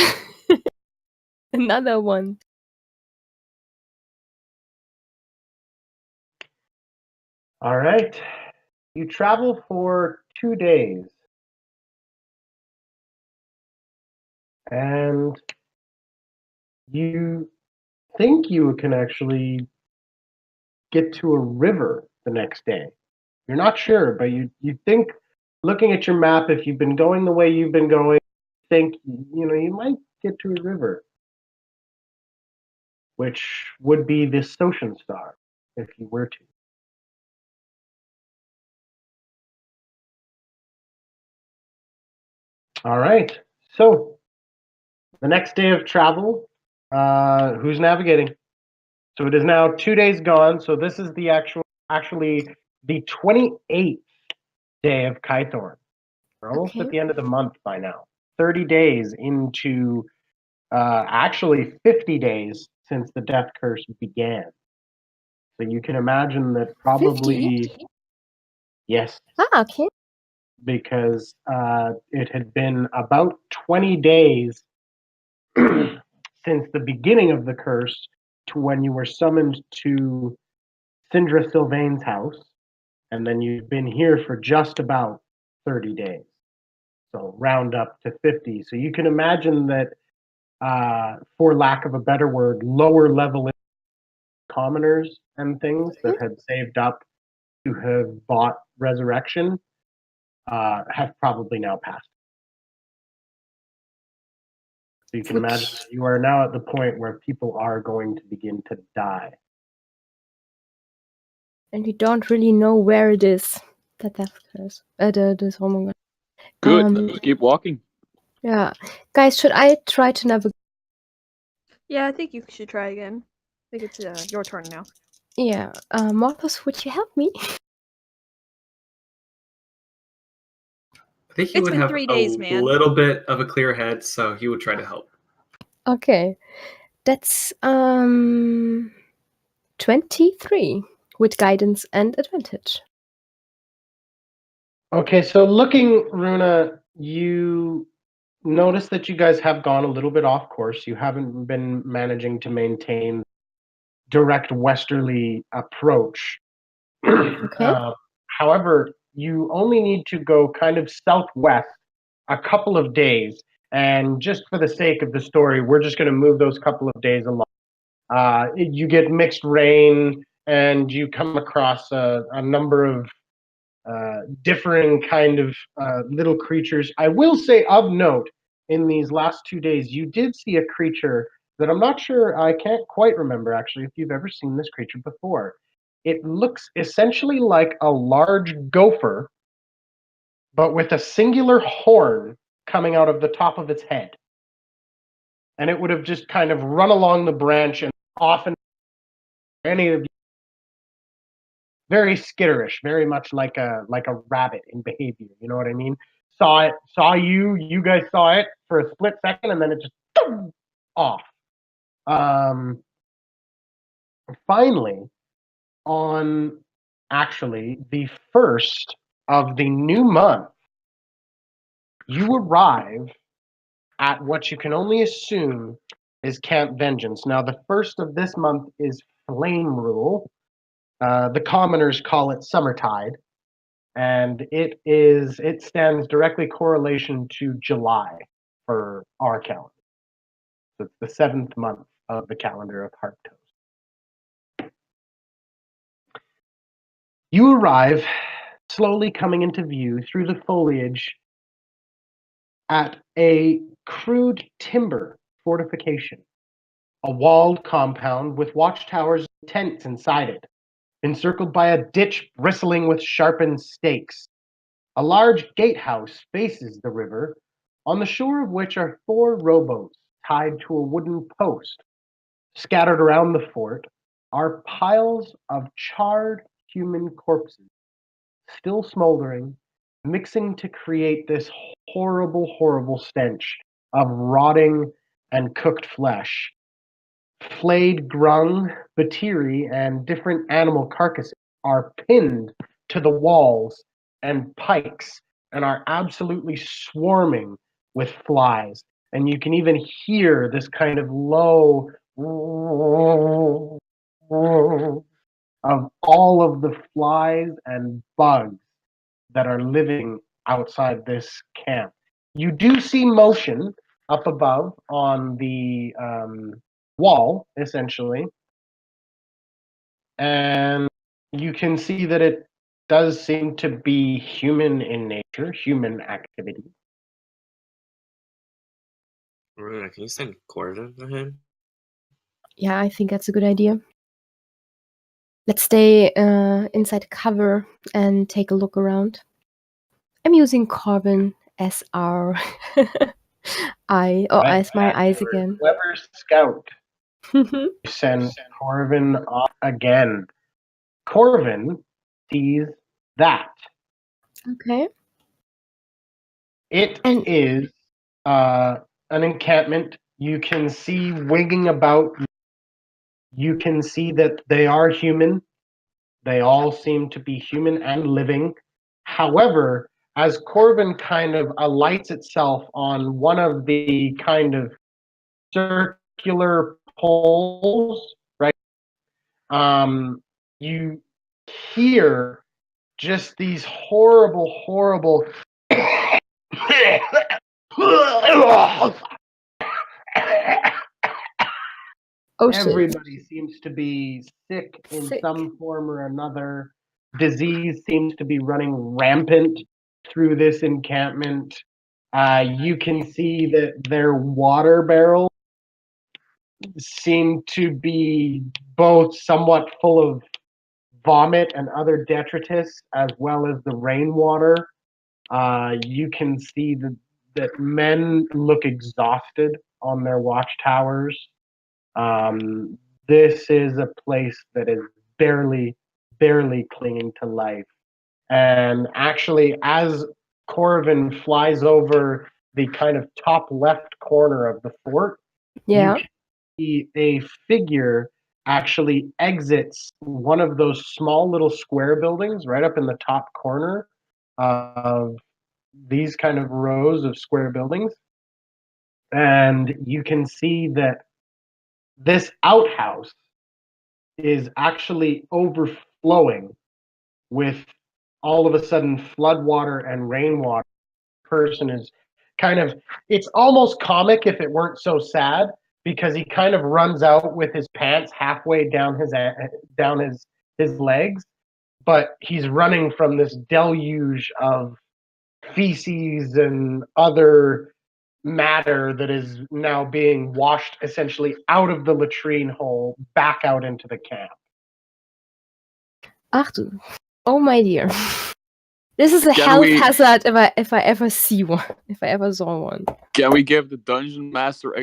Another one. All right. You travel for 2 days. And you think you can actually get to a river the next day. You're not sure, but you think, looking at your map, if you've been going the way you've been going, think, you might get to a river, which would be the Ocean Star, if you were to. All right. So, the next day of travel, who's navigating? So it is now 2 days gone. So this is the actually the 28th day of Kythorn. We're almost at the end of the month by now. 30 days into, actually 50 days since the death curse began. So you can imagine that probably, 50? yes, Okay. because it had been about 20 days since the beginning of the curse to when you were summoned to Sindra Sylvain's house, and then you've been here for just about 30 days. So round up to 50. So you can imagine that, for lack of a better word, lower level commoners and things that had saved up to have bought resurrection have probably now passed. So you can imagine that you are now at the point where people are going to begin to die. And we don't really know where it is. That death curse. The hormone. Good. Let's keep walking. Yeah. Guys, should I try to navigate? Yeah, I think you should try again. I think it's your turn now. Yeah. Morthos, would you help me? I think he It's would been have 3 days, a man. little bit of a clear head, so he would try to help. Okay. That's 23 with guidance and advantage. Okay, so looking, Runa, you notice that you guys have gone a little bit off course. You haven't been managing to maintain direct westerly approach. Okay. However, you only need to go kind of southwest a couple of days. And just for the sake of the story, we're just going to move those couple of days along. You get mixed rain, and you come across a number of differing kind of little creatures. I will say, of note, in these last 2 days, you did see a creature that I'm not sure, I can't quite remember actually if you've ever seen this creature before. It looks essentially like a large gopher, but with a singular horn coming out of the top of its head. And it would have just kind of run along the branch and often any of you, very skitterish, very much like a rabbit in behavior. You know what I mean? Saw you guys saw it for a split second, and then it just off. Finally, on actually the first of the new month, you arrive at what you can only assume is Camp Vengeance. Now, the first of this month is Flame Rule. The commoners call it Summertide, and it stands directly correlation to July for our calendar. So it's the 7th month of the calendar of Harptoes. You arrive, slowly coming into view through the foliage, at a crude timber fortification, a walled compound with watchtowers and tents inside it, encircled by a ditch bristling with sharpened stakes. A large gatehouse faces the river, on the shore of which are 4 rowboats tied to a wooden post. Scattered around the fort are piles of charred human corpses, still smoldering, mixing to create this horrible, horrible stench of rotting and cooked flesh. Flayed grung, batiri, and different animal carcasses are pinned to the walls and pikes and are absolutely swarming with flies. And you can even hear this kind of low of all of the flies and bugs that are living outside this camp. You do see motion up above on the wall, essentially, and you can see that it does seem to be human in nature, human activity. Can you send Corvin to him? Yeah, I think that's a good idea. Let's stay inside cover and take a look around. I'm using Corbin as our as my eyes again. Clever scout. Send Corvin off again. Corvin sees that. Okay. It is an encampment. You can see winging about. You can see that they are human. They all seem to be human and living. However, as Corvin kind of alights itself on one of the kind of circular poles, right? You hear just these horrible, horrible Oh, shit. Everybody seems to be sick in some form or another. Disease seems to be running rampant through this encampment. You can see that their water barrels seem to be both somewhat full of vomit and other detritus, as well as the rainwater. You can see that men look exhausted on their watchtowers. This is a place that is barely clinging to life. And actually, as Corvin flies over the kind of top left corner of the fort, Yeah. you can see a figure actually exits one of those small little square buildings right up in the top corner of these kind of rows of square buildings. And you can see that this outhouse is actually overflowing with all of a sudden floodwater and rainwater. Person is kind of, it's almost comic if it weren't so sad, because he kind of runs out with his pants halfway down his legs, but he's running from this deluge of feces and other matter that is now being washed essentially out of the latrine hole back out into the camp. Ach du. Oh my dear. This is a Can health we- hazard if I ever see one. If I ever saw one. Can we give the dungeon master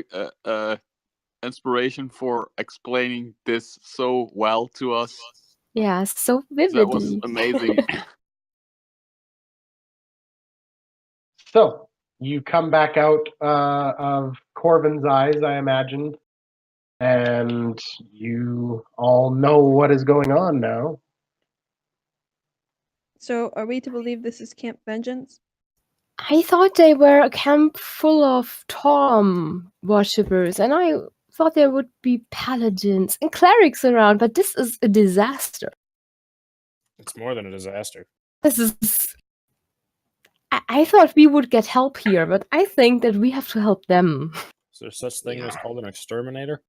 inspiration for explaining this so well to us? Yeah, so That was vividly. amazing. So you come back out of Corvin's eyes, I imagine, and you all know what is going on now. So, are we to believe this is Camp Vengeance? I thought they were a camp full of Tom worshippers, and I thought there would be paladins and clerics around, but this is a disaster. It's more than a disaster. This is. I thought we would get help here, but I think that we have to help them. Is there such thing as called an exterminator?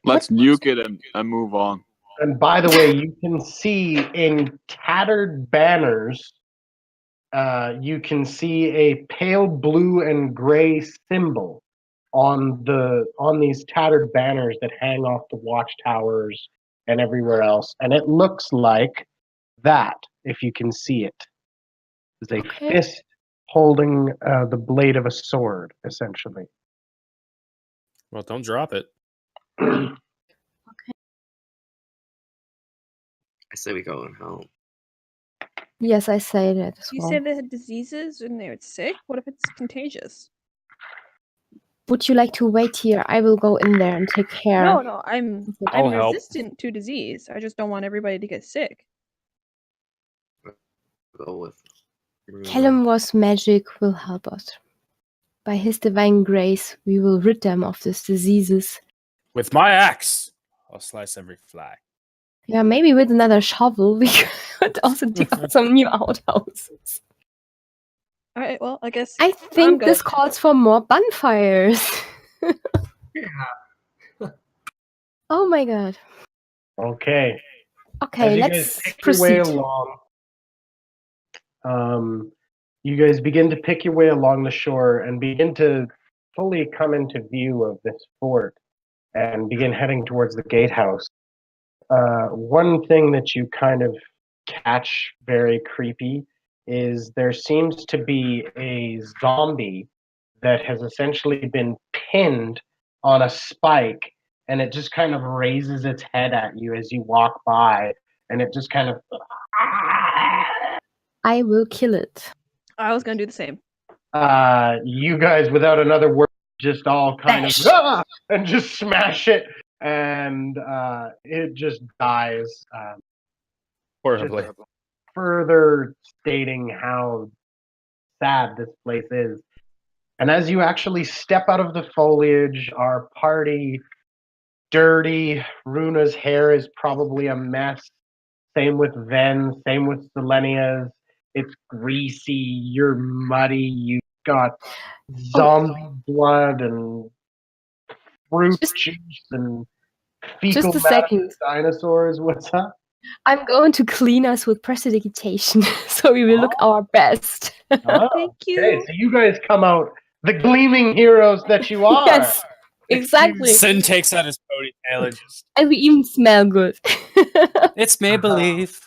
Let's nuke it and move on. And by the way, you can see in tattered banners, you can see a pale blue and gray symbol on these tattered banners that hang off the watchtowers and everywhere else. And it looks like that, if you can see it. It's a fist holding the blade of a sword, essentially. Well, don't drop it. I say we going home. Yes, I say that as You well. said they had diseases and they were sick? What if it's contagious? Would you like to wait here? I will go in there and take care. No, I'm I'll help. resistant to disease. I just don't want everybody to get sick. Go with. Callum's magic will help us. By his divine grace, we will rid them of these diseases. With my axe, I'll slice every fly. Yeah, maybe with another shovel, we could also dig out some new outhouses. All right, well, I guess I think going this calls for more bonfires. Oh my god. Okay. Okay, As you guys let's pick your way proceed. along, you guys begin to pick your way along the shore and begin to fully come into view of this fort and begin heading towards the gatehouse. One thing that you kind of catch very creepy is there seems to be a zombie that has essentially been pinned on a spike, and it just kind of raises its head at you as you walk by, and it just kind of... I will kill it. I was gonna do the same. You guys, without another word, just all kind Bash. of and just smash it, and it just dies. Horribly. Just further stating how sad this place is. And as you actually step out of the foliage, our party, dirty. Runa's hair is probably a mess. Same with Ven. Same with Selenia's. It's greasy. You're muddy. You've got zombie blood and fruit juice and fecal Just a matter second. dinosaurs. What's up? I'm going to clean us with prestidigitation, so we will look our best. Oh, Thank you. Okay, so you guys come out the gleaming heroes that you are. Yes, exactly. Sin takes out his ponytail and just... And we even smell good. It's make-believe.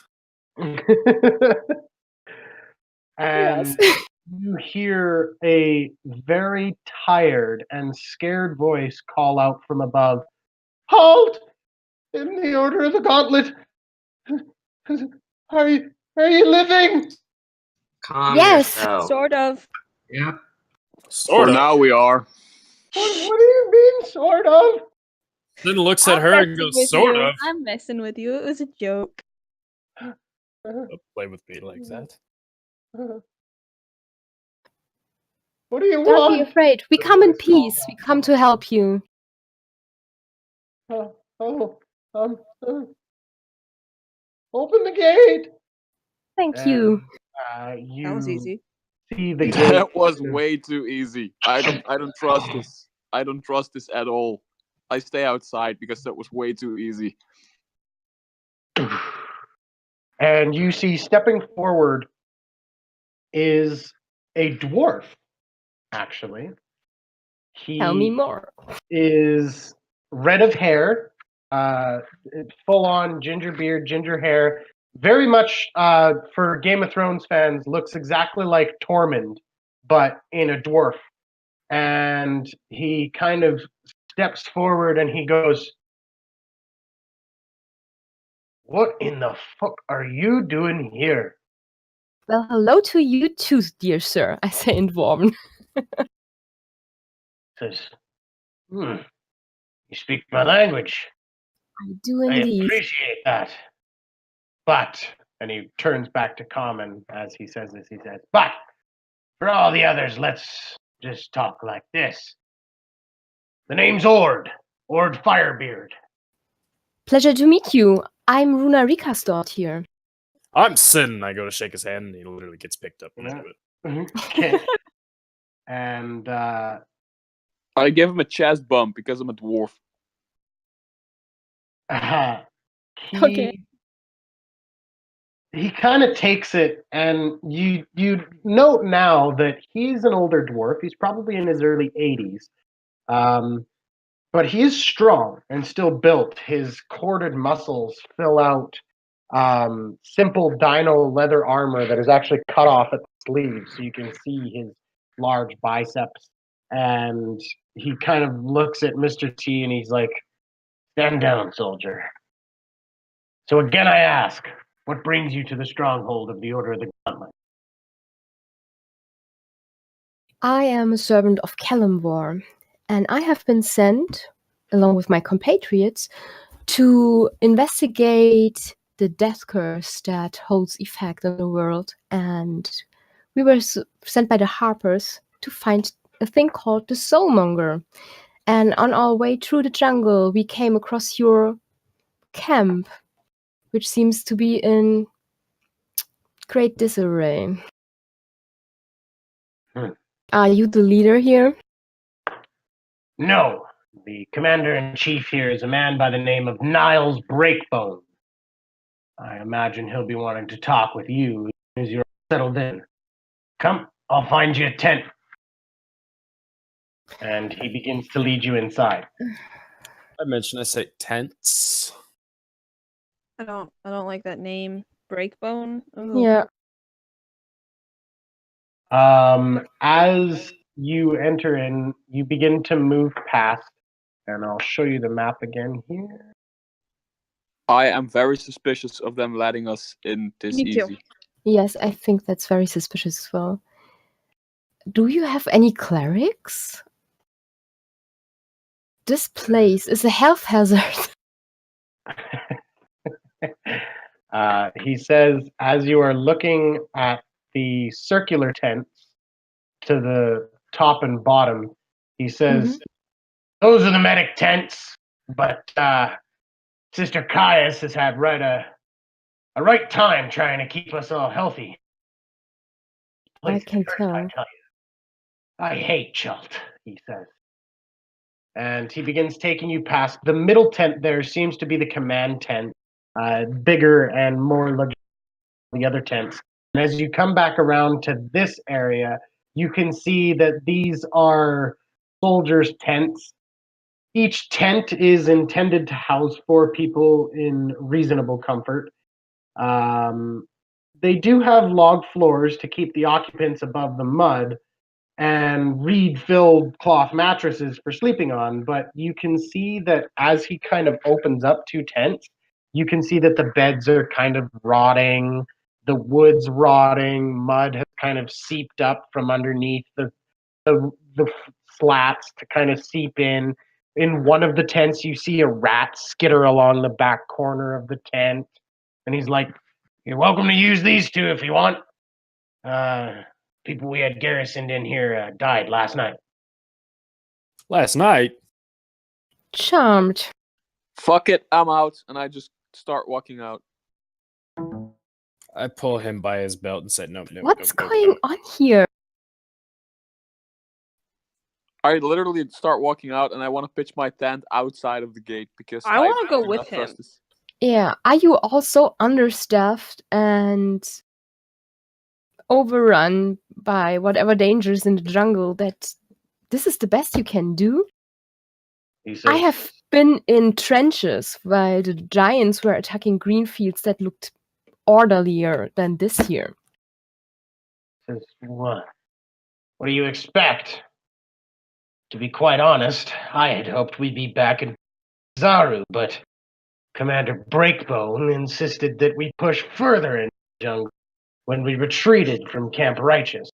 And Yes. you hear a very tired and scared voice call out from above, "Halt! In the Order of the Gauntlet! Are you living?" Calm Yes. yourself. Sort of. Yep. Sort For of. now, we are. What do you mean, sort of? Sin looks at I'm her and messing goes, with sort you. of. I'm messing with you. It was a joke. Don't play with me like that. What do you Don't be want? afraid. We come in peace. We come to help you. Open the gate. Thank you. You That was easy. see the gate. That was way too easy. I don't trust this. I don't trust this at all. I stay outside because that was way too easy. And you see stepping forward is a dwarf, actually. Tell me He more. is red of hair, full-on ginger beard, ginger hair. Very much, for Game of Thrones fans, looks exactly like Tormund, but in a dwarf. And he kind of steps forward and he goes, "What in the fuck are you doing here?" Well, hello to you too, dear sir, I say in Dwarven. Says, you speak my language. I do I indeed. appreciate that. But, and he turns back to Common as he says this, he says, "But, for all the others, let's just talk like this. The name's Ord Firebeard." Pleasure to meet you. I'm Runa Rikastort here. I'm Sin. I go to shake his hand, and he literally gets picked up into it. Okay. And I give him a chest bump because I'm a dwarf. Okay. He kind of takes it, and you note now that he's an older dwarf. He's probably in his early 80s. But he is strong and still built. His corded muscles fill out simple dino leather armor that is actually cut off at the sleeves, so you can see his large biceps. And he kind of looks at Mr. T and he's like, "Stand down, soldier. So again I ask, what brings you to the stronghold of the Order of the Gauntlet?" I am a servant of Kalimvor, and I have been sent, along with my compatriots, to investigate the death curse that holds effect in the world. And we were sent by the Harpers to find a thing called the Soulmonger. And on our way through the jungle, we came across your camp, which seems to be in great disarray. Are you the leader here? No. The commander-in-chief here is a man by the name of Niles Breakbone. I imagine he'll be wanting to talk with you as you're settled in. Come, I'll find you a tent. And he begins to lead you inside. I say tents. I don't like that name. Breakbone. Ugh. Yeah. As you enter in, you begin to move past, and I'll show you the map again here. I am very suspicious of them letting us in this Me too. easy. Yes, I think that's very suspicious as well. Do you have any clerics? This place is a health hazard. He says, as you are looking at the circular tents to the top and bottom, he says, "Those are the medic tents, but Sister Caius has had a right time trying to keep us all healthy." I can tell. I tell you, I hate Chult, he says. And he begins taking you past the middle tent. There seems to be the command tent, bigger and more luxurious than the other tents. And as you come back around to this area, you can see that these are soldiers' tents. Each tent is intended to house 4 people in reasonable comfort. They do have log floors to keep the occupants above the mud, and reed-filled cloth mattresses for sleeping on, but you can see that as he kind of opens up 2 tents, you can see that the beds are kind of rotting, the wood's rotting, mud has kind of seeped up from underneath the slats to kind of seep in. In one of the tents, you see a rat skitter along the back corner of the tent, and he's like, "You're welcome to use these 2 if you want. People we had garrisoned in here died last night." Last night, Charmed. Fuck it, I'm out, and I just start walking out. I pull him by his belt and say, "No, no, What's no, no, going no." on here? I literally start walking out, and I want to pitch my tent outside of the gate because I want to go do with not trust him. this. Yeah, are you also understaffed and overrun by whatever dangers in the jungle that this is the best you can do? He says, I have been in trenches while the giants were attacking green fields that looked orderlier than this here. says, what do you expect? To be quite honest, I had hoped we'd be back in Zaru, but Commander Breakbone insisted that we push further in the jungle when we retreated from Camp Righteous.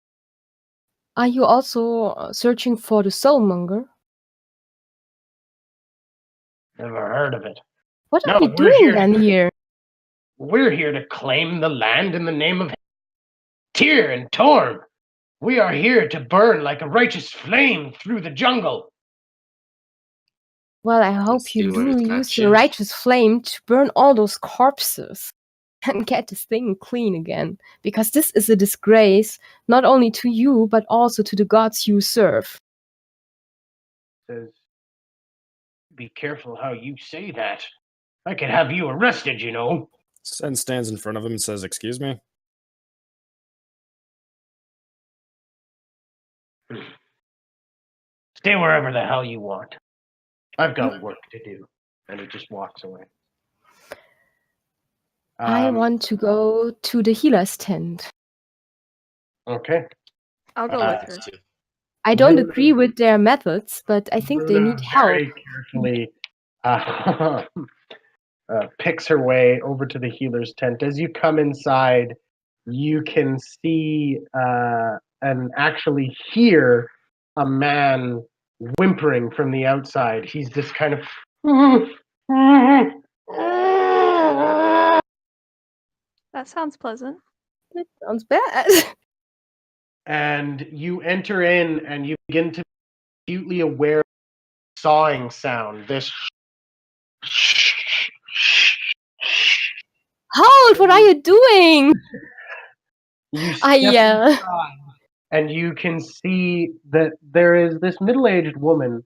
Are you also searching for the soulmonger? Never heard of it. What No, are you we're doing here then here? We're here to claim the land in the name of Tyr and Torm. We are here to burn like a righteous flame through the jungle. Well, I hope you see what do it use the touches. righteous flame to burn all those corpses and get this thing clean again. Because this is a disgrace, not only to you, but also to the gods you serve. Says, be careful how you say that. I could have you arrested, you know. Sen stands in front of him and says, "Excuse me." Stay wherever the hell you want. I've got work to do. And he just walks away. I want to go to the healer's tent. Okay. I'll go with her. I don't Luna- agree with their methods, but I think they Luna need help. very carefully picks her way over to the healer's tent. As you come inside, you can see and actually hear a man whimpering from the outside. He's just kind of That sounds pleasant. That sounds bad. and you enter in and you begin to be acutely aware of the sawing sound. This Hold, what are you doing? you I step yell. inside, and you can see that there is this middle-aged woman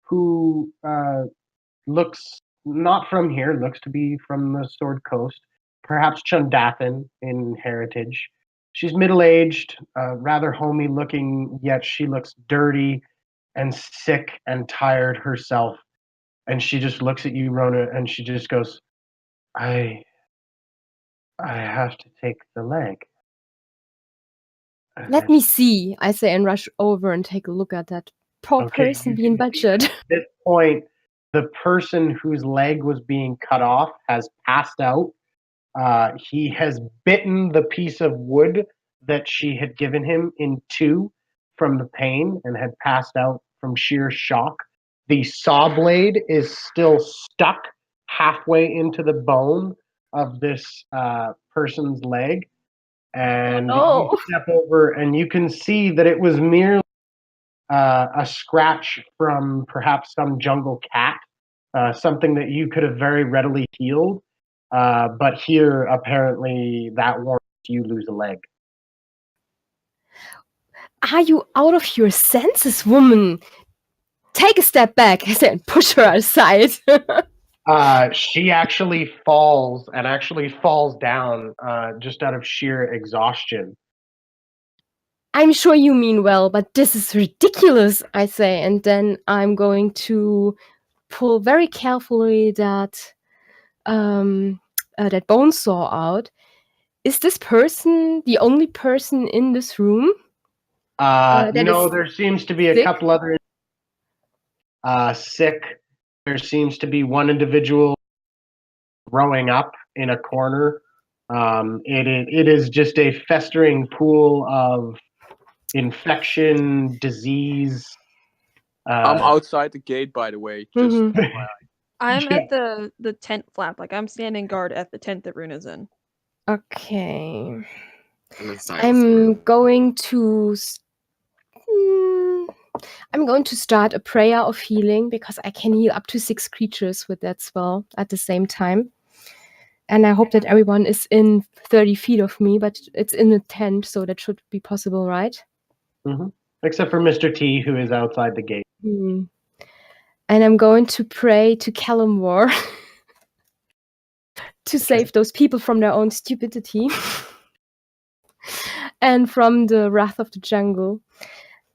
who looks not from here, looks to be from the Sword Coast, perhaps Chundathan in heritage. She's middle-aged, rather homey looking, yet she looks dirty and sick and tired herself. And she just looks at you, Rona, and she just goes, I have to take the leg. Let me see, I say, and rush over and take a look at that poor Okay, person you being can see butchered. At this point, the person whose leg was being cut off has passed out. He has bitten the piece of wood that she had given him in two from the pain and had passed out from sheer shock. The saw blade is still stuck halfway into the bone of this person's leg. And Oh, you step over and you can see that it was merely a scratch from perhaps some jungle cat, something that you could have very readily healed. But here, apparently, that warrants you lose a leg. are you out of your senses, woman? Take a step back, I say, and push her aside. She actually falls down just out of sheer exhaustion. I'm sure you mean well, but this is ridiculous, I say, and then I'm going to pull very carefully that that bone saw out. Is this person the only person in this room? That No, is there seems to be a sick? couple other sick. There seems to be one individual throwing up in a corner. It is just a festering pool of infection, disease. I'm outside the gate, by the way. Just Mhm. I'm Yeah. at the tent flap. Like, I'm standing guard at the tent that Runa's in. Okay. I'm inside. I'm going to I'm going to start a prayer of healing because I can heal up to 6 creatures with that spell at the same time. And I hope that everyone is in 30 feet of me, but it's in a tent, so that should be possible, right? Except for Mr. T, who is outside the gate. And I'm going to pray to Kalimwar to save those people from their own stupidity and from the wrath of the jungle.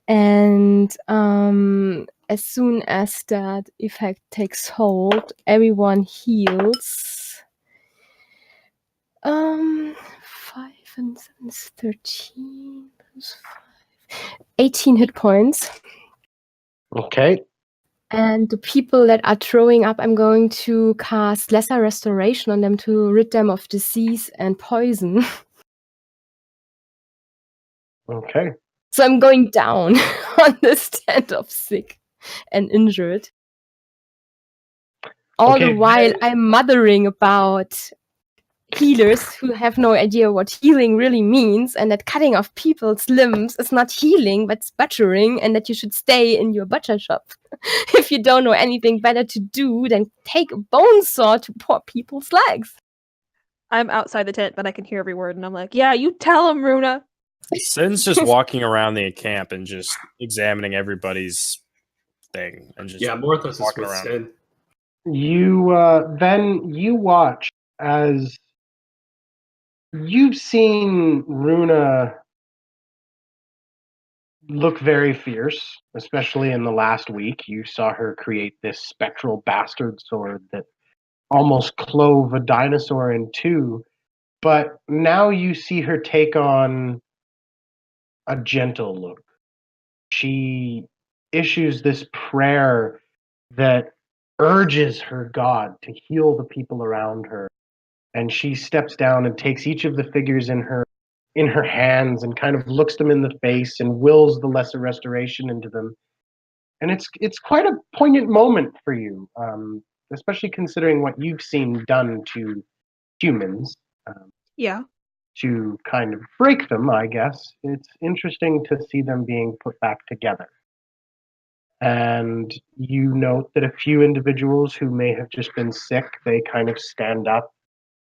And as soon as that effect takes hold, everyone heals. 5 and 7 is 13 plus 5. 18 hit points. Okay. And the people that are throwing up, I'm going to cast Lesser Restoration on them to rid them of disease and poison. Okay. So I'm going down on this tent of sick and injured. All Okay, the while then- I'm mothering about healers who have no idea what healing really means, and that cutting off people's limbs is not healing, but it's butchering, and that you should stay in your butcher shop. If you don't know anything better to do, then take a bone saw to pour people's legs. I'm outside the tent, but I can hear every word, and I'm like, yeah, you tell him, Runa. Sin's just walking around the camp and just examining everybody's thing and just Morthos is walking with around. Sin. You watch as you've seen Runa look very fierce, especially in the last week. You saw her create this spectral bastard sword that almost clove a dinosaur in two. But now you see her take on a gentle look. She issues this prayer that urges her god to heal the people around her. And she steps down and takes each of the figures in her hands and kind of looks them in the face and wills the lesser restoration into them. And it's quite a poignant moment for you, especially considering what you've seen done to humans. Yeah. To kind of break them, I guess. It's interesting to see them being put back together. And you note that a few individuals who may have just been sick, they kind of stand up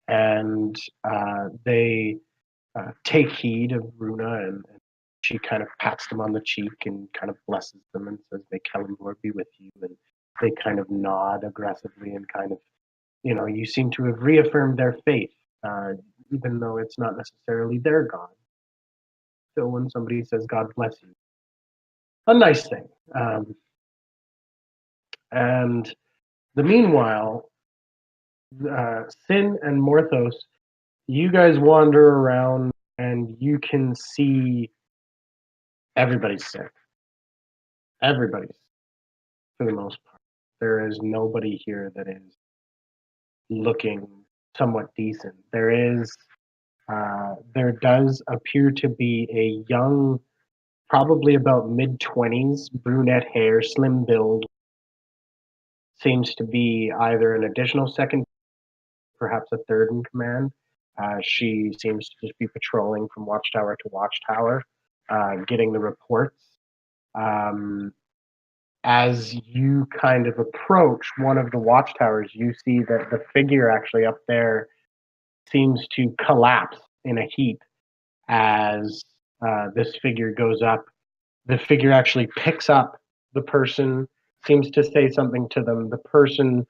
and they take heed of Runa, and she kind of pats them on the cheek and kind of blesses them and says, "May Kalimdor be with you." And they kind of nod aggressively and kind of, you seem to have reaffirmed their faith, even though it's not necessarily their God. So when somebody says, "God bless you," a nice thing. And the meanwhile, Sin and Morthos, you guys wander around and you can see everybody's sick. Everybody's, for the most part. There is nobody here that is looking somewhat decent. There does appear to be a young, probably about mid-20s, brunette hair, slim build. Seems to be either an additional second, perhaps a third in command. She seems to just be patrolling from watchtower to watchtower, getting the reports. As you kind of approach one of the watchtowers, you see that the figure actually up there seems to collapse in a heap as this figure goes up. The figure actually picks up the person, seems to say something to them. The person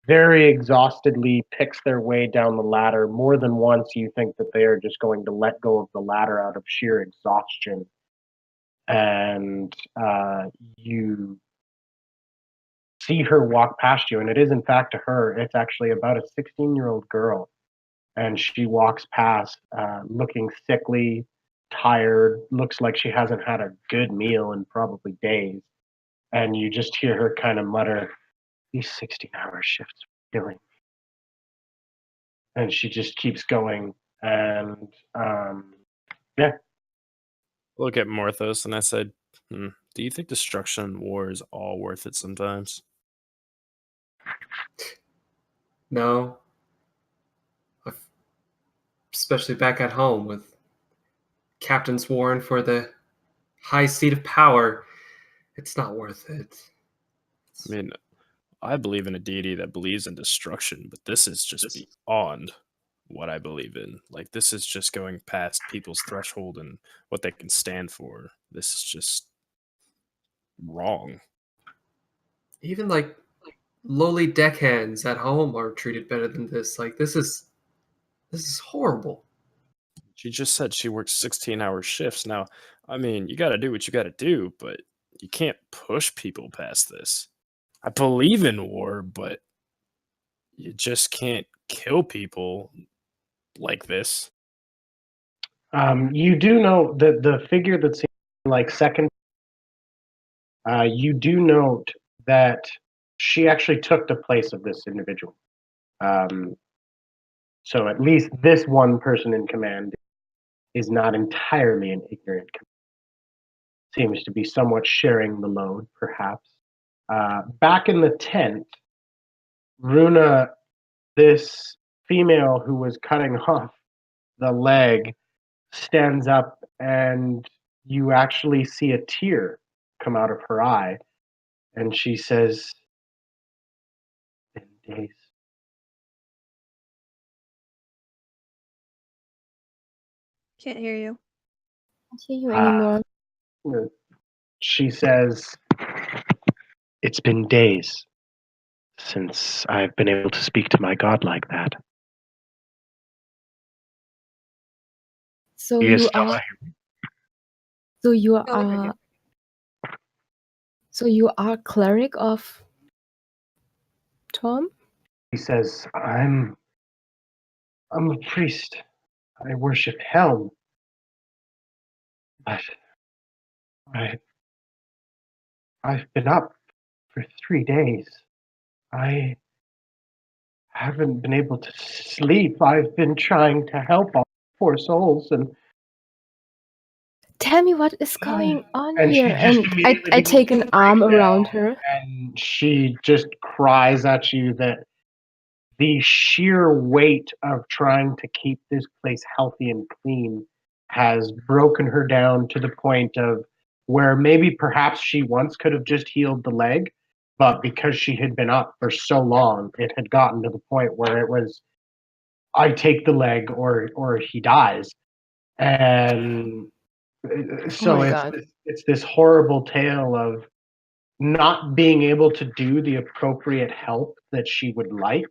very exhaustedly picks their way down the ladder. More than once, you think that they are just going to let go of the ladder out of sheer exhaustion. And you see her walk past you, and it is in fact to her. It's actually about a 16-year-old girl. And she walks past looking sickly, tired, looks like she hasn't had a good meal in probably days. And you just hear her kind of mutter, "These 16-hour shifts are killing me." And she just keeps going. And yeah. Look at Morthos and I said, do you think destruction and war is all worth it sometimes? No. Especially back at home with captains warring for the high seat of power. It's not worth it. I mean, I believe in a deity that believes in destruction, but this is just beyond. what I believe in. Like, this is just going past people's threshold and what they can stand for. This is just wrong. Even like lowly deckhands at home are treated better than this. Like, this is horrible. She just said she works 16-hour shifts. Now, I mean, you got to do what you got to do, but you can't push people past this. I believe in war, but you just can't kill people like this. You do know that the figure that's like second. You do note that she actually took the place of this individual. So at least this one person in command is not entirely an ignorant. Seems to be somewhat sharing the load, perhaps. Back in the tent, Runa, this female who was cutting off the leg, stands up, and you actually see a tear come out of her eye, and she says, "In days." Can't hear you. Can't hear you anymore. She says, "It's been days since I've been able to speak to my god like that." So He is you still are. here. So you Oh, we heard you. are. So you are cleric of Tom? He says, I'm a priest. I worship Helm. But I've been up for 3 days. I haven't been able to sleep. I've been trying to help all poor souls, and Tell me what is going on and she here. just And immediately I begins take to an break arm around down, her. and she just cries at you that the sheer weight of trying to keep this place healthy and clean has broken her down to the point of where maybe perhaps she once could have just healed the leg, but because she had been up for so long, it had gotten to the point where it was, I take the leg or he dies. And so my God. it's this horrible tale of not being able to do the appropriate help that she would like,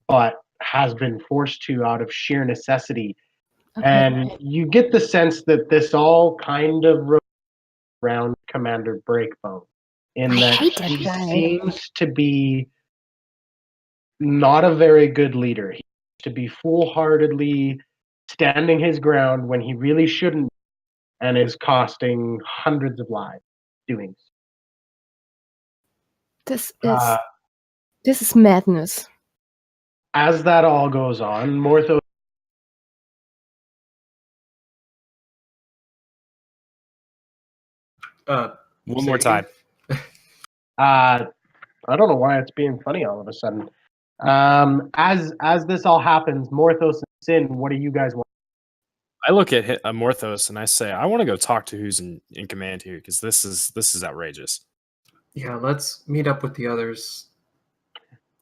but has been forced to out of sheer necessity. Okay. And you get the sense that this all kind of around Commander Breakbone, in I that hate that he guy. seems to be not a very good leader. He seems to be foolhardily standing his ground when he really shouldn't, and is costing hundreds of lives doing so. This is madness. As that all goes on, Morthos One more time. I don't know why it's being funny all of a sudden. As this all happens, Morthos and Sin, what do you guys want? I look at Morthos and I say, I want to go talk to who's in command here, because this is outrageous. Yeah, let's meet up with the others.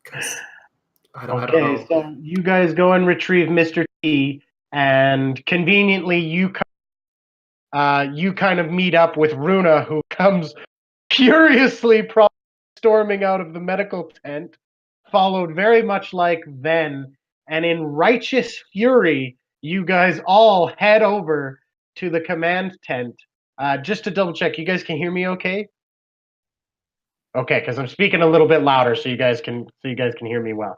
'Cause I don't Okay, know. so you guys go and retrieve Mr. T, and conveniently you kind of meet up with Runa, who comes furiously storming out of the medical tent, followed very much like Ven, and in righteous fury, you guys all head over to the command tent. Just to double check, you guys can hear me okay? Okay, because I'm speaking a little bit louder so you guys can hear me well.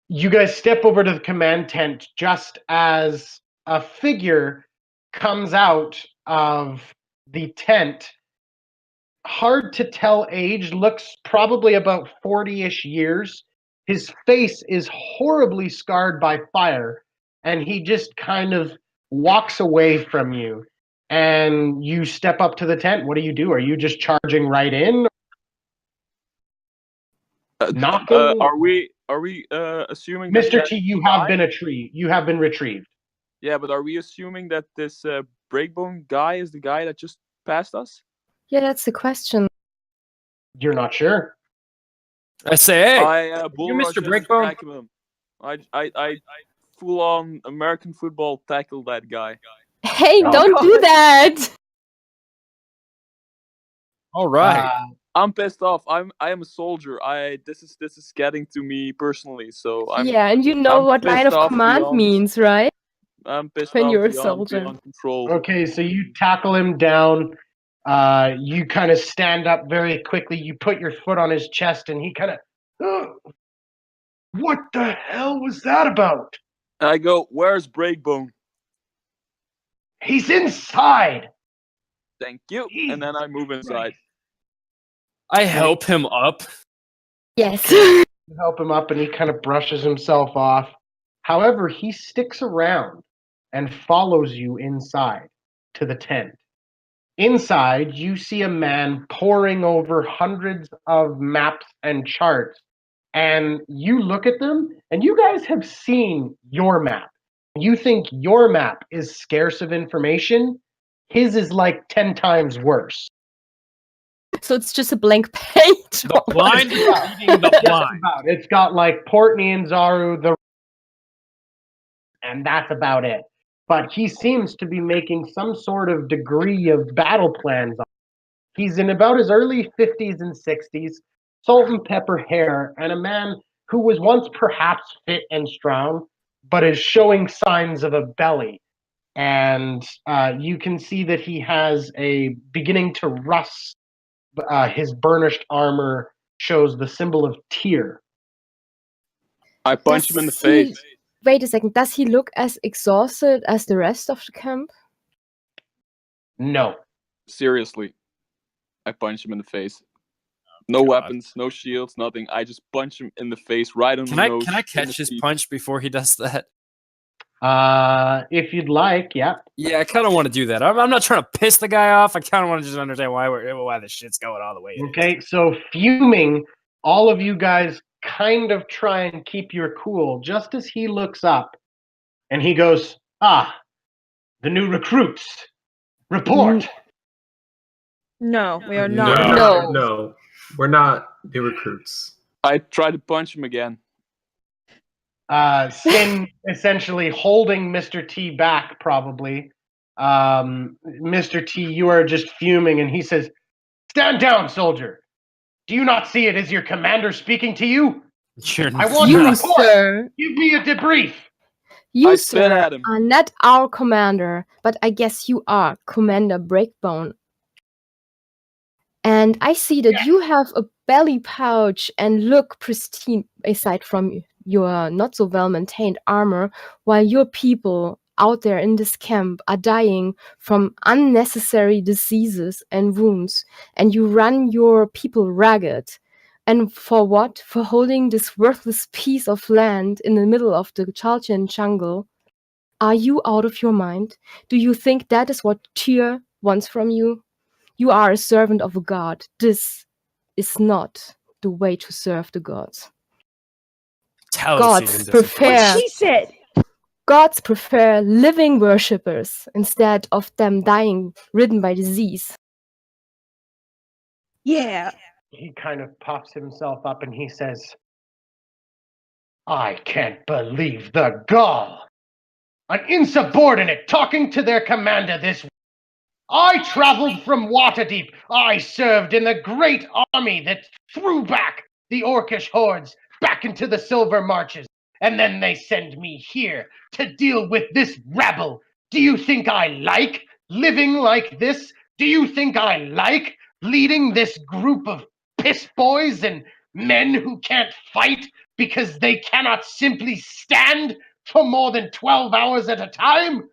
You guys step over to the command tent just as a figure comes out of the tent. Hard to tell age, looks probably about 40-ish years. His face is horribly scarred by fire, and he just kind of walks away from you. And you step up to the tent. What do? Are you just charging right in? Knocking? Are we assuming that Mr. T, you have been retrieved. Yeah, but are we assuming that this Breakbone guy is the guy that just passed us? Yeah, that's the question. You're not sure? I say, hey, I you bull Mr. rush in and Breakbone? attack him. I full on American football tackle that guy. Hey, Oh, don't do that! All right. I'm pissed off. I am a soldier. This is getting to me personally. So Yeah, and you know I'm what line pissed of off command beyond- means, right? I'm pissed When off you're a beyond soldier. control. Okay, so you tackle him down. You kind of stand up very quickly. You put your foot on his chest, and he kind of, what the hell was that about? I go, where's Breakbone? He's inside. Thank you. Jesus And then I move inside. I help him up. Yes. You help him up, and he kind of brushes himself off. However, he sticks around and follows you inside to the tent. Inside, you see a man poring over hundreds of maps and charts, and you look at them, and you guys have seen your map. You think your map is scarce of information. His is like 10 times worse. So it's just a blank page. The blind is leading the Just blind. about. It's got like Port Nianzaru, and that's about it. But he seems to be making some sort of degree of battle plans. He's in about his early 50s and 60s, salt and pepper hair, and a man who was once perhaps fit and strong, but is showing signs of a belly. And you can see that he has a beginning to rust. His burnished armor shows the symbol of tear. I punch him in the Does he- face. Wait a second. Does he look as exhausted as the rest of the camp? No. Seriously. I punch him in the face. No God. weapons, no shields, nothing. I just punch him in the face right on Can the I nose. can I in catch his teeth. punch before he does that? If you'd like, yeah. Yeah, I kind of want to do that. I'm not trying to piss the guy off. I kind of want to just understand why this shit's going all the way. it is. Okay, so fuming, all of you guys kind of try and keep your cool just as he looks up and he goes, the new recruits. Report. No, we are not. No. We're not the recruits. I try to punch him again. Sin essentially holding Mr. T back, probably. Mr. T, you are just fuming, and he says, "Stand down, soldier. Do you not see it as your commander speaking to you? I want You, to report. sir. Give me a debrief." You, I spit sir, at him. are not our commander, but I guess you are Commander Breakbone. And I see that you have a belly pouch and look pristine aside from your not so well maintained armor, while your people out there in this camp are dying from unnecessary diseases and wounds, and you run your people ragged. And for what? For holding this worthless piece of land in the middle of the Chalchian jungle? Are you out of your mind? Do you think that is what Tyr wants from you? You are a servant of a god. This is not the way to serve the gods. Gods prefer What she said. gods prefer living worshippers instead of them dying ridden by disease. Yeah. He kind of pops himself up and he says, "I can't believe the gall. An insubordinate talking to their commander this way. I traveled from Waterdeep. I served in the great army that threw back the Orcish hordes back into the Silver Marches. And then they send me here to deal with this rabble. Do you think I like living like this? Do you think I like leading this group of piss boys and men who can't fight because they cannot simply stand for more than 12 hours at a time?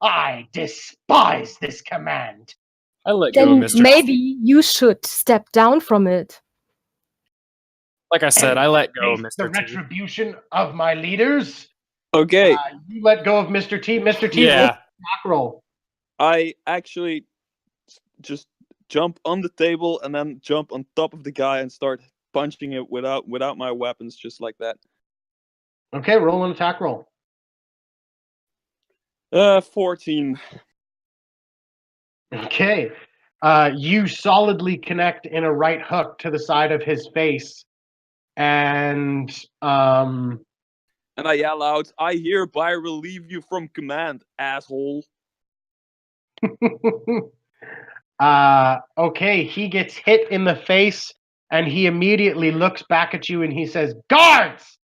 I despise this command." I let go, Then Mr. maybe you should step down from it. Like I said, I let go, Face the Mr. T. retribution of my leaders. Okay, You let go of Mr. T. Mr. T, Yeah. back roll. I actually just jump on the table and then jump on top of the guy and start punching it without my weapons, just like that. Okay, roll an attack roll. 14. Okay. You solidly connect in a right hook to the side of his face. And And I yell out, I hereby relieve you from command, asshole. Okay, he gets hit in the face, and he immediately looks back at you and he says, "Guards!"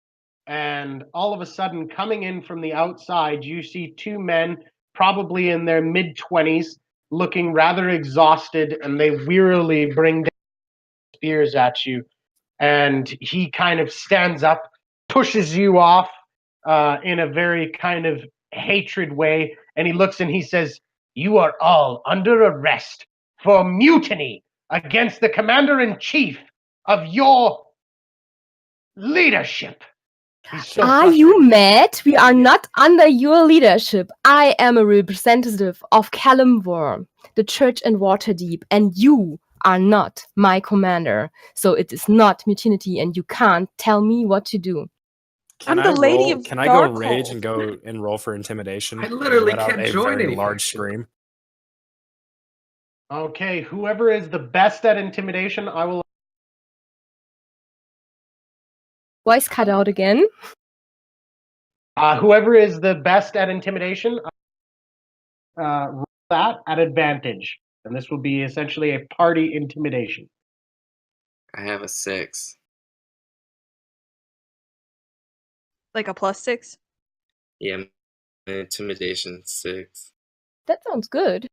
And all of a sudden, coming in from the outside, you see two men, probably in their mid-20s, looking rather exhausted, and they wearily bring down spears at you. And he kind of stands up, pushes you off in a very kind of hatred way, and he looks and he says, "You are all under arrest for mutiny against the commander-in-chief of your leadership." He's so Are frustrated. you mad? We are not under your leadership. I am a representative of Kalimdor, the church in Waterdeep, and you are not my commander. So it is not mutiny, and you can't tell me what to do. I'm the lady of Can I go Darkhold. rage and go and roll for intimidation? I literally Let out can't a join very any large faction. scream. Okay, whoever is the best at intimidation, I will. Voice cut out again. Whoever is the best at intimidation, roll that at advantage, and this will be essentially a party intimidation. I have a 6. Like a +6? Yeah, my intimidation 6. That sounds good.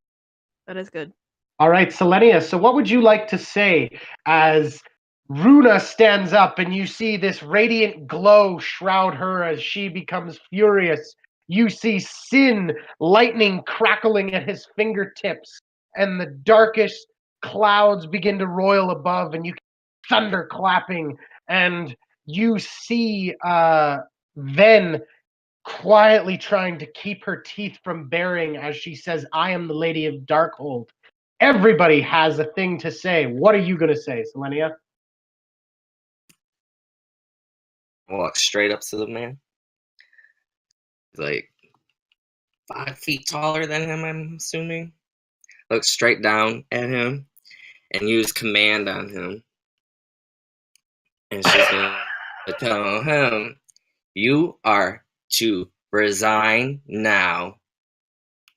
That is good. All right, Selenia, so what would you like to say as Runa stands up and you see this radiant glow shroud her as she becomes furious? You see Sin lightning crackling at his fingertips, and the darkest clouds begin to roil above, and you can thunder clapping, and you see Ven quietly trying to keep her teeth from baring as she says, "I am the Lady of Darkhold." Everybody has a thing to say. What are you going to say, Selenia? Walk straight up to the man. He's like 5 feet taller than him, I'm assuming. Look straight down at him and use command on him. And she's going to tell him, "You are to resign now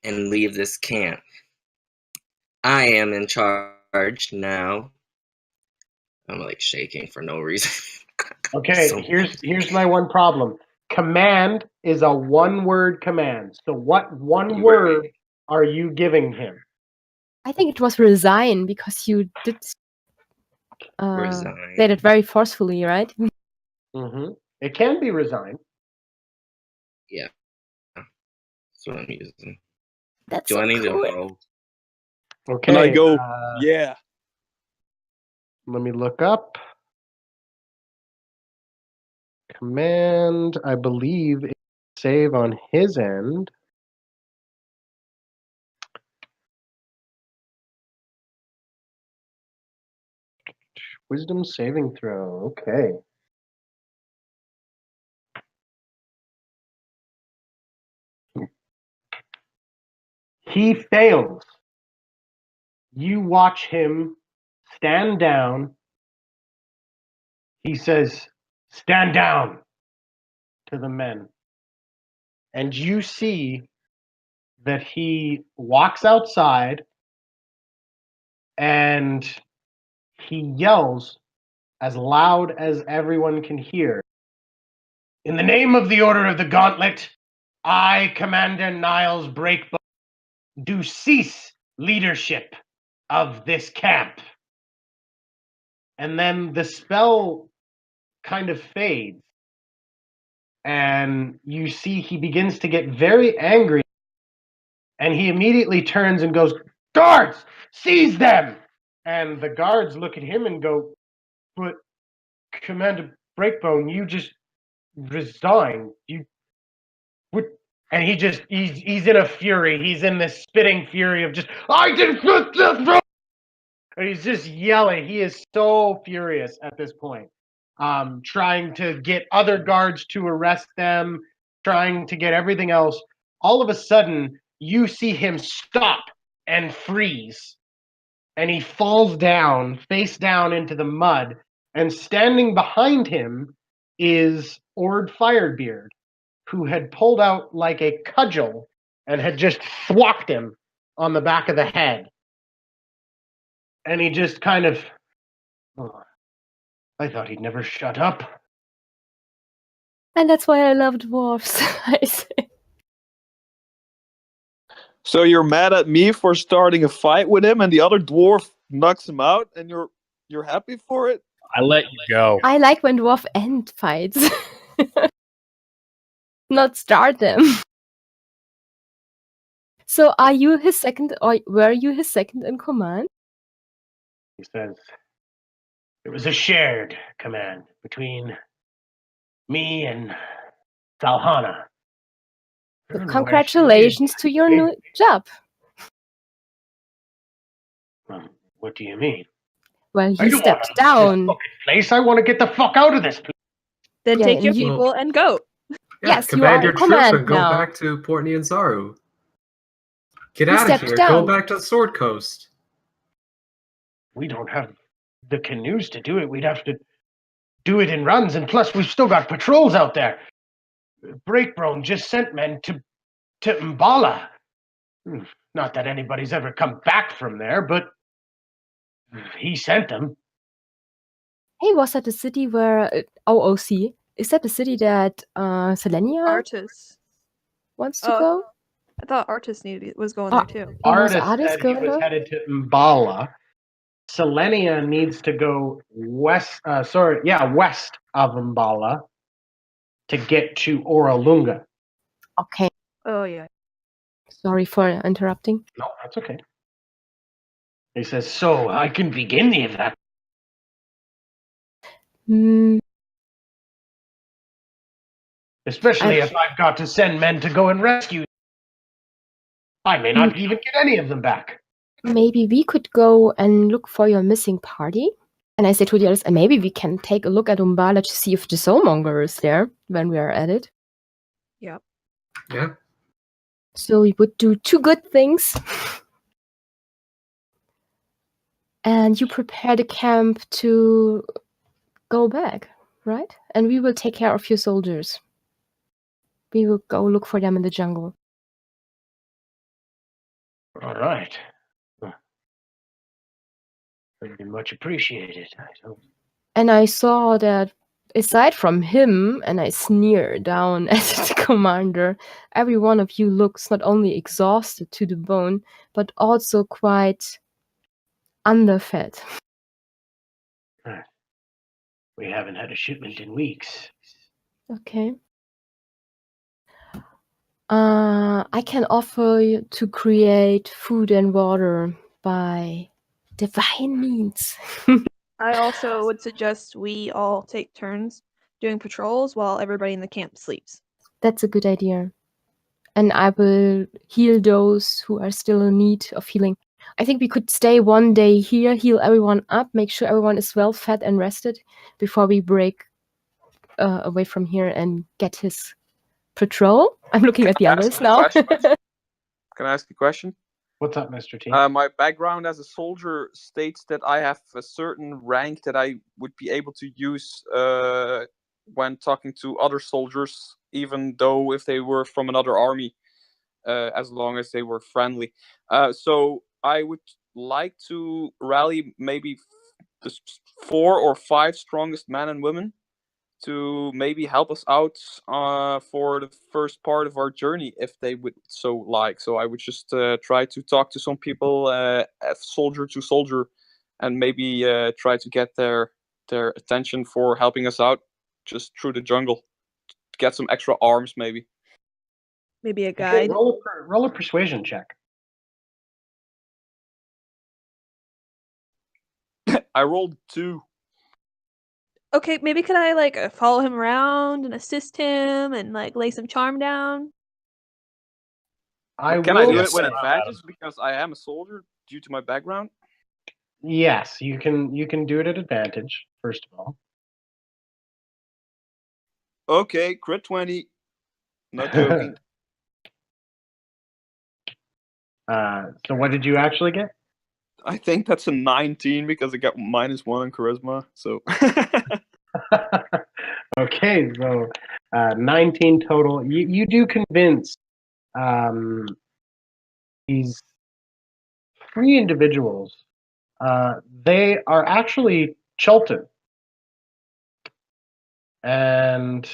and leave this camp. I am in charge now." I'm like shaking for no reason. Okay, So- here's my one problem. Command is a one-word command. So what one You word right. are you giving him? I think it was resign because you did Resign. said it very forcefully, right? Mm-hmm. It can be resign. Yeah. That's what I'm using. That's Do so I need cool. to roll? Okay. And I go, yeah. Let me look up. Command, I believe, is save on his end. Wisdom saving throw. Okay. He fails. You watch him stand down. He says, "Stand down," to the men. And you see that he walks outside and he yells as loud as everyone can hear. "In the name of the Order of the Gauntlet, I, Commander Niles Breakbone, do cease leadership of this camp." And then the spell kind of fades. And you see he begins to get very angry. And he immediately turns and goes, "Guards, seize them!" And the guards look at him and go, "But Commander Breakbone, you just resigned. You would." And he's in a fury. He's in this spitting fury of just, "I didn't put this." And he's just yelling. He is so furious at this point. Trying to get other guards to arrest them, trying to get everything else. All of a sudden, you see him stop and freeze. And he falls down, face down into the mud. And standing behind him is Ord Firebeard. who had pulled out like a cudgel and had just thwacked him on the back of the head. And he just kind of, oh, I thought he'd never shut up. And that's why I love dwarves. I say. So you're mad at me for starting a fight with him, and the other dwarf knocks him out, and you're happy for it? I let you go. I like when dwarf end fights. Not start them. So are you his second, or were you his second in command? He says, it was a shared command between me and Salhana. I don't know where she Congratulations to your new job. is. What do you mean? Well, I he don't stepped want down. this fucking place. I want to get the fuck out of this place. Then Yeah, take and your you- people and go. Yeah, Yes, you command are your in troops command and go now. back to Port Nyanzaru. Get You out of stepped here. down. Go back to Sword Coast. We don't have the canoes to do it. We'd have to do it in runs, and plus we've still got patrols out there. Breakbone just sent men to Mbala. Not that anybody's ever come back from there, but he sent them. Hey, was that the city where OOC? Is that the city that Selenia Artis. wants to Oh, go? I thought Artis was going Ah. there too. Oh, was Artis Artis said he going was there? headed to Mbala. Selenia needs to go west. West of Mbala to get to Oralunga. Okay, Oh yeah. sorry for interrupting. No, that's okay. He says, so I can begin the event. Hmm, Especially if I've got to send men to go and rescue. I may not even get any of them back. maybe we could go and look for your missing party. And I say to the others, and maybe we can take a look at Umbala to see if the soulmonger is there when we are at it. Yep. Yeah. So we would do two good things. And you prepare the camp to go back, right? And we will take care of your soldiers. We will go look for them in the jungle. All right. Very much appreciated. And I saw that aside from him, and I sneer down at the commander, every one of you looks not only exhausted to the bone, but also quite underfed. We haven't had a shipment in weeks. Okay. I can offer you to create food and water by divine means. I also would suggest we all take turns doing patrols while everybody in the camp sleeps. That's a good idea. And I will heal those who are still in need of healing. I think we could stay one day here, heal everyone up, make sure everyone is well fed and rested before we break away from here and get his patrol. I'm looking at the Can I others ask a now. question? Can I ask a question? What's up, Mr. T? My background as a soldier states that I have a certain rank that I would be able to use when talking to other soldiers, even though if they were from another army, as long as they were friendly. So I would like to rally maybe the 4 or 5 strongest men and women to maybe help us out for the first part of our journey, if they would so like. So I would just try to talk to some people, soldier to soldier, and maybe try to get their attention for helping us out just through the jungle. Get some extra arms, maybe. Maybe a Okay, guide. roll a persuasion check. I rolled 2. Okay, maybe could I like follow him around and assist him and like lay some charm down? Can I do it Yes, with sir. advantage because I am a soldier due to my background? Yes, you can do it at advantage, first of all. Okay, crit 20. Not joking. So what did you actually get? I think that's a 19 because I got -1 on charisma. So Okay, so 19 total. You do convince these 3 individuals. They are actually Chultan. And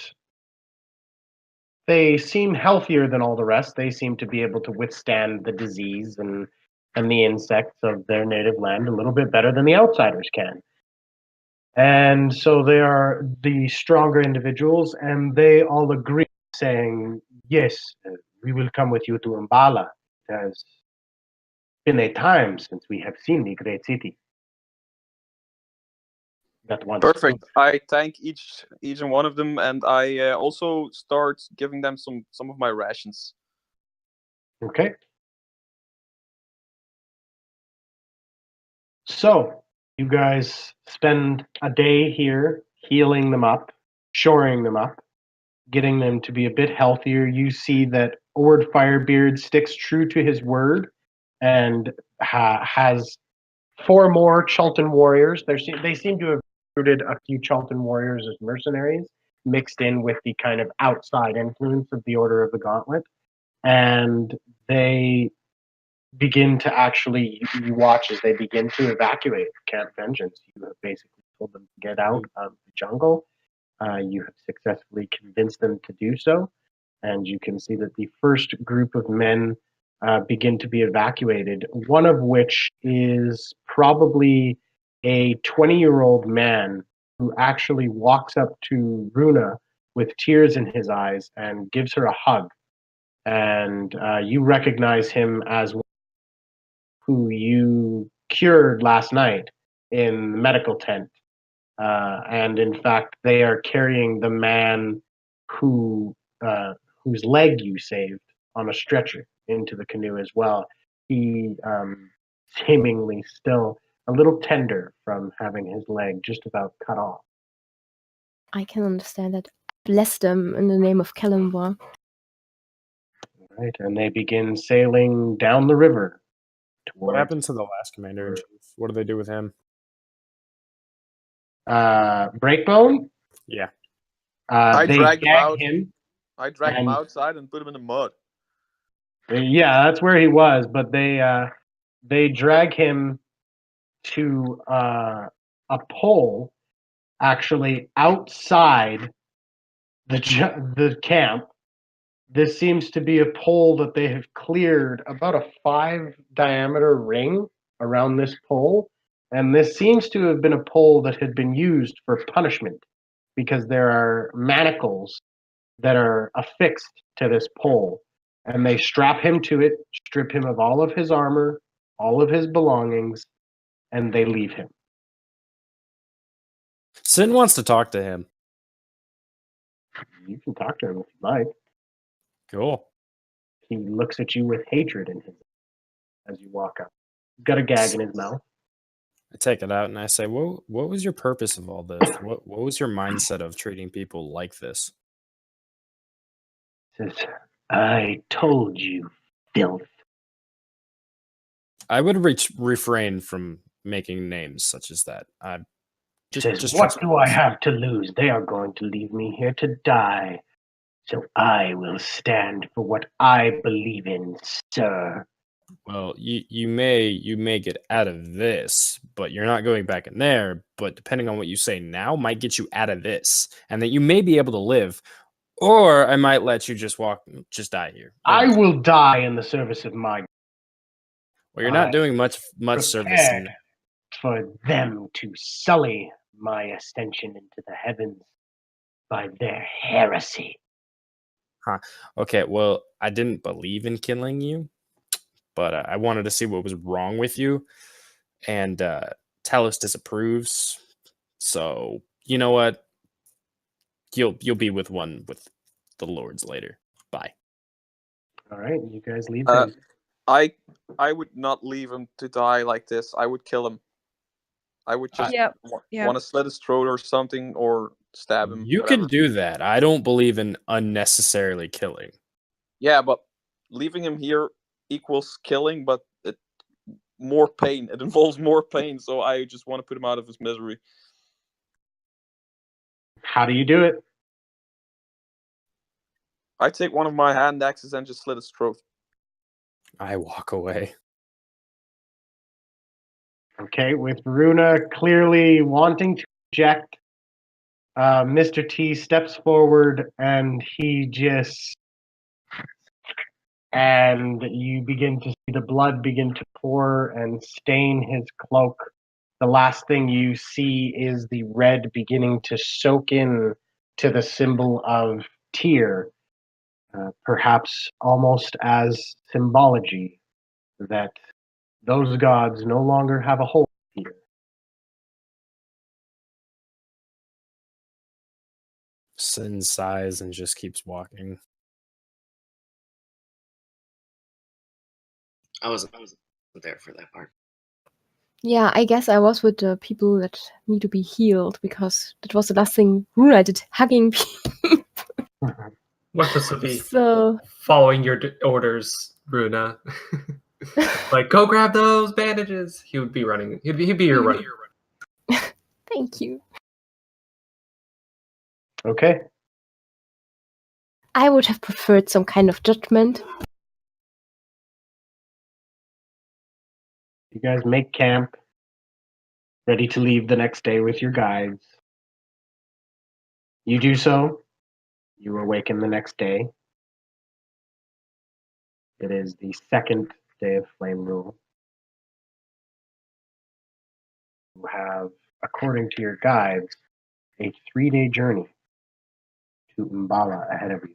they seem healthier than all the rest. They seem to be able to withstand the disease and the insects of their native land a little bit better than the outsiders can. And so they are the stronger individuals, and they all agree, saying, yes, we will come with you to Umbala. It has been a time since we have seen the great city. That once Perfect. I thank each and one of them, and I also start giving them some of my rations. Okay. So, you guys spend a day here healing them up, shoring them up, getting them to be a bit healthier. You see that Ord Firebeard sticks true to his word and has 4 more Chultan warriors. They seem to have recruited a few Chultan warriors as mercenaries, mixed in with the kind of outside influence of the Order of the Gauntlet. And they begin to actually, you watch as they begin to evacuate Camp Vengeance. You have basically told them to get out of the jungle. You have successfully convinced them to do so. And you can see that the first group of men begin to be evacuated, one of which is probably a 20-year-old man who actually walks up to Runa with tears in his eyes and gives her a hug. And you recognize him as who you cured last night in the medical tent. And in fact, they are carrying the man whose leg you saved on a stretcher into the canoe as well. He seemingly still a little tender from having his leg just about cut off. I can understand that. Bless them in the name of Kalimwa. Right, and they begin sailing down the river. What happened to the last commander in chief? What do they do with him? Breakbone? Yeah. I They dragged him gag out. him. I dragged him And- outside and put him in the mud. Yeah, that's where he was, but they drag him to a pole actually outside the camp. This seems to be a pole that they have cleared about a 5 diameter ring around this pole, and this seems to have been a pole that had been used for punishment because there are manacles that are affixed to this pole, and they strap him to it, strip him of all of his armor, all of his belongings, and they leave him. Sin wants to talk to him. You can talk to him if you like. Cool. He looks at you with hatred in his eyes as you walk up. He's got a gag in his mouth. I take it out and I say, what was your purpose of all this? What was your mindset of treating people like this? He says, I told you, filth. I would refrain from making names such as that. I Says, just what trust do me. I have to lose? They are going to leave me here to die. So I will stand for what I believe in, sir. Well, you may get out of this, but you're not going back in there. But depending on what you say now, might get you out of this, and that you may be able to live, or I might let you just die here. I will die in the service of my. Well, you're not I doing much service. prepared for them to sully my ascension into the heavens by their heresy. Okay, well, I didn't believe in killing you, but I wanted to see what was wrong with you, and Talos disapproves. So you know what? You'll be with the lords later. Bye. All right, you guys leave Uh, him. I would not leave him to die like this. I would kill him. I would just Yep. want to slit his throat or something, or stab him. You whatever. can do that. I don't believe in unnecessarily killing. Yeah, but leaving him here equals killing, but more pain. It involves more pain, so I just want to put him out of his misery. How do you do it? I take one of my hand axes and just slit his throat. I walk away. Okay, with Runa clearly wanting to eject, Mr. T steps forward and and you begin to see the blood begin to pour and stain his cloak. The last thing you see is the red beginning to soak in to the symbol of Tyr, perhaps almost as symbology that those gods no longer have a hold here. Sin sighs and just keeps walking. I wasn't there for that part. Yeah, I guess I was with the people that need to be healed because that was the last thing Runa did, hugging people. What this would be So following your orders, Runa. Like, go grab those bandages. He would be running. He'd be your runner. thank you. Okay. I would have preferred some kind of judgment. You guys make camp, ready to leave the next day with your guides. You do so. You awaken the next day. It is the second day of Flame Rule. You have, according to your guides, a 3-day journey to Umbala ahead of you.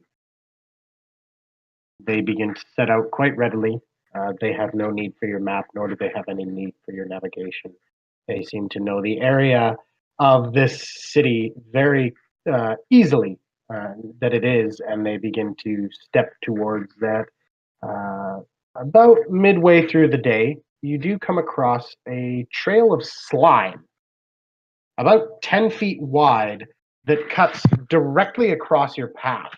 They begin to set out quite readily. They have no need for your map, nor do they have any need for your navigation. They seem to know the area of this city very easily that it is, and they begin to step towards that. About midway through the day, you do come across a trail of slime, about 10 feet wide, that cuts directly across your path.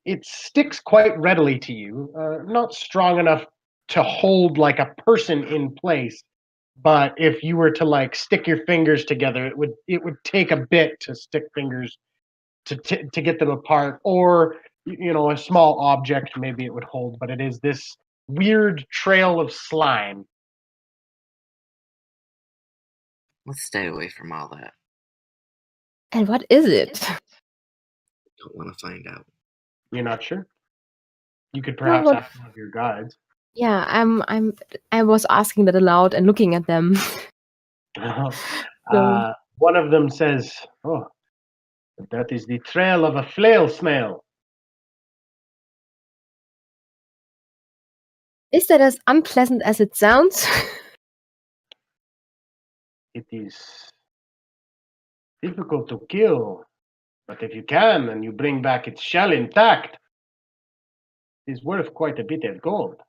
It sticks quite readily to you, not strong enough to hold like a person in place, but if you were to like stick your fingers together, it would take a bit to stick fingers to get them apart, or a small object maybe it would hold, but it is this weird trail of slime. Let's stay away from all that. And what is it? Don't want to find out. You're not sure? You could perhaps what- ask one of your guides. Yeah, I was asking that aloud and looking at them. One of them says, "Oh, that is the trail of a flail smell." Is that as unpleasant as it sounds? It is difficult to kill, but if you can and you bring back its shell intact, it is worth quite a bit of gold.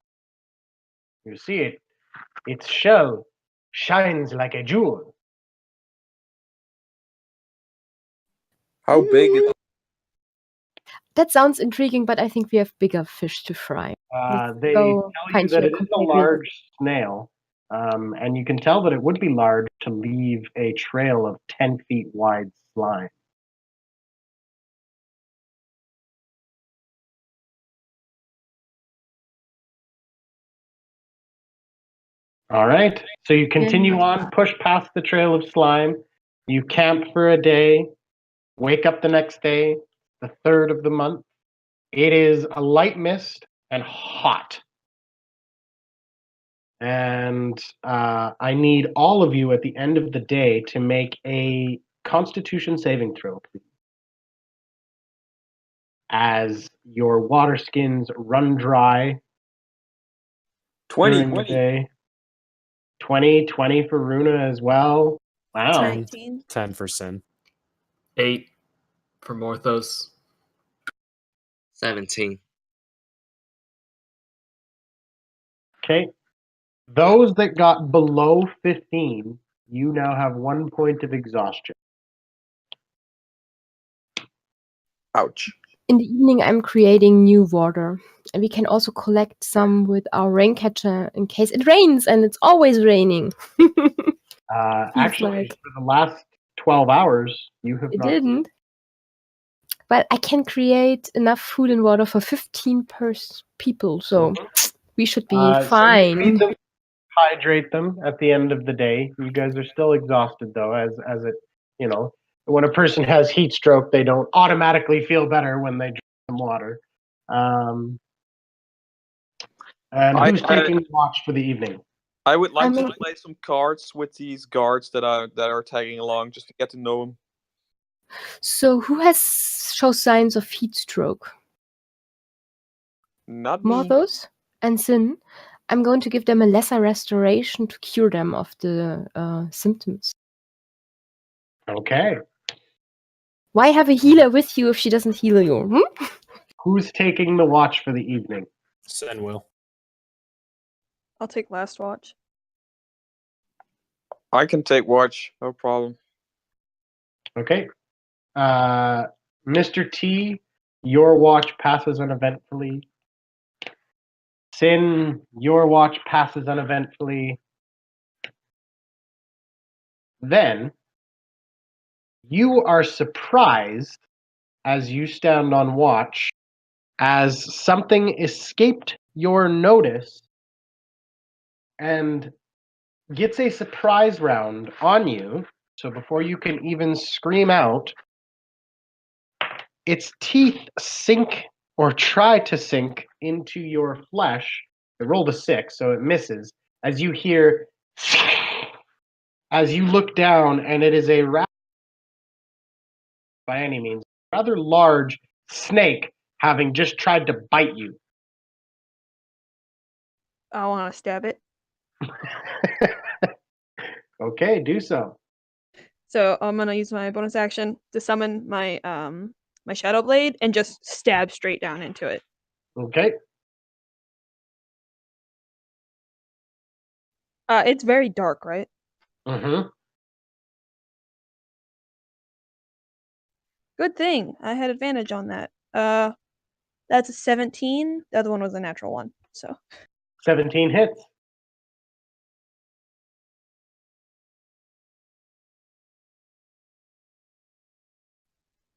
You see, its shell shines like a jewel. How big is That sounds intriguing, but I think we have bigger fish to fry. They go tell you find that you it is a completely- large snail, and you can tell that it would be large to leave a trail of 10 feet wide slime. All right, so you continue on, push past the trail of slime. You camp for a day, wake up the next day, the 3rd of the month. It is a light mist and hot. And I need all of you at the end of the day to make a Constitution saving throw, please. As your water skins run dry 20? during the day. 20 for Runa as well. Wow. 19. 10 for Sin. 8 for Morthos. 17. Okay. Those that got below 15, you now have 1 point of exhaustion. Ouch. In the evening, I'm creating new water. And we can also collect some with our rain catcher in case it rains, and it's always raining. Actually, like- for the last 12 hours, you have It not. didn't. But I can create enough food and water for 15 people, so we should be So you fine. feed them, hydrate them at the end of the day. You guys are still exhausted though, as it, you know, when a person has heat stroke, they don't automatically feel better when they drink some water. And who's taking watch for the evening? I would like to play some cards with these guards that are tagging along, just to get to know them. So who has show signs of heat stroke? Not me. Morthos and Sin. I'm going to give them a lesser restoration to cure them of the symptoms. Okay. Why have a healer with you if she doesn't heal you? Who's taking the watch for the evening? Sen will. I'll take last watch. I can take watch, no problem. Okay. Mr. T, your watch passes uneventfully. Sin, your watch passes uneventfully. Then, you are surprised as you stand on watch as something escaped your notice and gets a surprise round on you. So before you can even scream out, its teeth sink or try to sink into your flesh. It rolled a 6, so it misses. As you hear, as you look down, and it is a by any means, rather large snake having just tried to bite you. I want to stab it. Okay, do so. So I'm gonna use my bonus action to summon my my shadow blade and just stab straight down into it. Okay. It's very dark, right? Mm-hmm. Good thing I had advantage on that. That's a 17. The other one was a natural one. So 17 hits.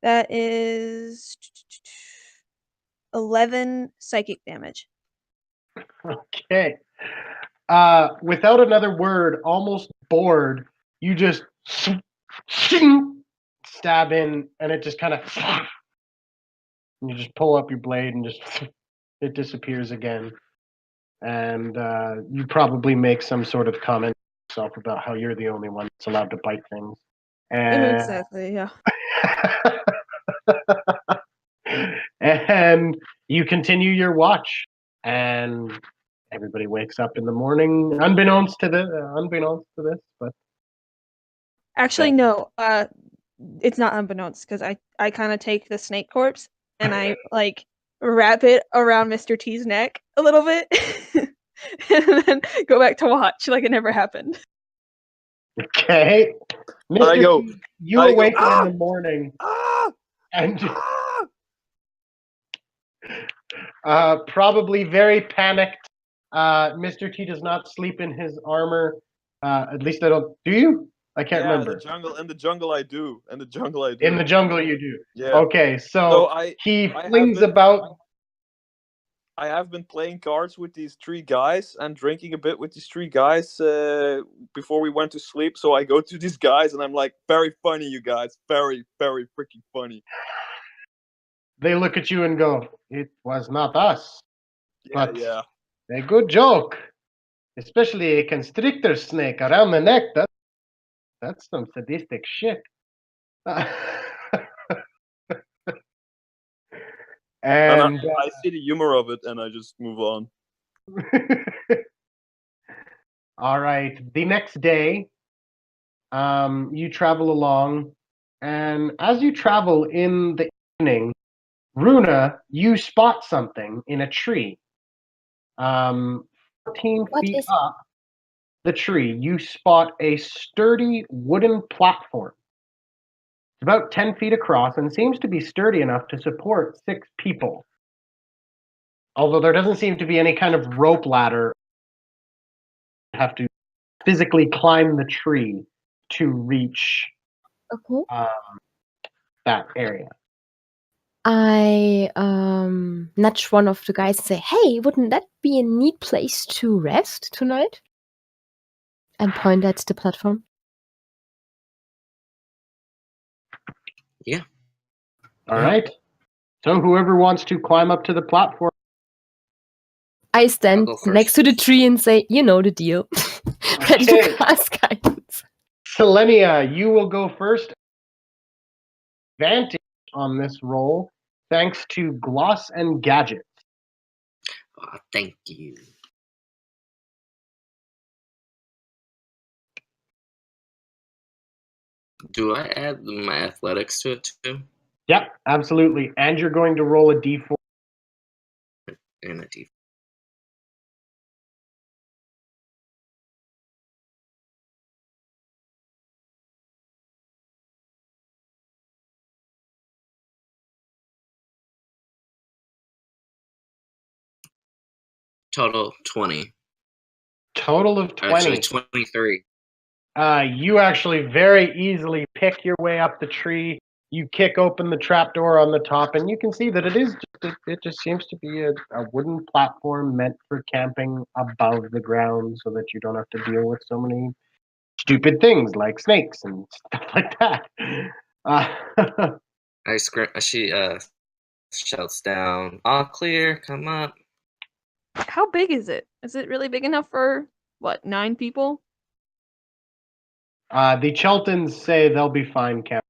that is 11 psychic damage. Okay. Without another word, almost bored, you just stab in, and it just kind of. You just pull up your blade, and just it disappears again. And you probably make some sort of comment to yourself about how you're the only one that's allowed to bite things. And Exactly, yeah. and you continue your watch, and everybody wakes up in the morning, unbeknownst to this, but Actually, no. It's not unbeknownst because I kind of take the snake corpse and I like wrap it around Mr. T's neck a little bit, and then go back to watch like it never happened. okay. Mr. T, you awake in the morning, and probably very panicked. Mr. T does not sleep in his armor. At least I don't. Do you? I can't remember. In the jungle I do. In the jungle you do. Yeah. Okay, so he flings about. I have been playing cards with these 3 guys and drinking a bit with these 3 guys before we went to sleep. So I go to these guys and I'm like, very funny, you guys. Very, very freaking funny. They look at you and go, it was not us. Yeah, but yeah. A good joke. Especially a constrictor snake around the neck. That's some sadistic shit. And I see the humor of it, and I just move on. All right. The next day, you travel along, and as you travel in the evening, Runa, you spot something in a tree. 14 feet up the tree, you spot a sturdy wooden platform. It's about 10 feet across and seems to be sturdy enough to support 6 people. Although there doesn't seem to be any kind of rope ladder. You have to physically climb the tree to reach that area. I nudge one of the guys and say, "Hey, wouldn't that be a neat place to rest tonight?" And point at the platform. Yeah. All right. So whoever wants to climb up to the platform. I stand go first. next to the tree and say, "You know the deal." Ready Okay. to cast guidance. Selenia, you will go first. Advantage on this roll, thanks to Gloss and Gadget. Oh, thank you. Do I add my athletics to it too? Yep, absolutely. And you're going to roll a d4. And a D. Total 20. Total of 20. Actually, 23. You actually very easily pick your way up the tree. You kick open the trapdoor on the top, and you can see that it just seems to be a wooden platform meant for camping above the ground so that you don't have to deal with so many stupid things like snakes and stuff like that. She shouts down, "All clear, come up." How big is it? Is it really big enough for, 9 people? The Cheltons say they'll be fine, Cap.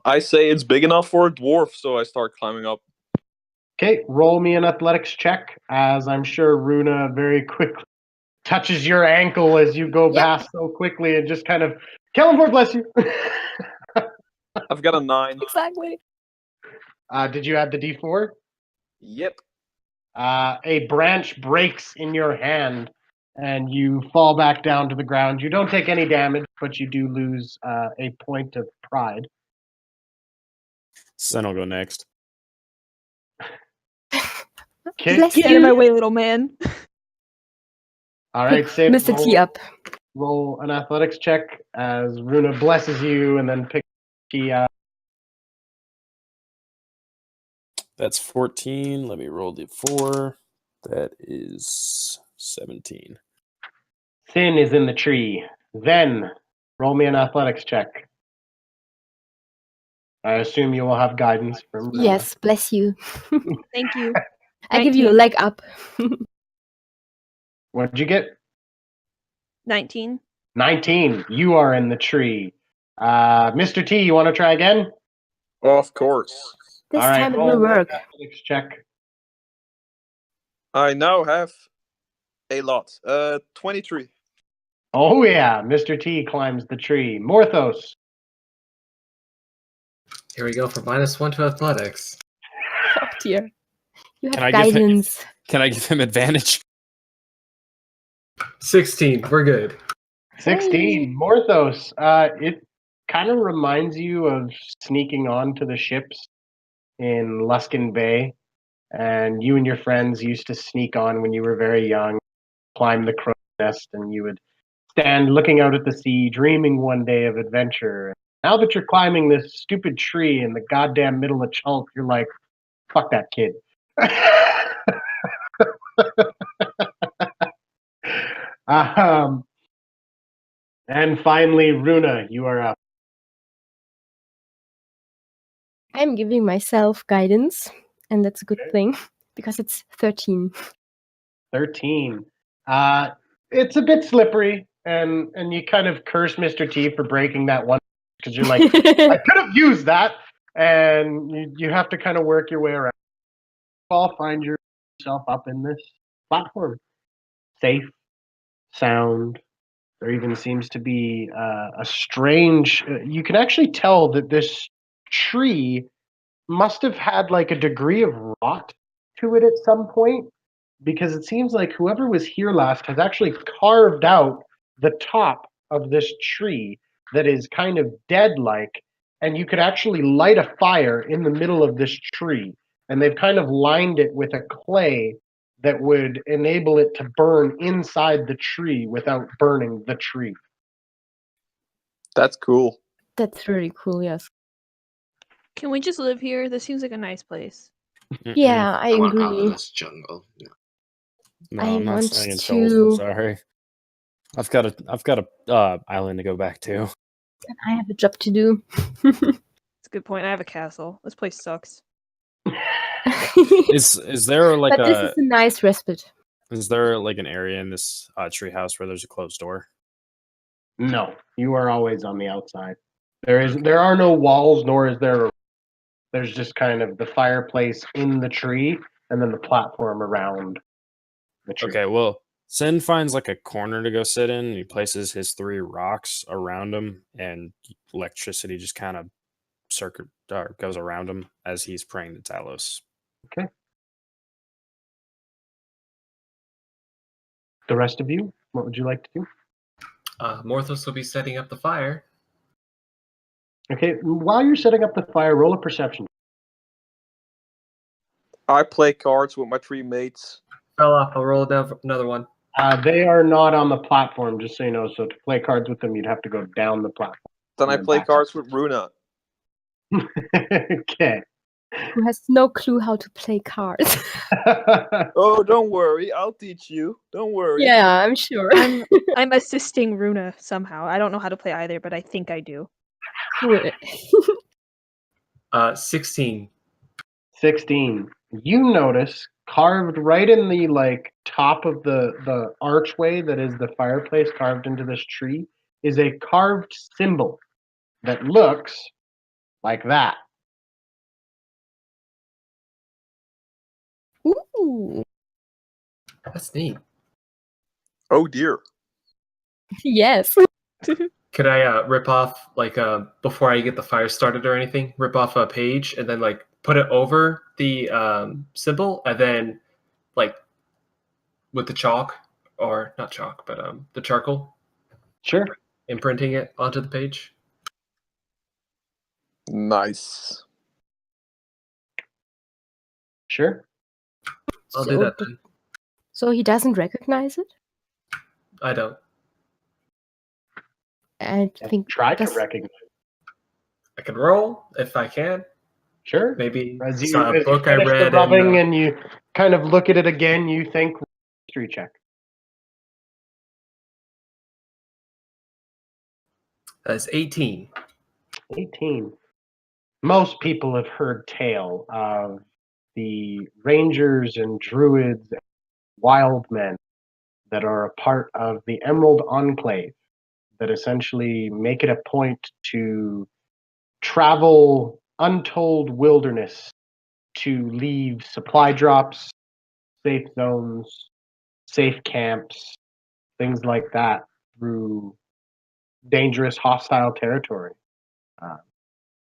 I say it's big enough for a dwarf, so I start climbing up. Okay, roll me an athletics check, as I'm sure Runa very quickly touches your ankle as you go Yep. past so quickly and just kind of, Kellenborg, bless you. I've got a 9. Exactly. Did you add the d4? Yep. A branch breaks in your hand and you fall back down to the ground. You don't take any damage, but you do lose a point of pride. Sen will go next. Okay. Bless Get out of my you. way, little man. All right, Pick Sid, Mr. T up. roll an athletics check as Runa blesses you and then pick T up. That's 14. Let me roll the 4. That is 17. Sin is in the tree. Then, roll me an athletics check. I assume you will have guidance from Runa. Yes, bless you. Thank you. I give you a 19. leg up. What did you get? 19. 19. You are in the tree. Mr. T, you want to try again? Of course. This All right, time it roll will an work. athletics check. I now have a lot. 23. Oh yeah, Mr. T climbs the tree. Morthos. Here we go for -1 to athletics. Oh dear. You Can have I give him- guidance. Can I give him advantage? 16. We're good. 16. Morthos. It kind of reminds you of sneaking onto the ships in Luskin Bay. And you and your friends used to sneak on when you were very young, climb the crow's nest, and you would stand looking out at the sea, dreaming one day of adventure. Now that you're climbing this stupid tree in the goddamn middle of Chulk, you're like, fuck that kid. And finally, Runa, you are up. I'm giving myself guidance, and that's a good thing because it's 13. 13. It's a bit slippery, and you kind of curse Mr. T for breaking that one because you're like, I could have used that, and you have to kind of work your way around. You all find yourself up in this platform, safe, sound. There even seems to be a strange. You can actually tell that this tree must have had like a degree of rot to it at some point, because it seems like whoever was here last has actually carved out the top of this tree that is kind of dead-like, and you could actually light a fire in the middle of this tree, and they've kind of lined it with a clay that would enable it to burn inside the tree without burning the tree. That's cool. That's really cool, yes. Can we just live here? This seems like a nice place. Yeah, I I want out of agree. this jungle. No. No, I I'm not want staying in Shoals. I'm to- sorry. I've got a island to go back to. I have a job to do. It's a good point. I have a castle. This place sucks. Is there like But this is a nice respite. is there like an area in this treehouse where there's a closed door? No, you are always on the outside. There are no walls, nor is there. There's just kind of the fireplace in the tree, and then the platform around the tree. Okay, well, Sin finds like a corner to go sit in. And he places his 3 rocks around him, and electricity just kind of goes around him as he's praying to Talos. Okay. The rest of you, what would you like to do? Morthos will be setting up the fire. Okay, while you're setting up the fire, roll a perception. I play cards with my 3 mates. Fell off. I'll roll down for another one. They are not on the platform, just so you know. So to play cards with them, you'd have to go down the platform. Then I And play back cards with Runa. Okay. Who has no clue how to play cards? Oh, don't worry. I'll teach you. Don't worry. Yeah, I'm sure. I'm assisting Runa somehow. I don't know how to play either, but I think I do. Cool. 16. 16. You notice carved right in the top of the archway that is the fireplace carved into this tree is a carved symbol that looks like that. Ooh. That's neat. Oh dear. Yes. Could I rip off, before I get the fire started or anything, rip off a page and then, put it over the symbol and then, with the chalk, or not chalk, but the charcoal, Sure. imprinting it onto the page? Nice. Sure. I'll do that then. So he doesn't recognize it? I don't. I think Try to that's- recognize. I can roll if I can. Sure. Maybe As it's you, a as you book I finish the read. rubbing and you kind of look at it again, you think history check. That's 18. 18. Most people have heard tale of the rangers and druids and wild men that are a part of the Emerald Enclave that essentially make it a point to travel untold wilderness to leave supply drops, safe zones, safe camps, things like that through dangerous hostile territory.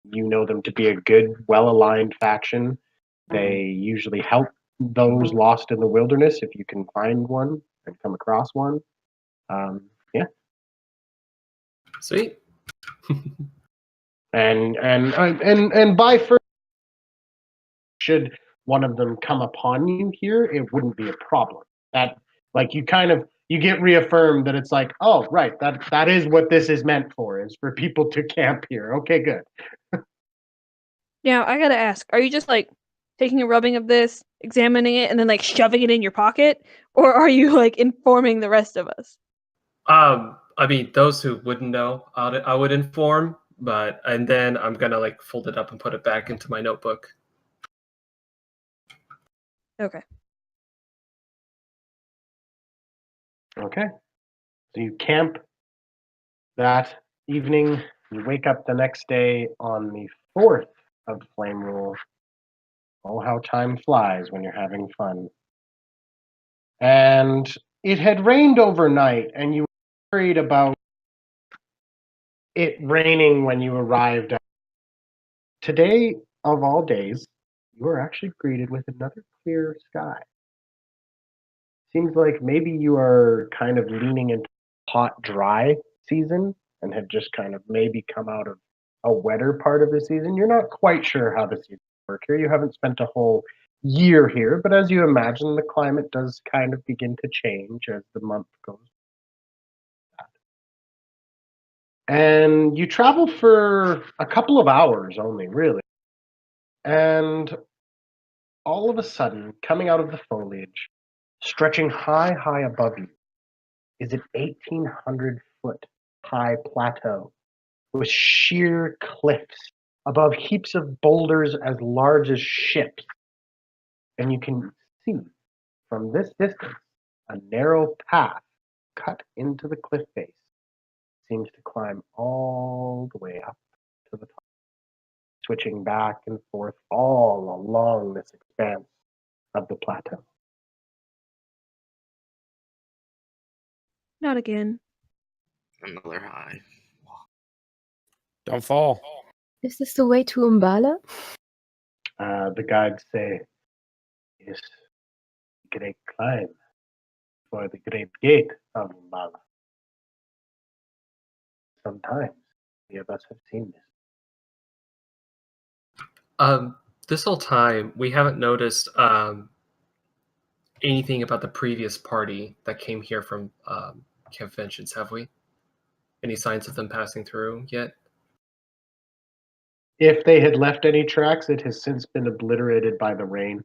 You know them to be a good, well-aligned faction. They usually help those lost in the wilderness if you can find one and come across one. Yeah. Sweet. And by first, should one of them come upon you here, it wouldn't be a problem. That you get reaffirmed that it's like, oh right, that is what this is meant for, is for people to camp here. Okay, good. Now, I gotta ask, are you just taking a rubbing of this, examining it, and then shoving it in your pocket? Or are you informing the rest of us? I mean, those who wouldn't know, I would inform, and then I'm gonna fold it up and put it back into my notebook. Okay. Okay. So you camp that evening. You wake up the next day on the 4th of Flame Rule. Oh, how time flies when you're having fun. And it had rained overnight, and you were worried about it raining when you arrived. Today, of all days, you are actually greeted with another clear sky. Seems like maybe you are kind of leaning into hot, dry season and have just kind of maybe come out of a wetter part of the season. You're not quite sure how the season works here. You haven't spent a whole year here, but as you imagine, the climate does kind of begin to change as the month goes. And you travel for a couple of hours only, really. And all of a sudden, coming out of the foliage, stretching high, high above you, is an 1,800-foot high plateau with sheer cliffs above heaps of boulders as large as ships. And you can see from this distance a narrow path cut into the cliff face. Seems to climb all the way up to the top, switching back and forth all along this expanse of the plateau. Not again. Another high. Don't fall. Is this the way to Umbala? The guides say, yes, great climb for the great gate of Umbala. Sometimes many of us have seen this. This whole time we haven't noticed anything about the previous party that came here from conventions, have we? Any signs of them passing through yet? If they had left any tracks, it has since been obliterated by the rain.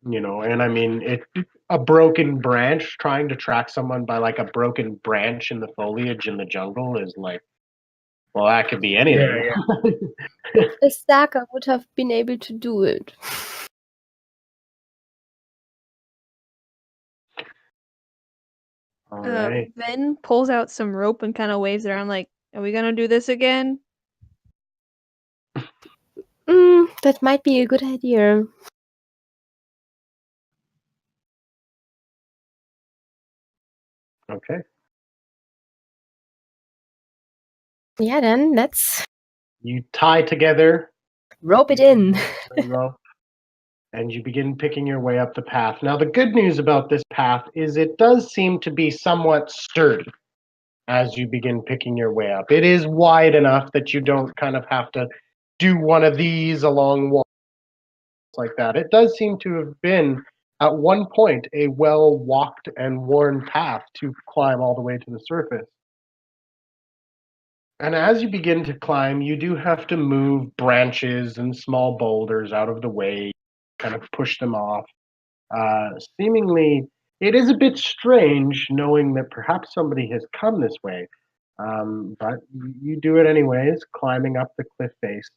And I mean, a broken branch, trying to track someone by like a broken branch in the foliage in the jungle is like, well, that could be anything. Yeah. A Saka would have been able to do it. All right. Ven pulls out some rope and kind of waves it around like, are we going to do this again? That might be a good idea. Okay. Yeah, then let's You tie together rope it in. the rope, and you begin picking your way up the path. Now, the good news about this path is it does seem to be somewhat sturdy as you begin picking your way up. It is wide enough that you don't kind of have to do one of these along walls like that. It does seem to have been, at one point, a well-walked and worn path to climb all the way to the surface. And as you begin to climb, you do have to move branches and small boulders out of the way, kind of push them off. Seemingly, it is a bit strange knowing that perhaps somebody has come this way, but you do it anyways, climbing up the cliff face.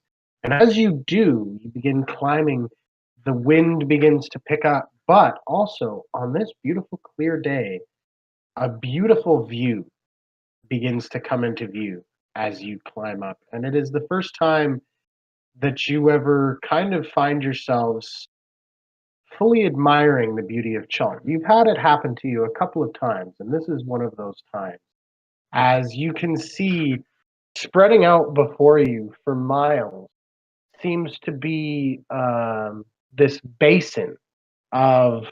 And as you do, you begin climbing, the wind begins to pick up, but also on this beautiful clear day, a beautiful view begins to come into view as you climb up. And it is the first time that you ever kind of find yourselves fully admiring the beauty of Chult. You've had it happen to you a couple of times, and this is one of those times. As you can see, spreading out before you for miles seems to be this basin of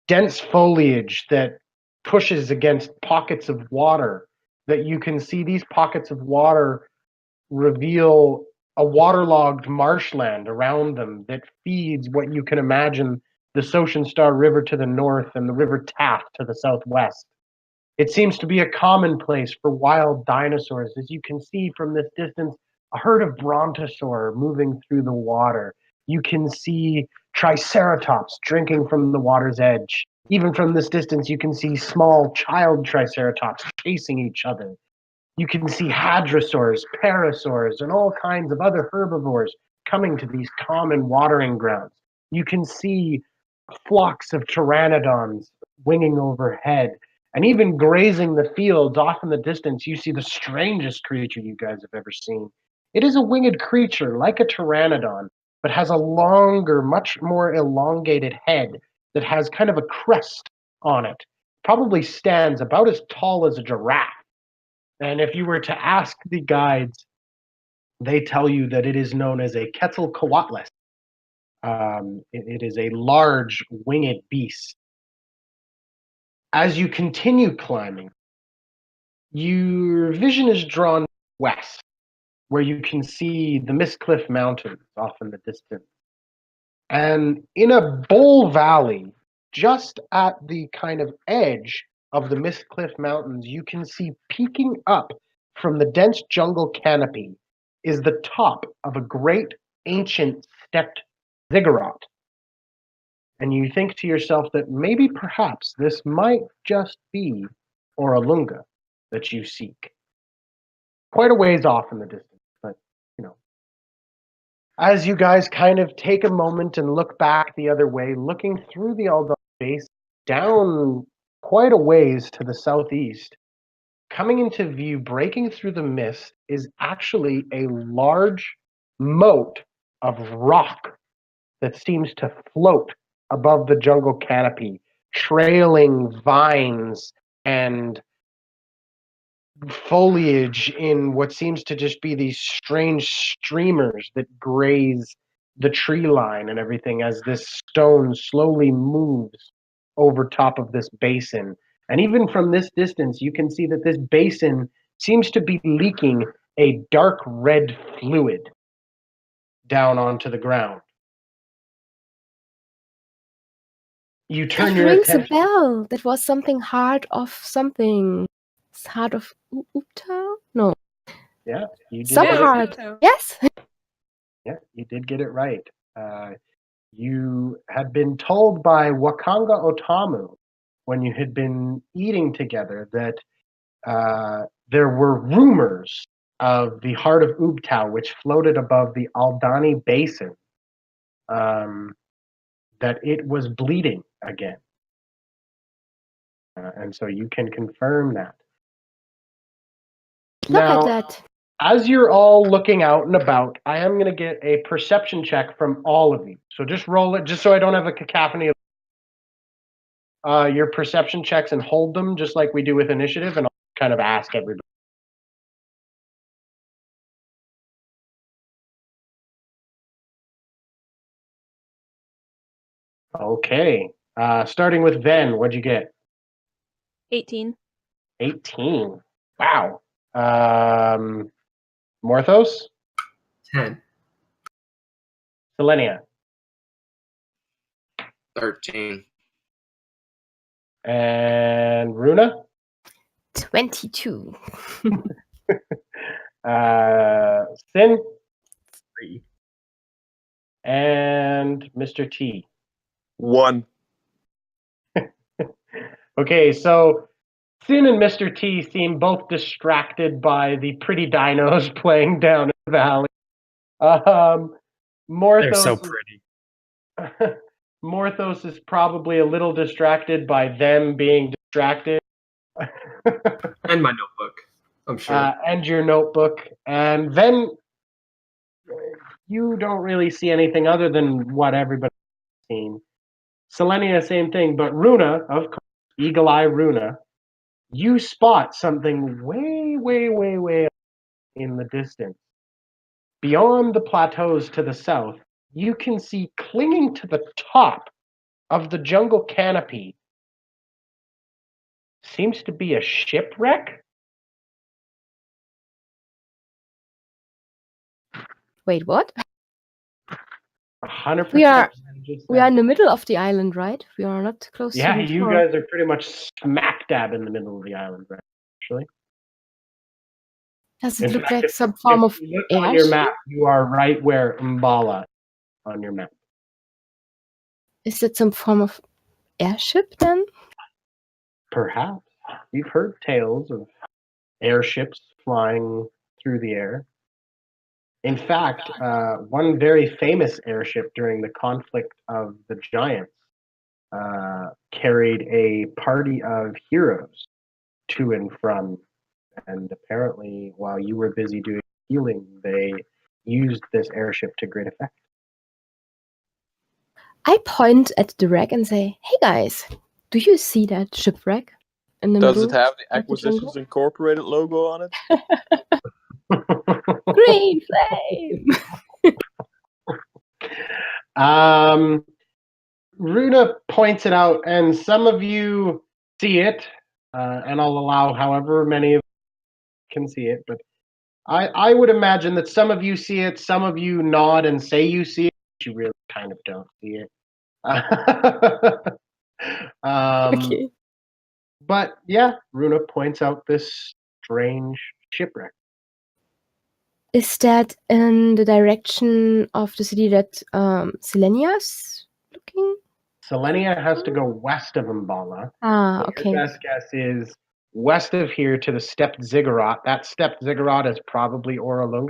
dense foliage that pushes against pockets of water, that you can see these pockets of water reveal a waterlogged marshland around them that feeds what you can imagine the Soshin Star River to the north and the River Taff to the southwest. It seems to be a commonplace for wild dinosaurs. As you can see from this distance, a herd of brontosaur moving through the water. You can see triceratops drinking from the water's edge. Even from this distance, you can see small child triceratops chasing each other. You can see hadrosaurs, parasaurs, and all kinds of other herbivores coming to these common watering grounds. You can see flocks of pteranodons winging overhead, and even grazing the fields off in the distance, you see the strangest creature you guys have ever seen. It is a winged creature like a pteranodon, but has a longer, much more elongated head that has kind of a crest on it. Probably stands about as tall as a giraffe. And if you were to ask the guides, they tell you that it is known as a Quetzalcoatlus. It is a large winged beast. As you continue climbing, your vision is drawn west, where you can see the Mistcliff Mountains off in the distance. And in a bowl valley, just at the kind of edge of the Mistcliff Mountains, you can see peeking up from the dense jungle canopy is the top of a great ancient stepped ziggurat. And you think to yourself that maybe perhaps this might just be Oralunga that you seek. Quite a ways off in the distance, but, you know. As you guys kind of take a moment and look back the other way, looking through the Aldar base, down quite a ways to the southeast, coming into view, breaking through the mist, is actually a large moat of rock that seems to float above the jungle canopy, trailing vines and foliage in what seems to just be these strange streamers that graze the tree line and everything as this stone slowly moves over top of this basin. And even from this distance, you can see that this basin seems to be leaking a dark red fluid down onto the ground. You turn That your rings a attention. bell. That was something Heart of something. Heart of Upta? No. Yeah, you did Some get it. heart. Yes. Yeah, you did get it right. You had been told by Wakanga Otamu when you had been eating together that there were rumors of the heart of Ubtao, which floated above the Aldani Basin, that it was bleeding again. And so you can confirm that. Look Now, at that. as you're all looking out and about, I am going to get a perception check from all of you. So just roll it, just so I don't have a cacophony of your perception checks and hold them just like we do with initiative, and I'll kind of ask everybody. Okay. Starting with Ven, what'd you get? 18. 18. Wow. Morthos? 10. Selenia? 13. And Runa? 22. Sin? 3. And Mr. T? 1. Okay, so Sin and Mr. T seem both distracted by the pretty dinos playing down in the valley. Morthos, They're so pretty. Morthos is probably a little distracted by them being distracted. And my notebook, I'm sure. And your notebook. And then you don't really see anything other than what everybody's seen. Selenia, same thing. But Runa, of course, Eagle Eye Runa, you spot something way, way, way, way in the distance. Beyond the plateaus to the south, you can see clinging to the top of the jungle canopy seems to be a shipwreck. Wait, what? 100%. We are in the middle of the island, right? We are not close to Yeah, the you shore. guys are pretty much smack dab in the middle of the island, right? Actually. Does In it look fact, like if- some form if of you look on your airship? map, you are right where Mbala on your map. Is it some form of airship then? Perhaps. You've heard tales of airships flying through the air. In fact, one very famous airship during the conflict of the giants carried a party of heroes to and from. And apparently, while you were busy doing healing, they used this airship to great effect. I point at the wreck and say, "Hey guys, do you see that shipwreck in the Does middle it have the of the Acquisitions jungle? Incorporated logo on it? Green flame!" Runa points it out, and some of you see it, and I'll allow however many of you can see it, but I would imagine that some of you see it, some of you nod and say you see it, but you really kind of don't see it. Okay. But yeah, Runa points out this strange shipwreck. Is that in the direction of the city that Selenia's looking? Selenia has to go west of Umbala. Ah, So okay. your best guess is west of here to the stepped ziggurat. That stepped ziggurat is probably Oralunga.